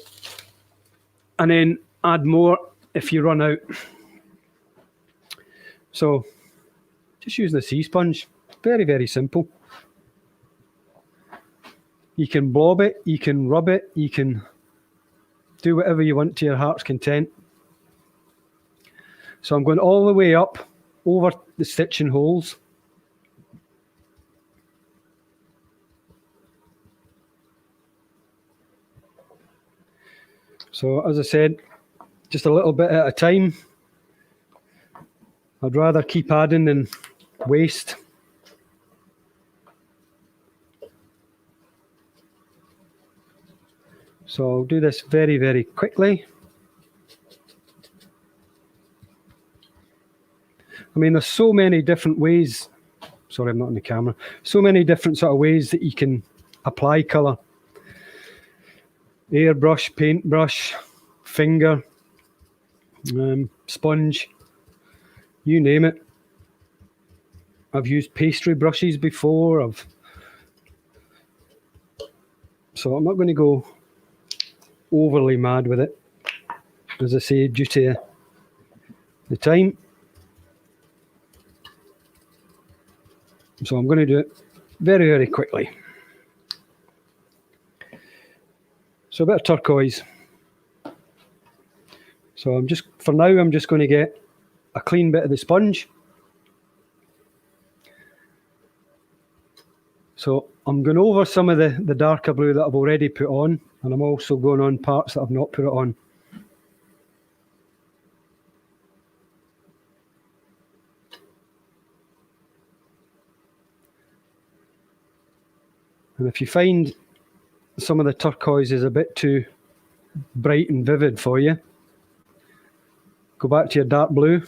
then add more if you run out. So just using a sea sponge, very, very simple. You can blob it, you can rub it, you can do whatever you want to your heart's content. So I'm going all the way up over the stitching holes. So as I said, just a little bit at a time. I'd rather keep adding than waste. So I'll do this very, very quickly. I mean, there's so many different ways. Sorry, I'm not in the camera. So many different sort of ways that you can apply colour. Airbrush, paintbrush, finger, sponge, you name it. I've used pastry brushes before. So I'm not going to go overly mad with it, as I say, due to the time. So I'm going to do it very, very quickly. So a bit of turquoise. So I'm just going to get a clean bit of the sponge. So I'm going over some of the darker blue that I've already put on, and I'm also going on parts that I've not put it on. And if you find some of the turquoise is a bit too bright and vivid for you, go back to your dark blue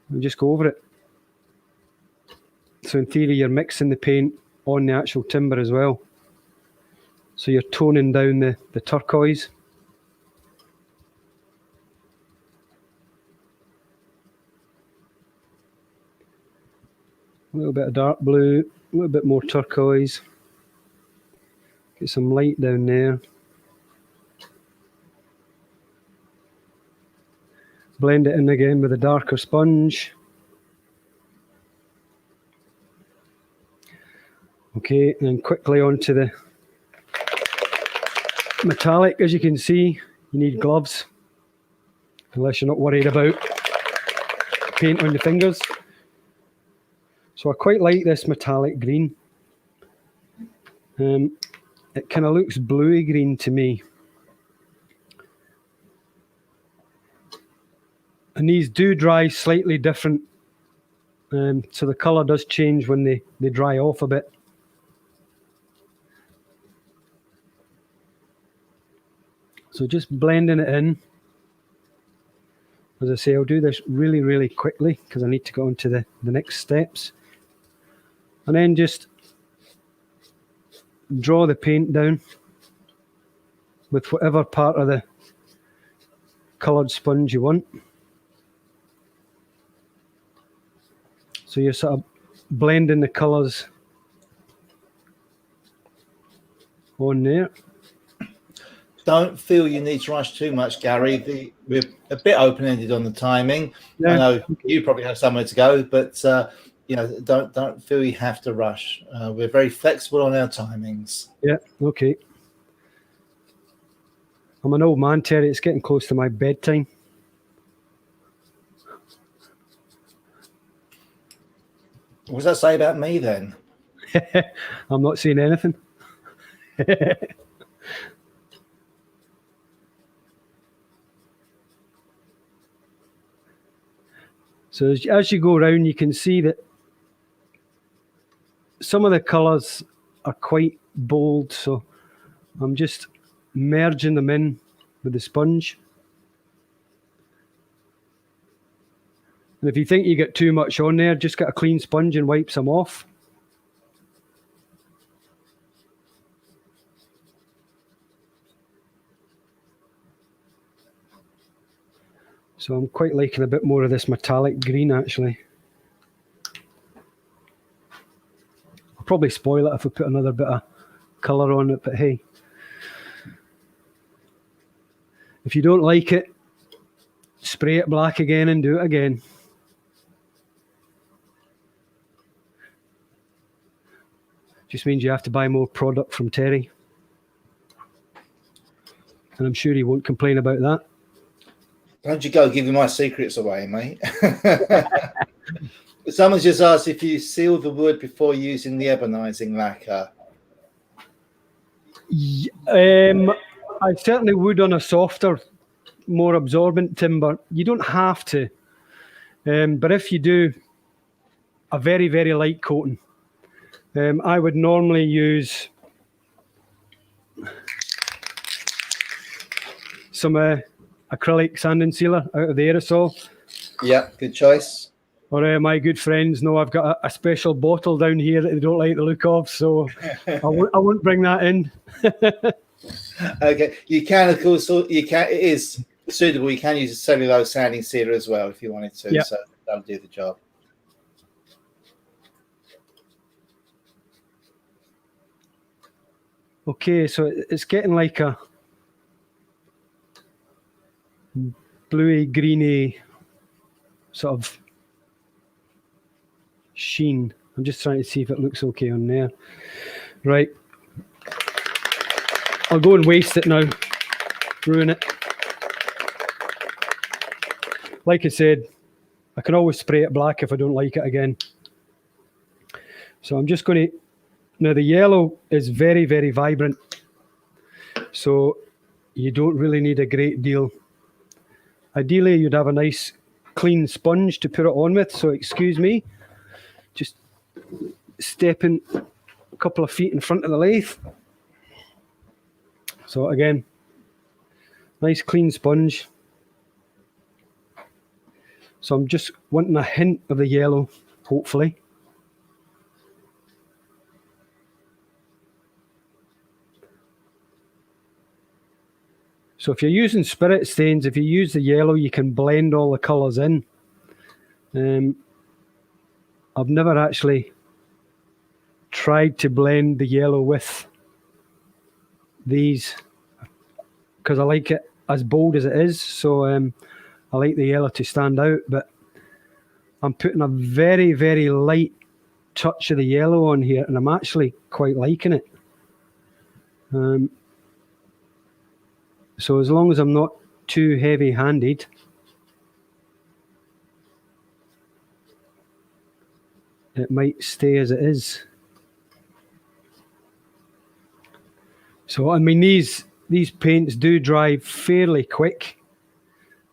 and just go over it. So in theory, you're mixing the paint on the actual timber as well. So you're toning down the turquoise. A little bit of dark blue, a little bit more turquoise. Get some light down there. Blend it in again with a darker sponge. Okay, and then quickly onto the metallic. As you can see, you need gloves, unless you're not worried about paint on your fingers. So I quite like this metallic green. It kind of looks bluey green to me. And these do dry slightly different, so the colour does change when they dry off a bit. So just blending it in. As I say, I'll do this really, really quickly because I need to go on to the next steps. And then just draw the paint down with whatever part of the coloured sponge you want. So you're sort of blending the colours on there. Don't feel you need to rush too much, Gary. We're a bit open-ended on the timing. Yeah. I know you probably have somewhere to go, but don't feel you have to rush. We're very flexible on our timings. Yeah, okay. I'm an old man, Terry. It's getting close to my bedtime. What does that say about me then? I'm not saying anything. So as you go around, you can see that some of the colours are quite bold, so I'm just merging them in with the sponge. And if you think you get too much on there, just get a clean sponge and wipe some off. So I'm quite liking a bit more of this metallic green, actually. I'll probably spoil it if I put another bit of colour on it, but hey. If you don't like it, spray it black again and do it again. Just means you have to buy more product from Terry. And I'm sure he won't complain about that. Don't you go giving my secrets away, mate. Someone's just asked if you seal the wood before using the ebonising lacquer. I certainly would on a softer, more absorbent timber. You don't have to. But if you do, a very, very light coating. I would normally use some acrylic sanding sealer out of the aerosol. Yeah, good choice. Or my good friends know I've got a special bottle down here that they don't like the look of, so I won't bring that in. Okay, you can, of course, you can. It is suitable. You can use a cellulose sanding sealer as well if you wanted to. Yep. So that'll do the job. Okay, so it's getting like a bluey, greeny sort of sheen. I'm just trying to see if it looks okay on there. Right. I'll go and waste it now. Ruin it. Like I said, I can always spray it black if I don't like it again. So I'm just going to... Now the yellow is very, very vibrant. So you don't really need a great deal. Ideally, you'd have a nice clean sponge to put it on with. So excuse me, just stepping couple of feet in front of the lathe. So again, nice clean sponge. So I'm just wanting a hint of the yellow, hopefully. So if you're using spirit stains, if you use the yellow, you can blend all the colours in. I've never actually tried to blend the yellow with these because I like it as bold as it is. So I like the yellow to stand out, but I'm putting a very, very light touch of the yellow on here, and I'm actually quite liking it. So as long as I'm not too heavy-handed, it might stay as it is. So, I mean, these paints do dry fairly quick.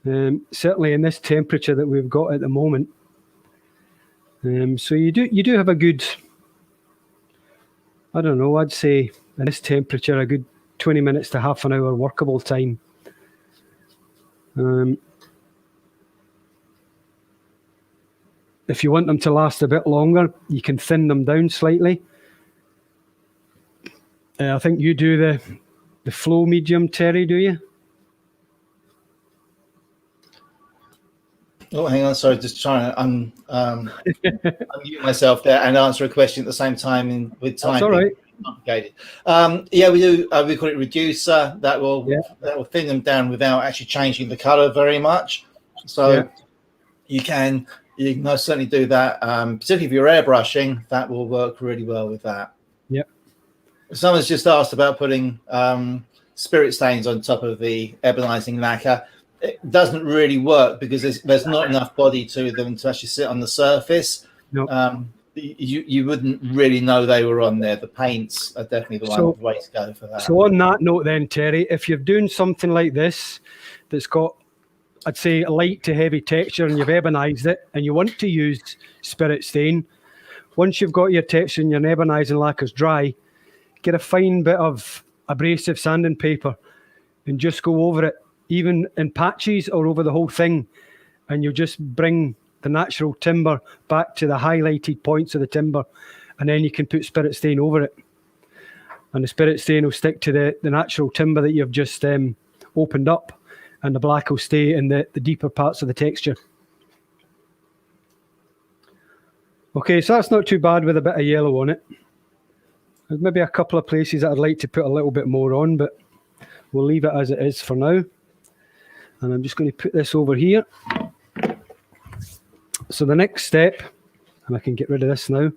Certainly in this temperature that we've got at the moment. So you do have a good, I don't know, I'd say in this temperature a good 20 minutes to half an hour workable time. If you want them to last a bit longer, you can thin them down slightly. I think you do the flow medium, Terry, do you? Oh, hang on, sorry, just trying to unmute myself there and answer a question at the same time with time. That's all right. Complicated. Yeah, we do. We call it reducer. That will thin them down without actually changing the color very much. So you can most certainly do that. Particularly if you're airbrushing, that will work really well with that. Yep. Someone's just asked about putting spirit stains on top of the ebonizing lacquer. It doesn't really work because there's not enough body to them to actually sit on the surface. Nope. You wouldn't really know they were on there. The paints are definitely the way to go for that. So on that note then, Terry, if you're doing something like this that's got, I'd say, a light to heavy texture and you've ebonized it and you want to use spirit stain, once you've got your texture and your ebonizing lacquers dry, get a fine bit of abrasive sanding paper and just go over it, even in patches or over the whole thing, and you'll just bring the natural timber back to the highlighted points of the timber, and then you can put spirit stain over it. And the spirit stain will stick to the natural timber that you've just opened up, and the black will stay in the deeper parts of the texture. Okay, so that's not too bad with a bit of yellow on it. There's maybe a couple of places that I'd like to put a little bit more on, but we'll leave it as it is for now. And I'm just going to put this over here. So the next step, and I can get rid of this now.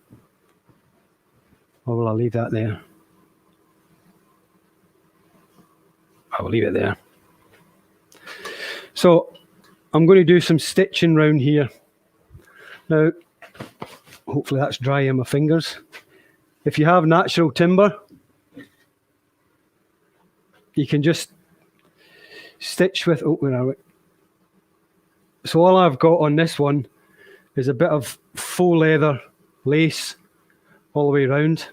Or will I leave that there? I will leave it there. So I'm going to do some stitching round here. Now, hopefully that's dry on my fingers. If you have natural timber, you can just stitch with, oh, where are we? So all I've got on this one is a bit of faux leather lace all the way around.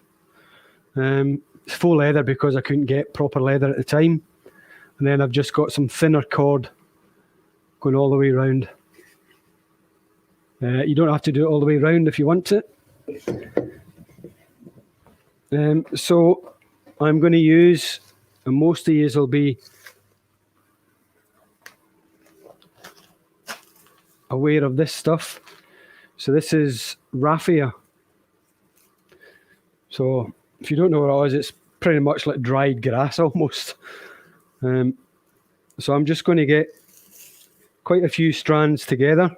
It's faux leather because I couldn't get proper leather at the time. And then I've just got some thinner cord going all the way around. You don't have to do it all the way around if you want it. So I'm going to use, and most of these will be aware of this stuff. So this is raffia. So if you don't know what it is, it's pretty much like dried grass almost. So I'm just going to get quite a few strands together.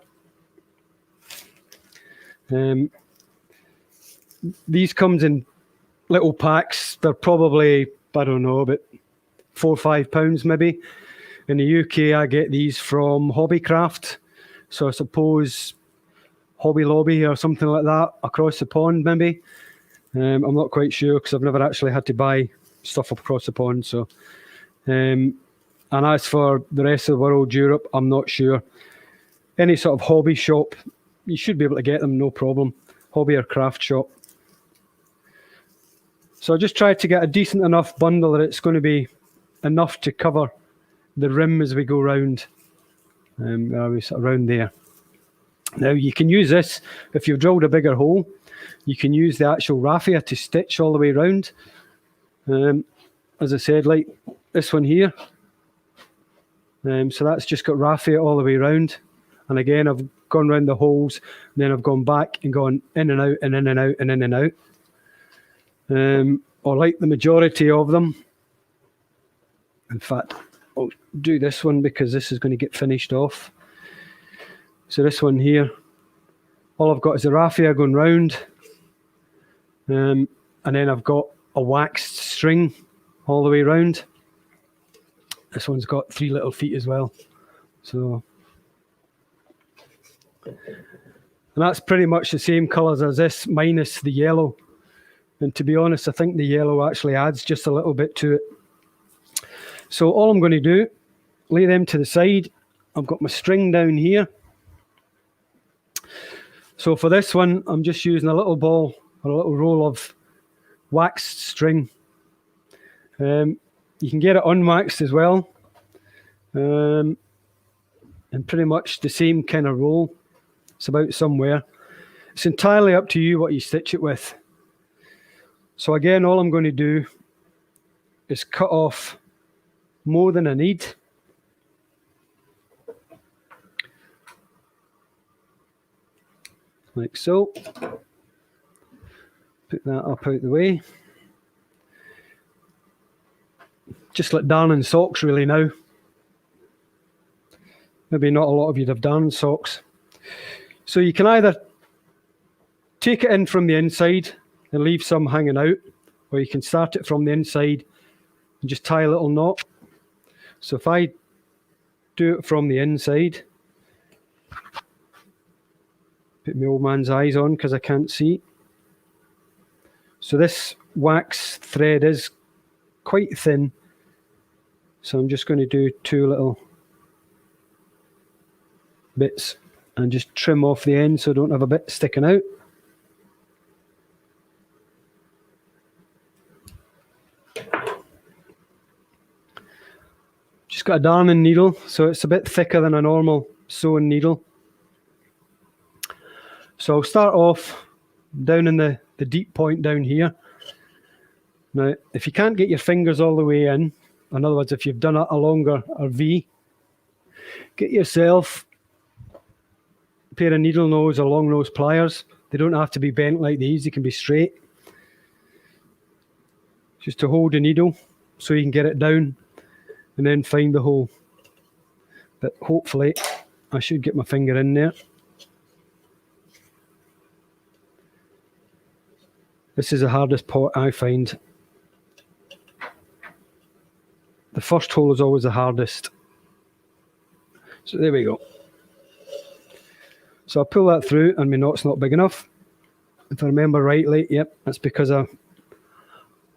These comes in little packs. They're probably, I don't know, about £4 or £5 maybe. In the UK, I get these from Hobbycraft. So I suppose Hobby Lobby or something like that across the pond maybe. I'm not quite sure because I've never actually had to buy stuff across the pond. So, and as for the rest of the world, Europe, I'm not sure. Any sort of hobby shop, you should be able to get them, no problem. Hobby or craft shop. So I just tried to get a decent enough bundle that it's going to be enough to cover the rim as we go round. Around there. Now you can use this if you've drilled a bigger hole. You can use the actual raffia to stitch all the way round. As I said, like this one here. So that's just got raffia all the way round. And again, I've gone round the holes, and then I've gone back and gone in and out and in and out and in and out. Or like the majority of them. In fact, I'll do this one because this is going to get finished off. So this one here, all I've got is the raffia going round. And then I've got a waxed string all the way round. This one's got 3 little feet as well. So, and that's pretty much the same colours as this, minus the yellow. And to be honest, I think the yellow actually adds just a little bit to it. So all I'm going to do, lay them to the side. I've got my string down here. So for this one, I'm just using a little ball or a little roll of waxed string. You can get it unwaxed as well. And pretty much the same kind of roll. It's about somewhere. It's entirely up to you what you stitch it with. So again, all I'm going to do is cut off more than I need. Like so. Put that up out the way. Just like darning socks really now. Maybe not a lot of you'd have darned socks. So you can either take it in from the inside and leave some hanging out, or you can start it from the inside and just tie a little knot. So if I do it from the inside, put my old man's eyes on because I can't see. So this wax thread is quite thin. So I'm just going to do 2 little bits and just trim off the end so I don't have a bit sticking out. Just got a darning needle, so it's a bit thicker than a normal sewing needle. So I'll start off down in the deep point down here. Now, if you can't get your fingers all the way in other words, if you've done a longer V, get yourself a pair of needle nose or long nose pliers. They don't have to be bent like these, they can be straight. Just to hold the needle so you can get it down and then find the hole. But hopefully I should get my finger in there. This is the hardest part I find. The first hole is always the hardest. So there we go. So I pull that through and my knot's not big enough. If I remember rightly, yep, that's because I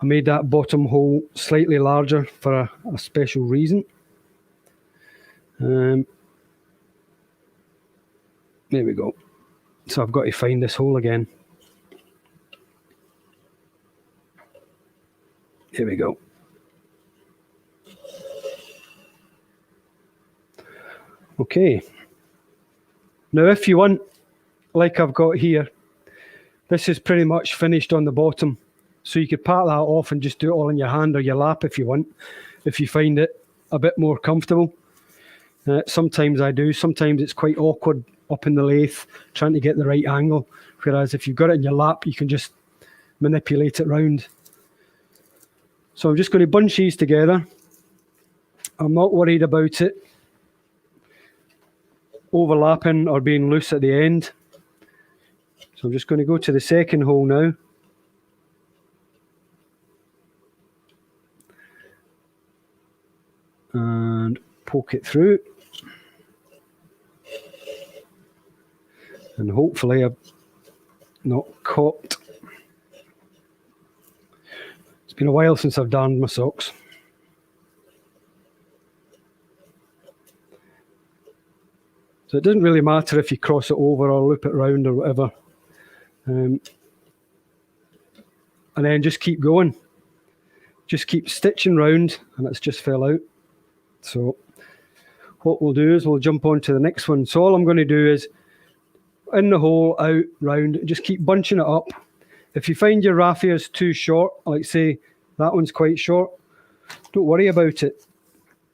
made that bottom hole slightly larger for a special reason. There we go. So I've got to find this hole again. Here we go. Okay. Now if you want, like I've got here, this is pretty much finished on the bottom. So you could part that off and just do it all in your hand or your lap if you want, if you find it a bit more comfortable. Sometimes I do. Sometimes it's quite awkward up in the lathe trying to get the right angle. Whereas if you've got it in your lap, you can just manipulate it round. So I'm just going to bunch these together. I'm not worried about it overlapping or being loose at the end. So I'm just going to go to the second hole now. And poke it through. And hopefully I've not caught. It's been a while since I've darned my socks. So it doesn't really matter if you cross it over or loop it round or whatever. and then just keep going. Just keep stitching round, and it's just fell out. So what we'll do is we'll jump on to the next one. So all I'm going to do is in the hole, out, round, just keep bunching it up. If you find your raffia is too short, like say that one's quite short, don't worry about it.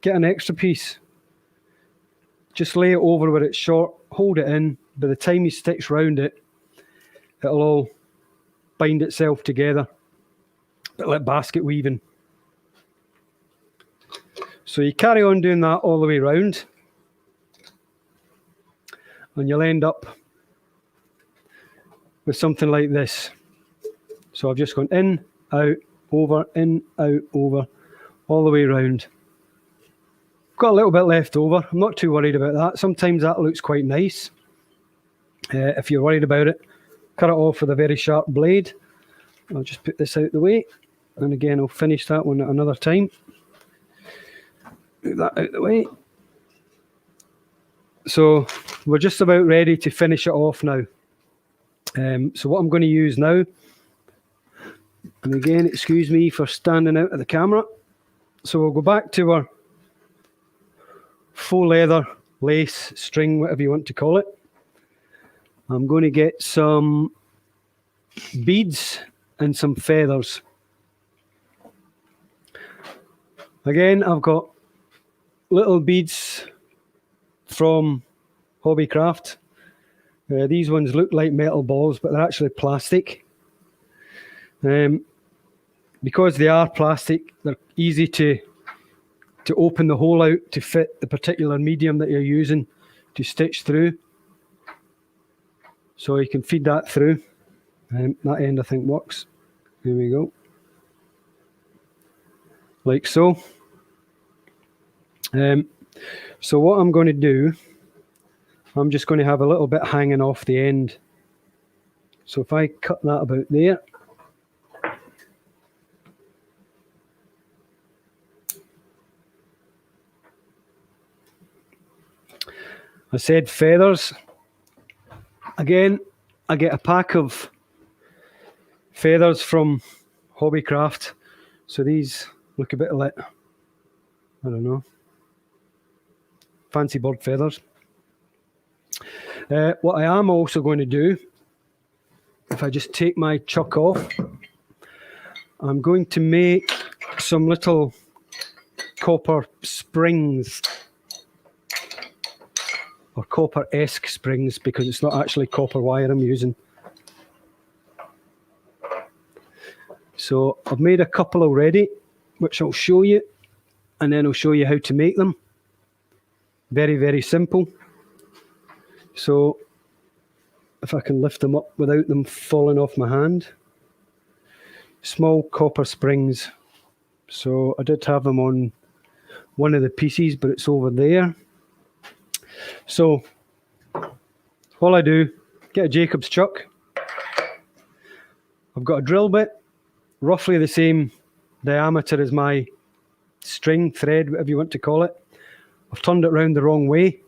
Get an extra piece. Just lay it over where it's short, hold it in. By the time you stitch round it, it'll all bind itself together. Bit like basket weaving. So you carry on doing that all the way round, and you'll end up with something like this. So I've just gone in, out, over, all the way round. Got a little bit left over. I'm not too worried about that. Sometimes that looks quite nice. If you're worried about it, cut it off with a very sharp blade. I'll just put this out the way. And again, I'll finish that one at another time. Move that out the way. So we're just about ready to finish it off now. So what I'm going to use now, and again, excuse me for standing out of the camera. So we'll go back to our faux leather, lace, string, whatever you want to call it. I'm going to get some beads and some feathers. Again, I've got little beads from Hobbycraft. These ones look like metal balls, but they're actually plastic. Because they are plastic, they're easy to open the hole out to fit the particular medium that you're using to stitch through. So you can feed that through. That end I think works. Here we go. Like so. So what I'm going to do, I'm just going to have a little bit hanging off the end. So if I cut that about there, I said feathers. Again, I get a pack of feathers from Hobbycraft. So these look a bit like, I don't know, fancy bird feathers. What I am also going to do, if I just take my chuck off, I'm going to make some little copper springs, or copper-esque springs, because it's not actually copper wire I'm using. So I've made a couple already, which I'll show you, and then I'll show you how to make them. Very, very simple. So if I can lift them up without them falling off my hand. Small copper springs. So I did have them on one of the pieces, but it's over there. So all I do, get a Jacob's chuck. I've got a drill bit, roughly the same diameter as my string, thread, whatever you want to call it. I've turned it round the wrong way.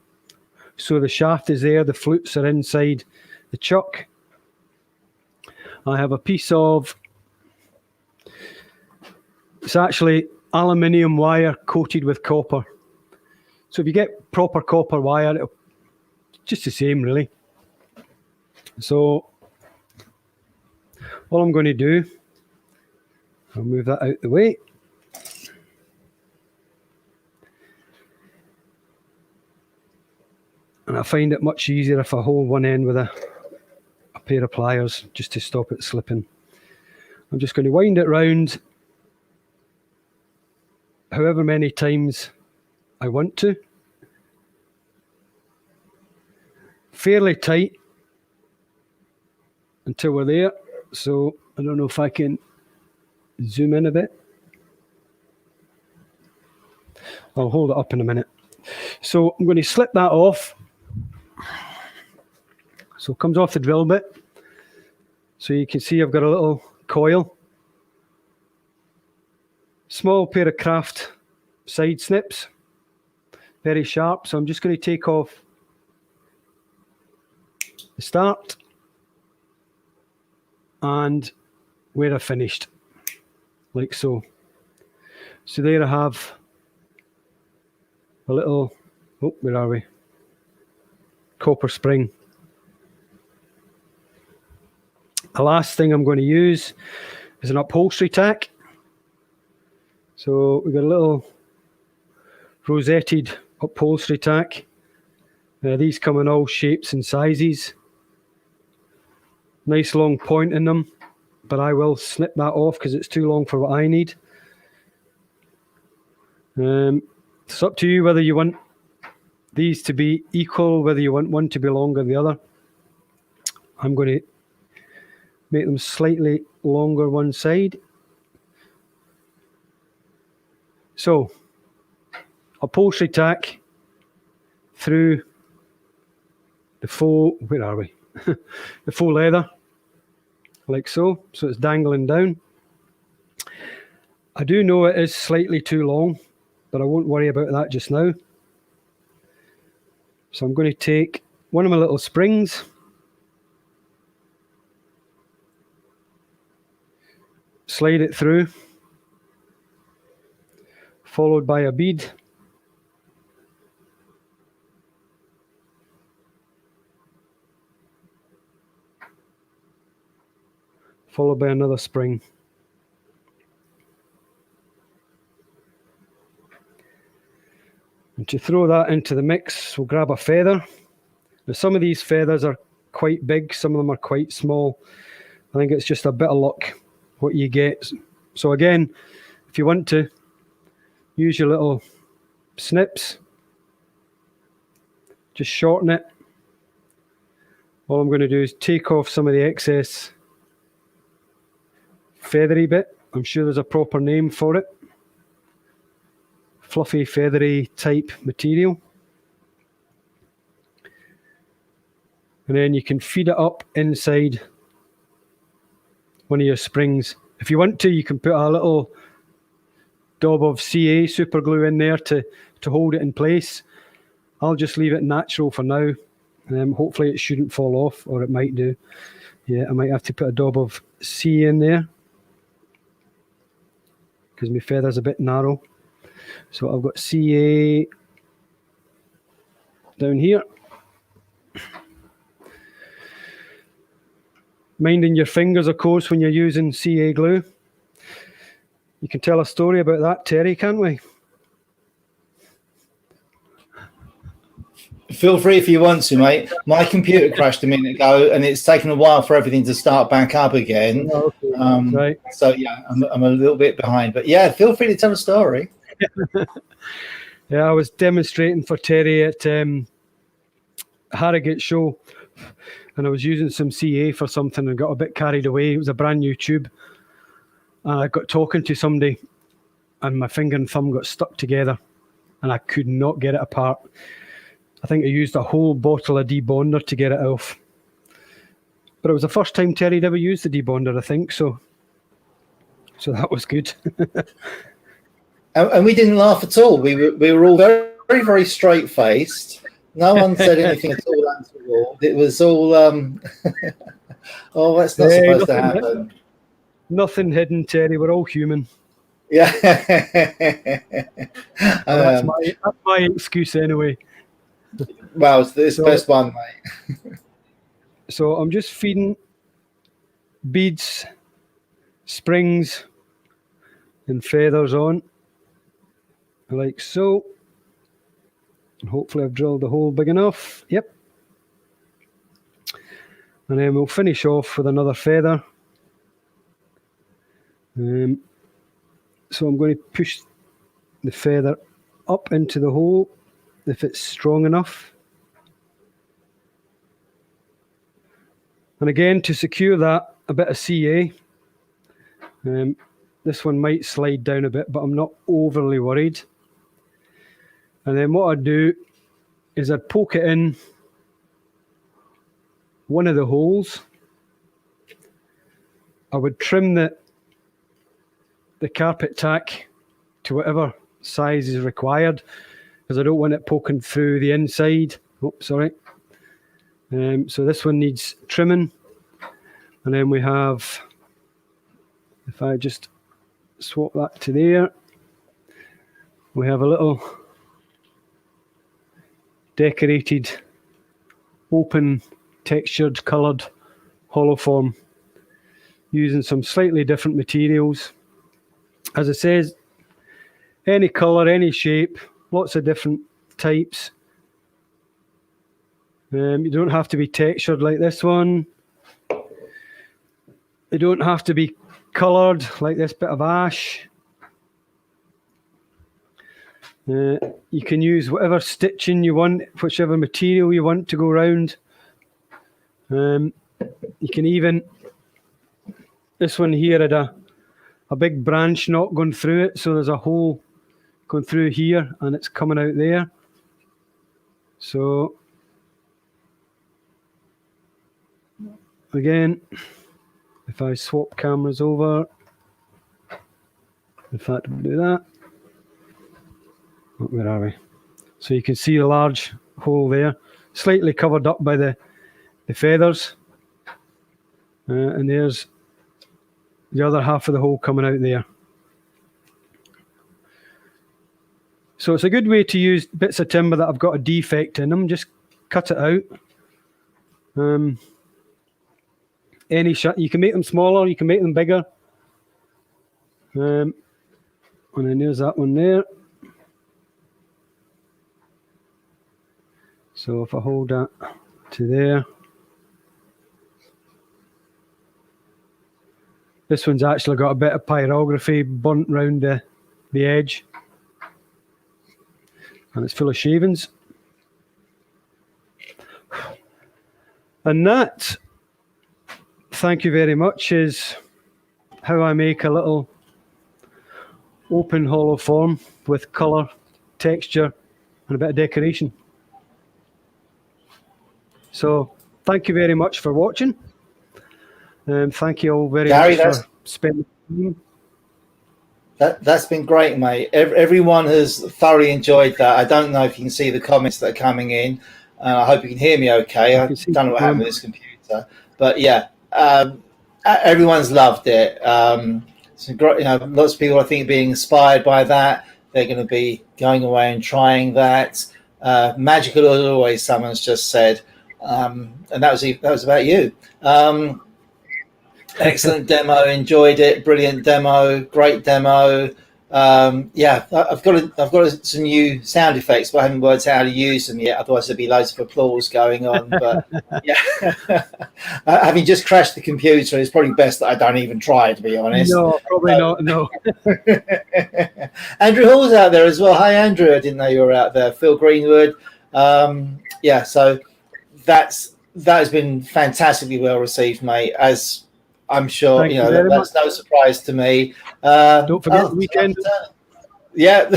So the shaft is there, the flutes are inside the chuck. I have a piece of, it's actually aluminium wire coated with copper. So if you get proper copper wire, it'll just the same really. So all I'm going to do, I'll move that out the way. And I find it much easier if I hold one end with a pair of pliers just to stop it slipping. I'm just going to wind it round however many times I want to. Fairly tight until we're there. So I don't know if I can zoom in a bit. I'll hold it up in a minute. So I'm going to slip that off. So it comes off the drill bit. So you can see I've got a little coil. Small pair of craft side snips. Very sharp. So I'm just going to take off the start and where I finished, like so. So there I have a little, oh, where are we? Copper spring. The last thing I'm going to use is an upholstery tack. So we've got a little rosetted upholstery tack. These come in all shapes and sizes. Nice long point in them, but I will snip that off because it's too long for what I need. It's up to you whether you want these to be equal, whether you want one to be longer than the other. I'm going to make them slightly longer one side. So, upholstery tack through the faux, where are we? The faux leather, like so. So it's dangling down. I do know it is slightly too long, but I won't worry about that just now. So I'm going to take one of my little springs, slide it through, followed by a bead, followed by another spring. And to throw that into the mix, we'll grab a feather. Now, some of these feathers are quite big, some of them are quite small. I think it's just a bit of luck what you get. So again, if you want to, use your little snips, just shorten it. All I'm going to do is take off some of the excess feathery bit. I'm sure there's a proper name for it. Fluffy, feathery type material. And then you can feed it up inside one of your springs. If you want to, you can put a little dab of CA super glue in there to hold it in place. I'll just leave it natural for now. Hopefully it shouldn't fall off, or it might do. Yeah, I might have to put a dab of CA in there because my feather's a bit narrow. So I've got CA down here. Minding your fingers, of course, when you're using CA glue. You can tell a story about that, Terry, can't we? Feel free if you want to, mate. My computer crashed a minute ago, and it's taken a while for everything to start back up again. Oh, okay. Right. So yeah, I'm a little bit behind, but yeah, feel free to tell a story. Yeah, I was demonstrating for Terry at Harrogate show, and I was using some CA for something and got a bit carried away. It was a brand new tube. I got talking to somebody, and my finger and thumb got stuck together, and I could not get it apart. I think I used a whole bottle of debonder to get it off. But it was the first time Terry'd ever used the debonder, I think, so that was good. And we didn't laugh at all. We were all very, very, very straight-faced. No one said anything at all untoward. It was all, oh, that's not supposed to happen. Nothing hidden, Terry. We're all human. Yeah. That's my excuse anyway. Well, it's the best one, mate. So I'm just feeding beads, springs, and feathers on, like so. And hopefully I've drilled the hole big enough. Yep. And then we'll finish off with another feather. So I'm going to push the feather up into the hole if it's strong enough. And again, to secure that, a bit of CA. This one might slide down a bit, but I'm not overly worried. And then what I'd do is I'd poke it in one of the holes. I would trim the carpet tack to whatever size is required, because I don't want it poking through the inside. Oh, sorry. So this one needs trimming. And then we have If I just swap that to there, we have a little decorated, open, textured, coloured holoform using some slightly different materials. As it says, any colour, any shape, lots of different types. You don't have to be textured like this one. You don't have to be coloured like this bit of ash. You can use whatever stitching you want, whichever material you want to go around. You can even, this one here had a big branch knot going through it, so there's a hole going through here and it's coming out there. So again, if I swap cameras over, in fact, we'll do that. Where are we? So you can see a large hole there, slightly covered up by the feathers. And there's the other half of the hole coming out there. So it's a good way to use bits of timber that have got a defect in them. Just cut it out. You can make them smaller, you can make them bigger. And then there's that one there. So if I hold that to there, this one's actually got a bit of pyrography burnt round the edge, and it's full of shavings. And that, thank you very much, is how I make a little open hollow form with colour, texture, and a bit of decoration. So thank you very much for watching. Thank you all very much for spending time. That's been great, mate. Everyone has thoroughly enjoyed that. I don't know if you can see the comments that are coming in. I hope you can hear me okay. I don't know what happened with this computer. But yeah, everyone's loved it. So, lots of people, I think, are being inspired by that. They're going to be going away and trying that. Magical as always, someone's just said. And that was about you. Excellent demo, enjoyed it. Brilliant demo, great demo. Yeah, I've got some new sound effects, but I haven't worked out how to use them yet. Otherwise, there'd be loads of applause going on. But yeah, having just crashed the computer, it's probably best that I don't even try, to be honest. No, probably not. No. Andrew Hall's out there as well. Hi, Andrew. I didn't know you were out there. Phil Greenwood. Yeah, so that has been fantastically well received, mate. As I'm sure that's no surprise to me. Don't forget the weekend. Yeah.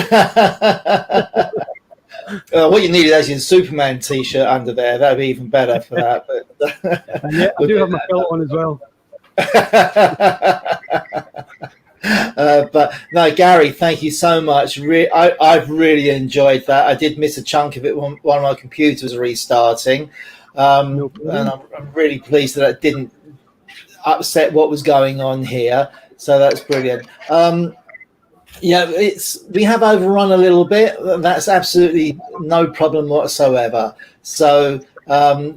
What you need is actually a Superman T-shirt under there. That'd be even better for that. But and yeah, I do have my belt on as well. But no, Gary, thank you so much. I've really enjoyed that. I did miss a chunk of it when one of my computers was restarting, and I'm really pleased that it didn't upset what was going on here. So that's brilliant. Yeah, we have overrun a little bit. That's absolutely no problem whatsoever. So do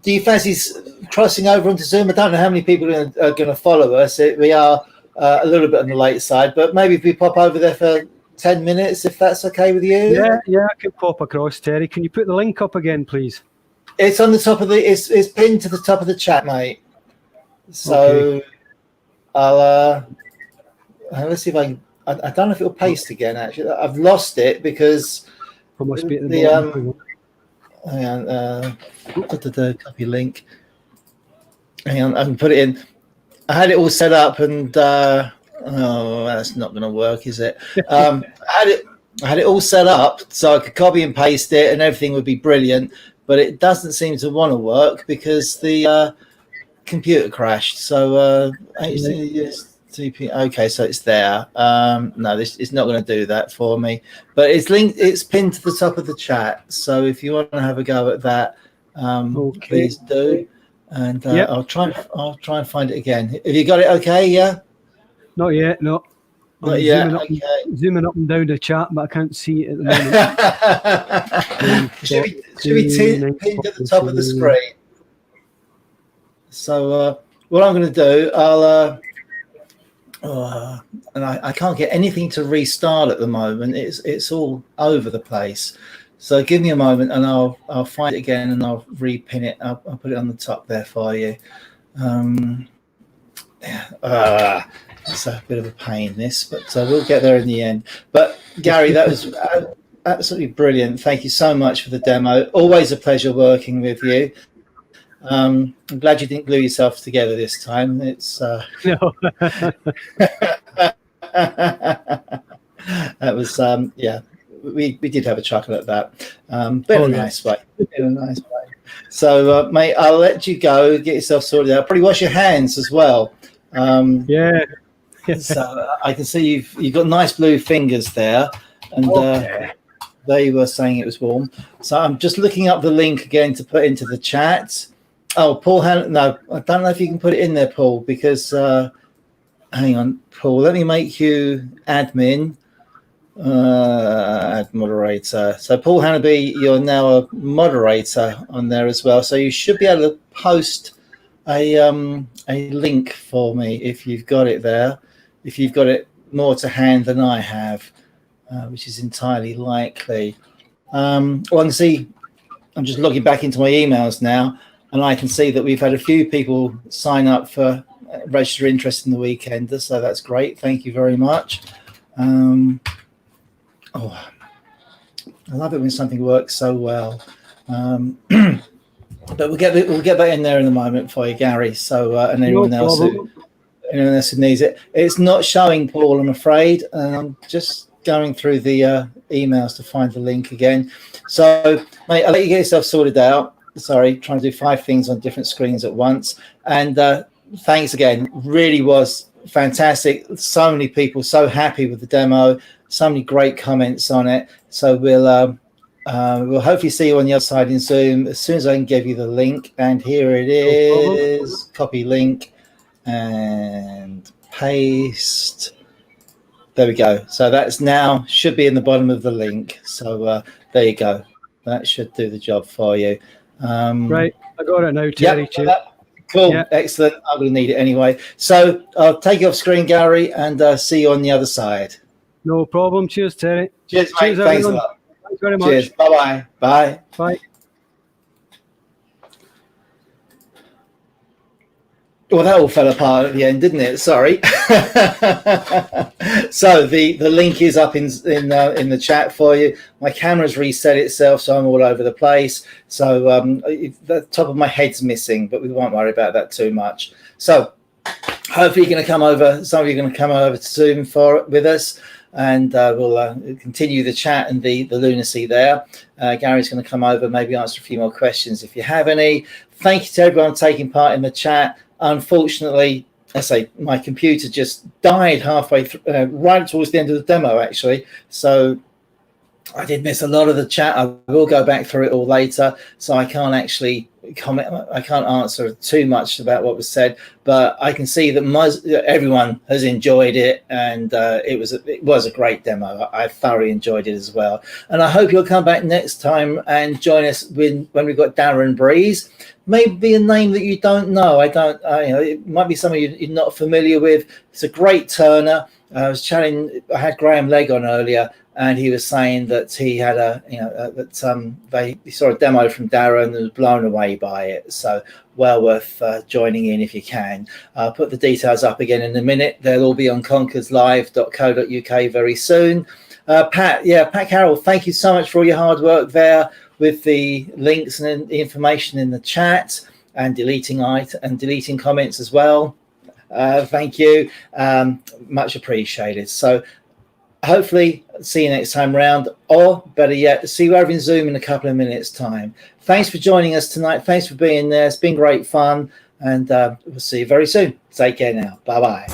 you fancy crossing over onto Zoom? I don't know how many people are going to follow us. We are a little bit on the late side, but maybe if we pop over there for 10 minutes, if that's okay with you. Yeah, I can pop across, Terry. Can you put the link up again, please? It's on the top of it's pinned to the top of the chat, mate. So okay. I'll let's see if I don't know if it'll paste again. Actually, I've lost it because must be at the bottom. Hang on, copy link. Hang on, I can put it in. I had it all set up, and that's not going to work, is it? I had it all set up so I could copy and paste it, and everything would be brilliant. But it doesn't seem to want to work because the computer crashed. So okay, so it's there. No, this is not going to do that for me. But it's linked. It's pinned to the top of the chat. So if you want to have a go at that, please do. And I'll try and find it again. Have you got it? Okay, yeah. Not yet, no. I'm Not yet. Okay. Zooming up and down the chat, but I can't see it at the moment. should we pin to the top of the screen? So what I'm going to do, and I can't get anything to restart at the moment. It's all over the place. So give me a moment, and I'll find it again, and I'll repin it. I'll put it on the top there for you. It's a bit of a pain, this, but we'll get there in the end. But Gary, that was absolutely brilliant. Thank you so much for the demo. Always a pleasure working with you. I'm glad you didn't glue yourself together this time. It's No. that was we did have a chuckle at that, but in a nice way. So mate, I'll let you go, get yourself sorted out. Probably wash your hands as well. Yeah. So I can see you've got nice blue fingers there, and they were saying it was warm. So I'm just looking up the link again to put into the chat. Oh, Paul, no, I don't know if you can put it in there, Paul, because hang on, Paul. Let me make you admin, add moderator. So Paul Hannaby, you're now a moderator on there as well. So you should be able to post a link for me if you've got it there. If you've got it more to hand than I have, which is entirely likely. Well, I can see, I'm just logging back into my emails now, and I can see that we've had a few people sign up for register interest in the Weekender, so that's great. Thank you very much. I love it when something works so well. But we'll get that in there in a moment for you, Gary. So and anyone else who needs it. It's not showing, Paul, I'm afraid. And I'm just going through the emails to find the link again. So, mate, I'll let you get yourself sorted out. Sorry, trying to do 5 things on different screens at once. And thanks again. Really was fantastic. So many people so happy with the demo. So many great comments on it. So we'll hopefully see you on the other side in Zoom as soon as I can give you the link. And here it is. Copy link and paste. There we go. So that's now should be in the bottom of the link. So there you go. That should do the job for you. Right. I got it now, Terry. Cool. Yep. Excellent. I'm going to need it anyway. So I'll take you off screen, Gary, and see you on the other side. No problem. Cheers, Terry. Cheers, mate. Thanks everyone. a lot. Thanks very much. Cheers. Bye-bye. Bye. Bye. Well, that all fell apart at the end, didn't it? Sorry. So the link is up in the chat for you. My camera's reset itself, so I'm all over the place. So the top of my head's missing, but we won't worry about that too much. So hopefully you're going to come over. Some of you are going to come over to Zoom with us, and we'll continue the chat and the lunacy there. Gary's going to come over, maybe answer a few more questions if you have any. Thank you to everyone taking part in the chat. Unfortunately, I say my computer just died halfway through, right towards the end of the demo, actually. So I did miss a lot of the chat. I will go back through it all later, so I can't actually comment. I can't answer too much about what was said, but I can see that everyone has enjoyed it, and it was a great demo. I thoroughly enjoyed it as well, and I hope you'll come back next time and join us when we've got Darren Breeze. Maybe a name that you don't know. It might be somebody you're not familiar with. It's a great turner. I had Graham Legg on earlier, and he was saying that he had he saw a demo from Darren and was blown away by it. So well worth joining in if you can. I'll put the details up again in a minute. They'll all be on conkerslive.co.uk very soon. Pat Carroll, thank you so much for all your hard work there with the links and the information in the chat and deleting comments as well. Thank you. Much appreciated. So hopefully see you next time round, or better yet, see you over in Zoom in a couple of minutes time. Thanks for joining us tonight. Thanks for being there. It's been great fun, and we'll see you very soon. Take care now. Bye-bye.